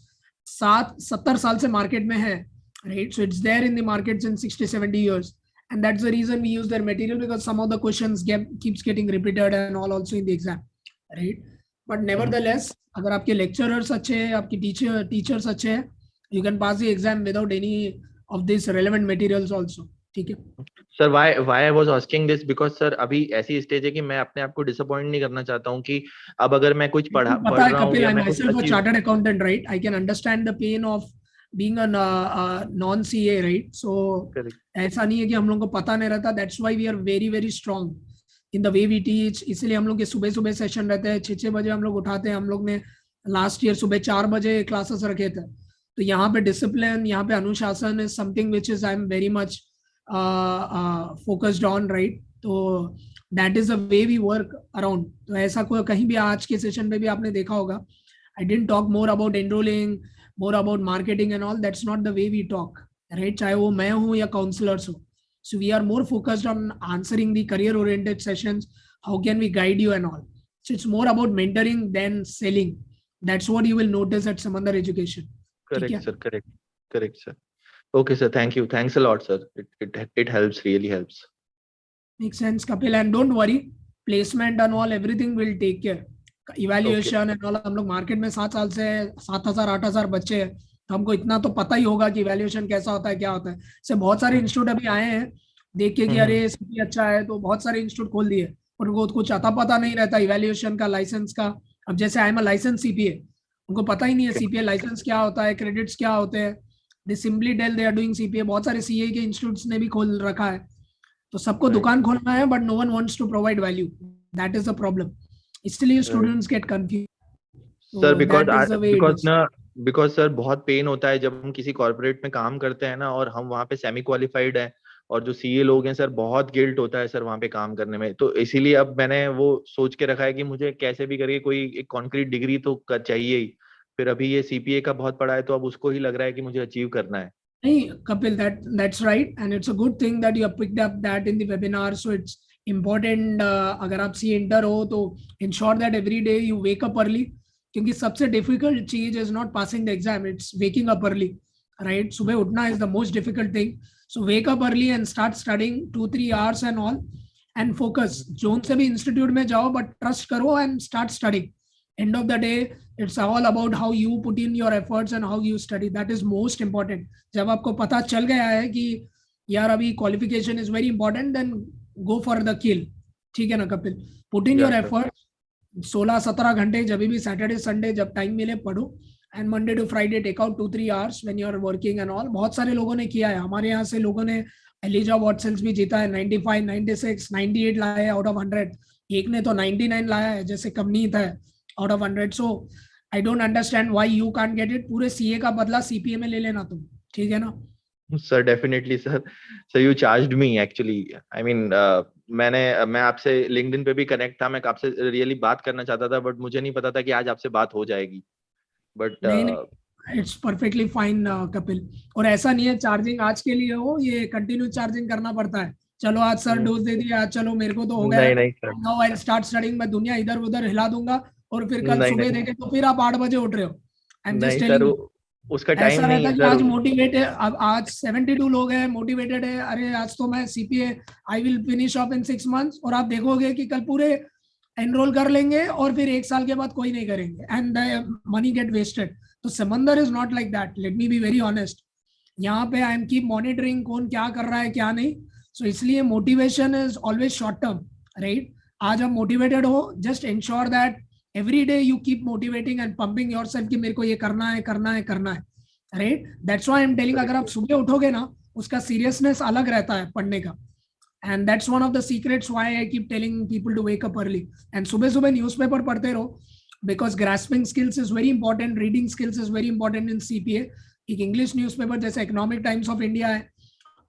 70 साल से market में है, right? So it's there in the market since 60-70 years. And that's the reason we use their material, because some of the questions keeps getting repeated and all also in the exam, right? But nevertheless, अगर आपके lecturers अच्छे हैं, आपके teachers अच्छे हैं, you can pass the exam without any of these relevant materials also, ठीक है। Sir why I was asking this because sir अभी ऐसी स्टेज है कि मैं अपने आप को डिसअपॉइंट नहीं करना चाहता हूँ कि अब अगर मैं कुछ पढ़ पता है रहा हूँ कपिल, या I मैं कुछ myself a achieve. chartered accountant, right? I can understand the pain of being a non-CA, right? So ऐसा नहीं है कि हम लोग को पता नहीं रहता। That's why we are very very strong in the way we teach। इसलिए हम लोग के सुबह सुबह सेशन रहते हैं, 6 बजे हम लोग उठाते हैं। हम लोग ने लास्ट ईयर सुबह 4 बजे क्लासेस रखे थे। तो यहाँ पे डिसिप्लिन, यहाँ पे अनुशासन is something which is I am very much focused on, right. तो that is the way we work around. तो ऐसा कोई कहीं भी आज के सेशन पे भी आपने देखा होगा, I didn't talk more about enrolling, more about marketing and all, that's not the way we talk, right. चाहे वो मैं हूँ या काउंसलर्स हो। So we are more focused on answering the career oriented sessions. How can we guide you and all? So it's more about mentoring than selling. That's what you will notice at Simandhar Education. Correct sir, correct sir. Okay sir, thank you, thanks a lot sir. It helps, really helps. Makes sense, Kapil. And don't worry, placement and all, everything will take care. Evaluation and all, हम लोग market में 7 साल से 7,000-8,000 बच्चे हैं, तो हमको इतना तो पता ही होगा कि इवैल्यूएशन कैसा होता है, क्या होता है। से बहुत सारे इंस्टीट्यूट अभी आए हैं देख के कि अरे सीपी अच्छा है, तो बहुत सारे इंस्टीट्यूट खोल दिए, उनको कुछ आता पता नहीं रहता इवैल्यूएशन का, लाइसेंस का। अब जैसे I am a licence CPA, उनको पता ही नहीं है सीपीए लाइसेंस क्या होता है, क्रेडिट्स क्या होते हैं। They simply tell they are doing CPA. बहुत सारे सीए के इंस्टीट्यूट्स ने भी खोल रखा है, तो सबको दुकान खोलना है, but no one wants to provide value. That is the problem, इसलिए students get confuse. Sir because sir बहुत पेन होता है जब हम किसी कॉर्पोरेट में काम करते हैं ना, और हम वहाँ पे सेमी क्वालिफाइड हैं, और जो सीए लोग हैं सर, बहुत गिल्ट होता है सर वहाँ पे काम करने में। तो इसीलिए अब मैंने वो सोच के रखा है कि मुझे कैसे भी करके कोई एक कॉन्क्रीट डिग्री तो चाहिए ही। फिर अभी ये सीपीए का बहुत पड़ा है, तो अब उसको ही लग रहा है कि मुझे अचीव करना है। नहीं Kapil, that's right, and it's a good thing that you have picked up that in the webinar. So it's important, अगर आप सी इंटर हो तो ensure that every day you wake up early, क्योंकि सबसे डिफिकल्ट चीज is not passing the exam, it's waking up early, right. सुबह उठना is the most difficult thing. So wake up early and start studying 2-3 hours and all, and focus. Zone से भी institute में जाओ, but trust करो and start studying. End of the day it's all about how you put in your efforts and how you study, that is most important. जब आपको पता चल गया है कि यार अभी qualification is very important, then go for the kill, ठीक है ना Kapil. Put in your effort, 16-17 घंटे जब भी सैटरडे संडे जब टाइम मिले पढ़ो, and Monday to Friday take out 2-3 hours when you are working and all. बहुत सारे लोगों ने किया है, हमारे यहाँ से लोगों ने एलिजा वॉटसेल्स भी जीता है, 95, 96, 98 लाया है आउट ऑफ 100। एक ने तो 99 लाया है, जैसे कमनीत है, out of 100। So I don't understand why you can't get it. पूरे सीए का बदला सीपीए में ले लेना तुम, ठीक है ना। Sir definitely sir you charged me actually, I mean मैं आपसे लिंक्डइन पे भी कनेक्ट था, मैं आपसे रियली बात करना चाहता था, बट मुझे नहीं पता था कि आज आपसे बात हो जाएगी। But it's perfectly fine Kapil. और ऐसा नहीं है चार्जिंग आज के लिए हो, ये कंटिन्यू चार्जिंग करना पड़ता है। चलो आज सर डोज दे दिया, आज चलो मेरे को तो हो गया, नाउ आई स्टार्ट स्टडिंग। मैं दुनिया इधर उधर हिला दूंगा, और फिर कल सुबह देखे तो फिर आप 8 बजे उठ रहे हो। आई एम जस्ट टेलिंग, उसका टाइम नहीं है सर। आज मोटिवेट है, अब आज 72 लोग हैं मोटिवेटेड है, अरे आज तो मैं CPA I will finish off in 6 months, और आप देखोगे कि कल पूरे एनरोल कर लेंगे और फिर 1 साल के बाद कोई नहीं करेंगे एंड मनी गेट वेस्टेड. तो Simandhar is not like that. Let me be very honest. यहाँ पे आई एम कीप मॉनिटरिंग कौन क्या कर रहा है क्या नहीं. सो इसलिए motivation is always short term, right. आज आप मोटिवेटेड हो, just ensure that every day you keep motivating and pumping yourself कि मेरे को ये करना है करना है करना है, right. That's why I am telling, अगर आप सुबह उठोगे ना, उसका सीरियसनेस अलग रहता है पढ़ने का. And that's one of the secrets why I keep telling people to wake up early. And सुबह newspaper पढ़ते रहो, because grasping skills is very important, reading skills is very important in CPA. एक English newspaper जैसे Economic Times of India है.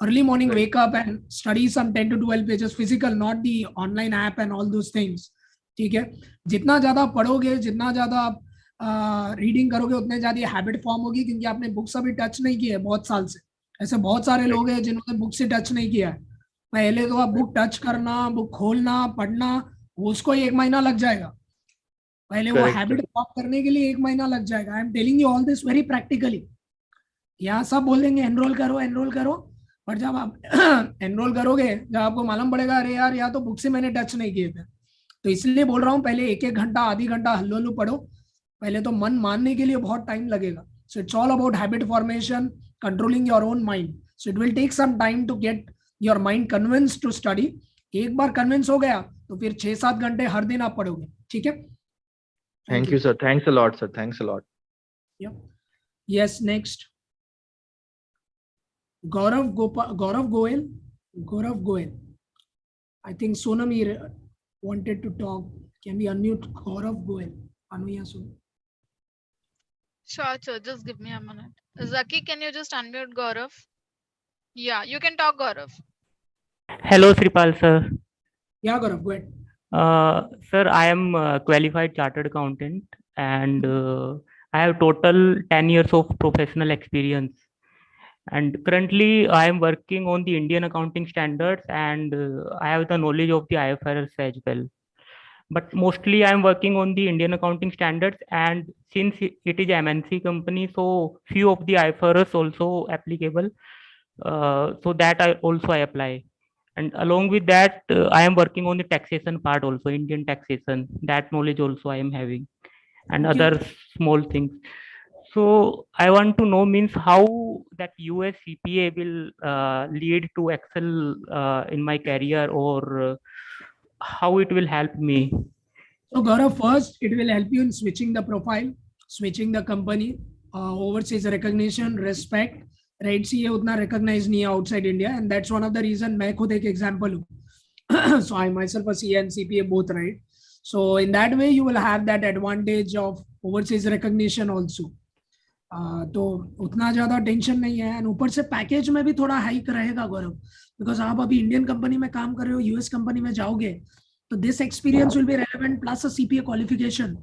Early morning wake up and study some 10 to 12 pages physical, not the online app and all those things. ठीक है. जितना ज़्यादा पढ़ोगे, जितना ज़्यादा आप रीडिंग करोगे, उतने ज़्यादा हैबिट फॉर्म होगी, क्योंकि आपने बुक्स अभी टच नहीं किया है बहुत साल से. ऐसे बहुत सारे लोग हैं जिन्होंने बुक से टच नहीं किया है. पहले तो आप बुक टच करना, बुक खोलना, पढ़ना, उसको 1 महीना लग जाएगा. पहले वो हैबिट फॉर्म करने के लिए 1 महीना लग जाएगा. I am telling you all this very practically. यहाँ सब बोलेंगे एनरोल करो, पर जब आप एनरोल करोगे, जब आपको मालूम पड़ेगा अरे यार यहाँ तो बुक से मैंने टच नहीं किए थे. तो इसलिए बोल रहा हूँ, पहले 1-1 घंटा, आधी घंटा हल्लू पढ़ो. पहले तो मन मानने के लिए बहुत टाइम लगेगा. So it's all about habit formation, controlling your own mind. So it will take some time to get your mind convinced to study. एक बार कन्विंस हो गया तो फिर 6-7 घंटे हर दिन आप पढ़ोगे. ठीक है. Thank you, sir. Thanks a lot, sir. Thanks a lot. Yeah. Yes. Next. Gaurav Goel. I think Sonam wanted to talk. Can we unmute Gaurav Goel? Anuhya, Sonam. Sure. Just give me a minute. Zaki, can you just unmute Gaurav? Yeah, you can talk, Gaurav. Hello, Sripal sir. Yeah, Gaurav, go ahead. Sir, I am a qualified chartered accountant, and I have total 10 years of professional experience. And currently, I am working on the Indian accounting standards, and I have the knowledge of the IFRS as well. But mostly, I am working on the Indian accounting standards, and since it is MNC company, so few of the IFRS also applicable. So that I apply, and along with that I am working on the taxation part also, Indian taxation. That knowledge also I am having, and other small things. So I want to know means how that US CPA will lead to excel in my career, or how it will help me. So Gaurav, first it will help you in switching the profile, switching the company, overseas recognition, respect. Right. See ये उतना recognise नहीं है outside India, and that's one of the reason. मैं खुद एक example हूँ. So I myself a CA and CPA both, right. So in that way you will have that advantage of overseas recognition also. तो उतना ज्यादा tension नहीं है. And ऊपर से पैकेज में भी थोड़ा हाइक रहेगा गौरव, बिकॉज आप अभी इंडियन कंपनी में काम कर रहे हो, यूएस कंपनी में जाओगे तो this experience will be relevant plus a CPA qualification.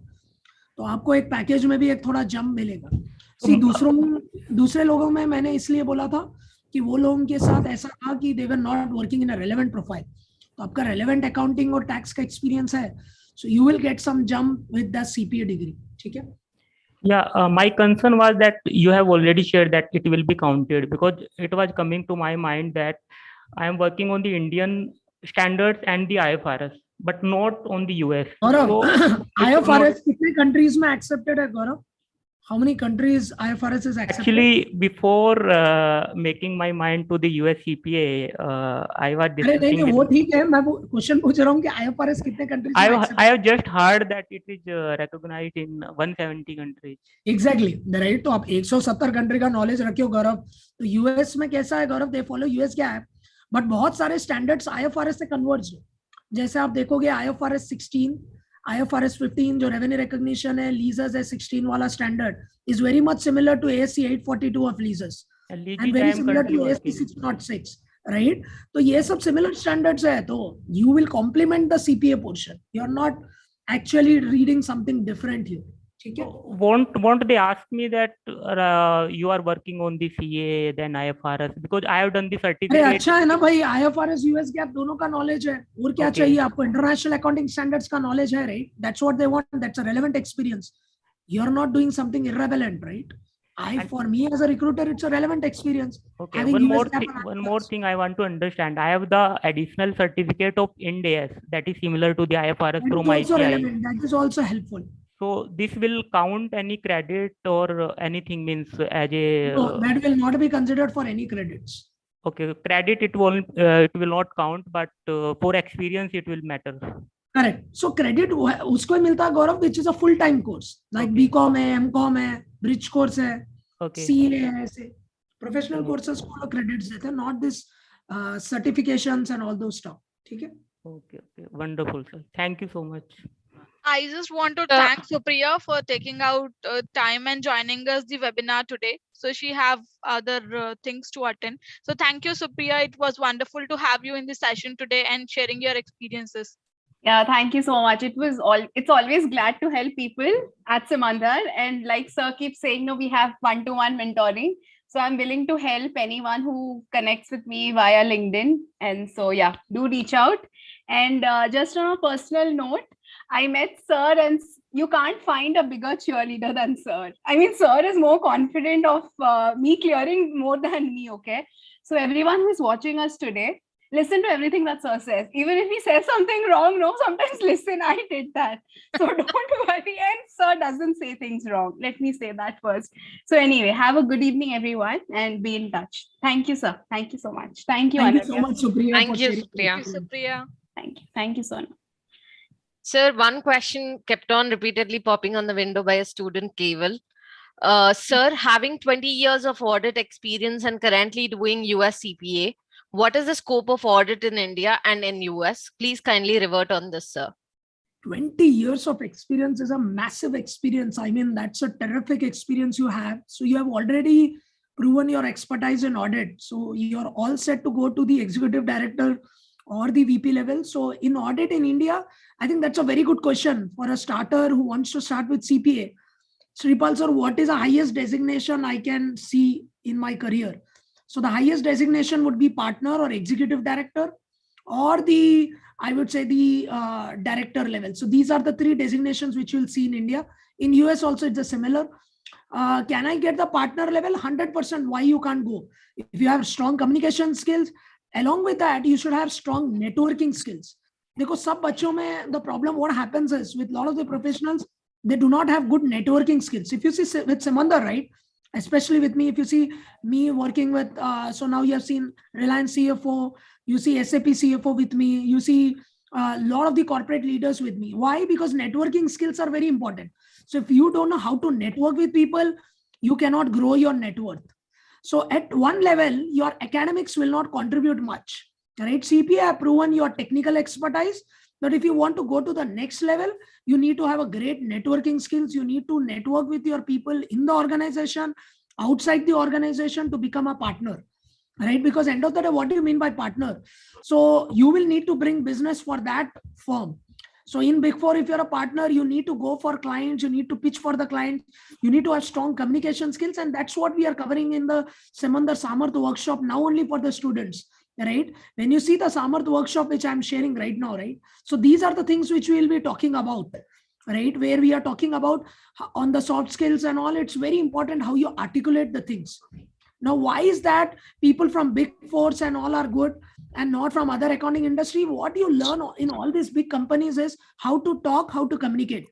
तो आपको एक पैकेज में भी एक थोड़ा जंप मिलेगा. सी दूसरे लोगों में मैंने इसलिए बोला था कि वो लोगों के साथ ऐसा था कि they were not working in a relevant profile. तो आपका रेलेवेंट अकाउंटिंग और टैक्स का एक्सपीरियंस है, so you will get some jump with the CPA degree. ठीक है. Yeah, my concern was that you have already shared that it will be counted, because it was coming to my mind that I am working on the Indian standards and the IFRS, but not on the US. Gaurav, so, IFRS कितने countries में accepted है Gaurav? How many countries IFRS is accepted? Actually, before making my mind to the US CPA, I was discussing. नहीं, वो ठीक है. मैं question पूछ रहा हूँ कि IFRS कितने countries में accepted? I have just heard that it is recognized in 170 countries. Exactly, right. तो आप 170 कंट्री का नॉलेज रखियो गौरव. तो यूएस में कैसा है गौरव? दे फॉलो यूएस क्या है, बट बहुत सारे स्टैंडर्ड्स IFRS से कन्वर्ज है. जैसे आप देखोगे IFRS 16, IFRS 15 जो रेवेन्यू रिकॉग्निशन है, लीजेस है 16 वाला standard is very much similar to ASC 842 of leases and very similar to ASC 606, right. तो ये सब सिमिलर स्टैंडर्ड्स है. तो you will complement the CPA portion. You are not actually reading something different here. ठीक है. Won't they ask me that you are working on the CA then IFRS, because I have done the certificate. अरे अच्छा है ना भाई, IFRS US GAAP दोनों का knowledge है. और क्या चाहिए आपको? इंटरनेशनल अकाउंटिंग स्टैंडर्ड्स का नॉलेज है, right. That's what they want. That's a relevant experience. You are not doing something irrelevant, right. For me as a recruiter, it's a relevant experience. Okay, Having one US more GAAP thing. and One IFRS. more thing I want to understand. I have the additional certificate of Ind AS that is similar to the IFRS That from is also ICI. relevant. That is also helpful. So this will count any credit or anything, means as a No, that will not be considered for any credits. okay, credit it will not count, but for experience it will matter. Correct. So credit उसको मिलता है गौरव, which is a full time course like BCom है, MCom है, bridge course है, CA है, ऐसे professional courses को credits देते हैं, not this certifications and all those stuff. ठीक है? Okay, wonderful, sir. Thank you so much. I just want to thank Supriya for taking out time and joining us the webinar today. So she have other things to attend. So thank you, Supriya. It was wonderful to have you in the session today and sharing your experiences. Yeah, thank you so much. It's always glad to help people at Simandhar. And like sir keeps saying, no, we have one-to-one mentoring. So I'm willing to help anyone who connects with me via LinkedIn. And so yeah, do reach out. And just on a personal note, I met sir and you can't find a bigger cheerleader than sir. I mean, sir is more confident of me clearing more than me, okay? So everyone who's watching us today, listen to everything that sir says. Even if he says something wrong, no, sometimes listen, I did that. So don't worry. And sir doesn't say things wrong. Let me say that first. So anyway, have a good evening, everyone, and be in touch. Thank you, sir. Thank you so much. Thank you, Thank Anuhya. you so much, Supriya. Thank you, Supriya. Thank you, Supriya. Thank you. Thank you, Sonam. Sir, one question kept on repeatedly popping on the window by a student, Keval. Sir, having 20 years of audit experience and currently doing US CPA, what is the scope of audit in India and in US? Please kindly revert on this, sir. 20 years of experience is a massive experience. I mean, that's a terrific experience you have. So you have already proven your expertise in audit. So you're all set to go to the executive director or the VP level. So in audit in India, I think that's a very good question for a starter who wants to start with CPA. Sripal sir, what is the highest designation I can see in my career? So the highest designation would be partner or executive director, or the, I would say the director level. So these are the three designations which you'll see in India. In US also it's a similar. Can I get the partner level? 100%. Why you can't go? If you have strong communication skills, along with that, you should have strong networking skills. Because सब बच्चों में the problem what happens is with a lot of the professionals, they do not have good networking skills. If you see with Simandhar, right? Especially with me, if you see me working with, so now you have seen Reliance CFO, you see SAP CFO with me, you see a lot of the corporate leaders with me. Why? Because networking skills are very important. So if you don't know how to network with people, you cannot grow your net worth. So at one level, your academics will not contribute much, right? CPA have proven your technical expertise, but if you want to go to the next level, you need to have a great networking skills. You need to network with your people in the organization, outside the organization to become a partner, right? Because end of the day, what do you mean by partner? So you will need to bring business for that firm. So in Big Four, if you're a partner, you need to go for clients, you need to pitch for the client, you need to have strong communication skills. And that's what we are covering in the Simandhar Samarth workshop, now only for the students, right? When you see the Samarth workshop, which I'm sharing right now, right? So these are the things which we will be talking about, right? Where we are talking about on the soft skills and all, it's very important how you articulate the things. Now, why is that people from Big Fours and all are good and not from other accounting industry? What you learn in all these big companies is how to talk, how to communicate.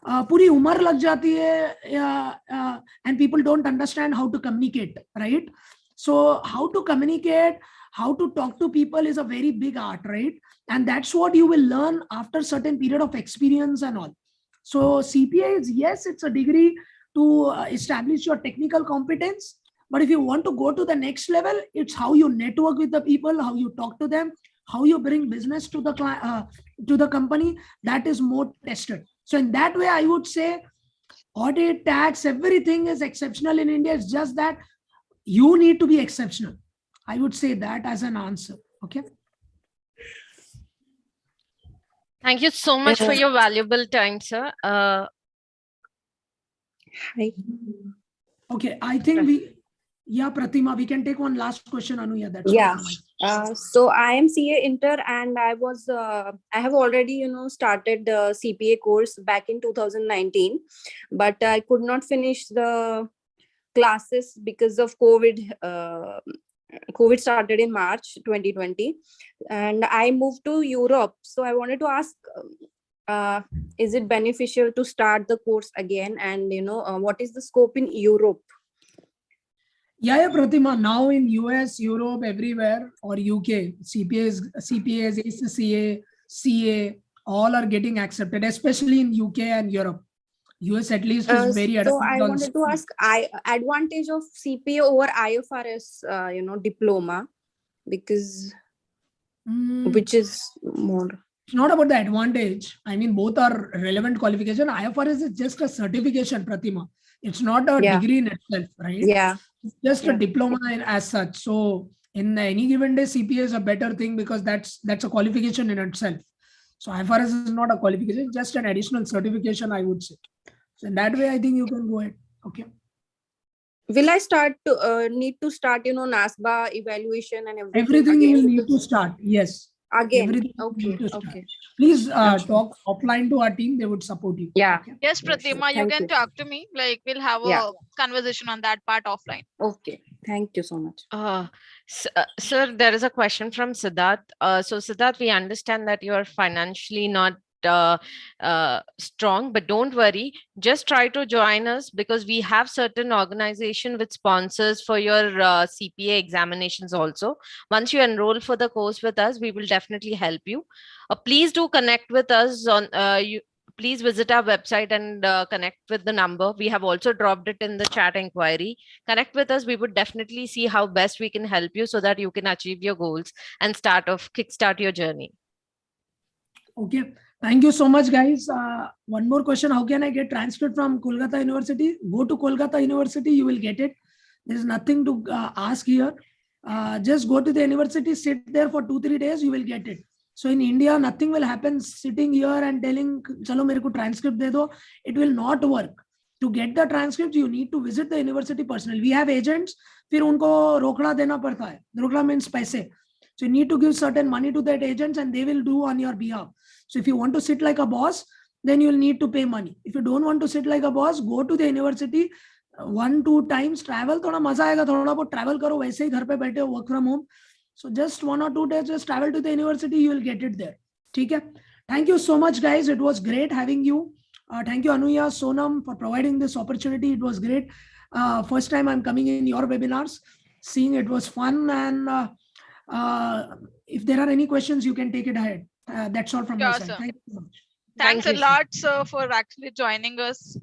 पूरी उम्र लग जाती है and people don't understand how to communicate, right? So how to communicate, how to talk to people is a very big art, right? And that's what you will learn after certain period of experience and all. So CPA is, yes, it's a degree to establish your technical competence. But if you want to go to the next level, it's how you network with the people, how you talk to them, how you bring business to the company. That is more tested. So in that way, I would say audit, tax, everything is exceptional in India. It's just that you need to be exceptional. I would say that as an answer. Okay. Thank you so much for your valuable time, sir. Hi. Okay, I think Pratima, we can take one last question, Anuhya. That's yeah. So I am CA Inter, and I have already, started the CPA course back in 2019, but I could not finish the classes because of COVID. COVID started in March 2020, and I moved to Europe. So I wanted to ask, is it beneficial to start the course again? And what is the scope in Europe? Yeah, Pratima. Now in US, Europe, everywhere, or UK, CPAs, ACCA, CA, all are getting accepted, especially in UK and Europe. US at least is very So advanced I on wanted to ask, advantage of CPA over IFRS, diploma, because which is more. It's not about the advantage. I mean, both are relevant qualification. IFRS is just a certification, Pratima. It's not a degree in itself, right? Yeah. It's just a diploma as such. So in any given day, CPA is a better thing because that's a qualification in itself. So IFRS is not a qualification, just an additional certification, I would say. So in that way, I think you can go ahead. Okay. Will I start to need to start, NASBA evaluation and everything? Everything you will need to start. Yes. Again. Everything Okay. okay. Please talk offline to our team. They would support you. Yeah. Okay? Yes, Pratima, you can talk to me. Like, we'll have a conversation on that part offline. Okay. Thank you so much. Sir, there is a question from Siddharth. So Siddharth, we understand that you are financially not strong, but don't worry, just try to join us because we have certain organization with sponsors for your CPA examinations also. Once you enroll for the course with us, we will definitely help you. Please do connect with us on please visit our website and connect with the number. We have also dropped it in the chat inquiry. Connect with us. We would definitely see how best we can help you so that you can achieve your goals and kickstart your journey. Okay. Thank you so much, guys. One more question. How can I get transcript from Kolkata University? Go to Kolkata University. You will get it. There's nothing to ask here. Just go to the university, sit there for 2-3 days. You will get it. So in India, nothing will happen sitting here and telling, chalo mere ko transcript de do. It will not work. To get the transcripts, you need to visit the university personally. We have agents. फिर उनको रोकड़ा देना पड़ता है. रोकड़ा means पैसे. So you need to give certain money to that agents and they will do on your behalf. So if you want to sit like a boss, then you'll need to pay money. If you don't want to sit like a boss, go to the university 1-2 times, travel. थोड़ा मजा आएगा, थोड़ा बहुत travel करो, वैसे ही घर पे बैठे हो, work from home. So just 1 or 2 days, just travel to the university, you will get it there. ठीक है? Thank you so much, guys. It was great having you. Thank you, Anuhya, Sonam, for providing this opportunity. It was great. First time I'm coming in your webinars. Seeing it was fun, and if there are any questions, you can take it ahead. That's all from my side. Sir. Thank you so much. Thanks a lot, sir, for actually joining us.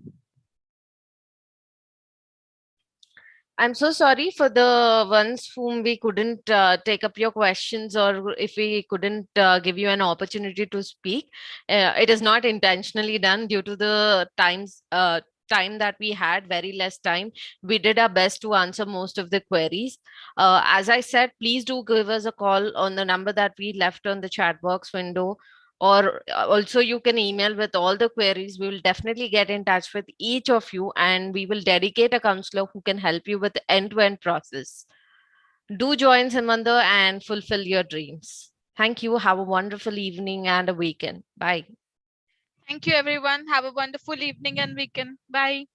I'm so sorry for the ones whom we couldn't take up your questions, or if we couldn't give you an opportunity to speak. It is not intentionally done due to the time that we had, very less time. We did our best to answer most of the queries. As I said, please do give us a call on the number that we left on the chat box window, or also you can email with all the queries. We will definitely get in touch with each of you and we will dedicate a counselor who can help you with the end-to-end process. Do join Simandhar and fulfill your dreams. Thank you. Have a wonderful evening and a weekend. Bye. Thank you, everyone. Have a wonderful evening and weekend. Bye.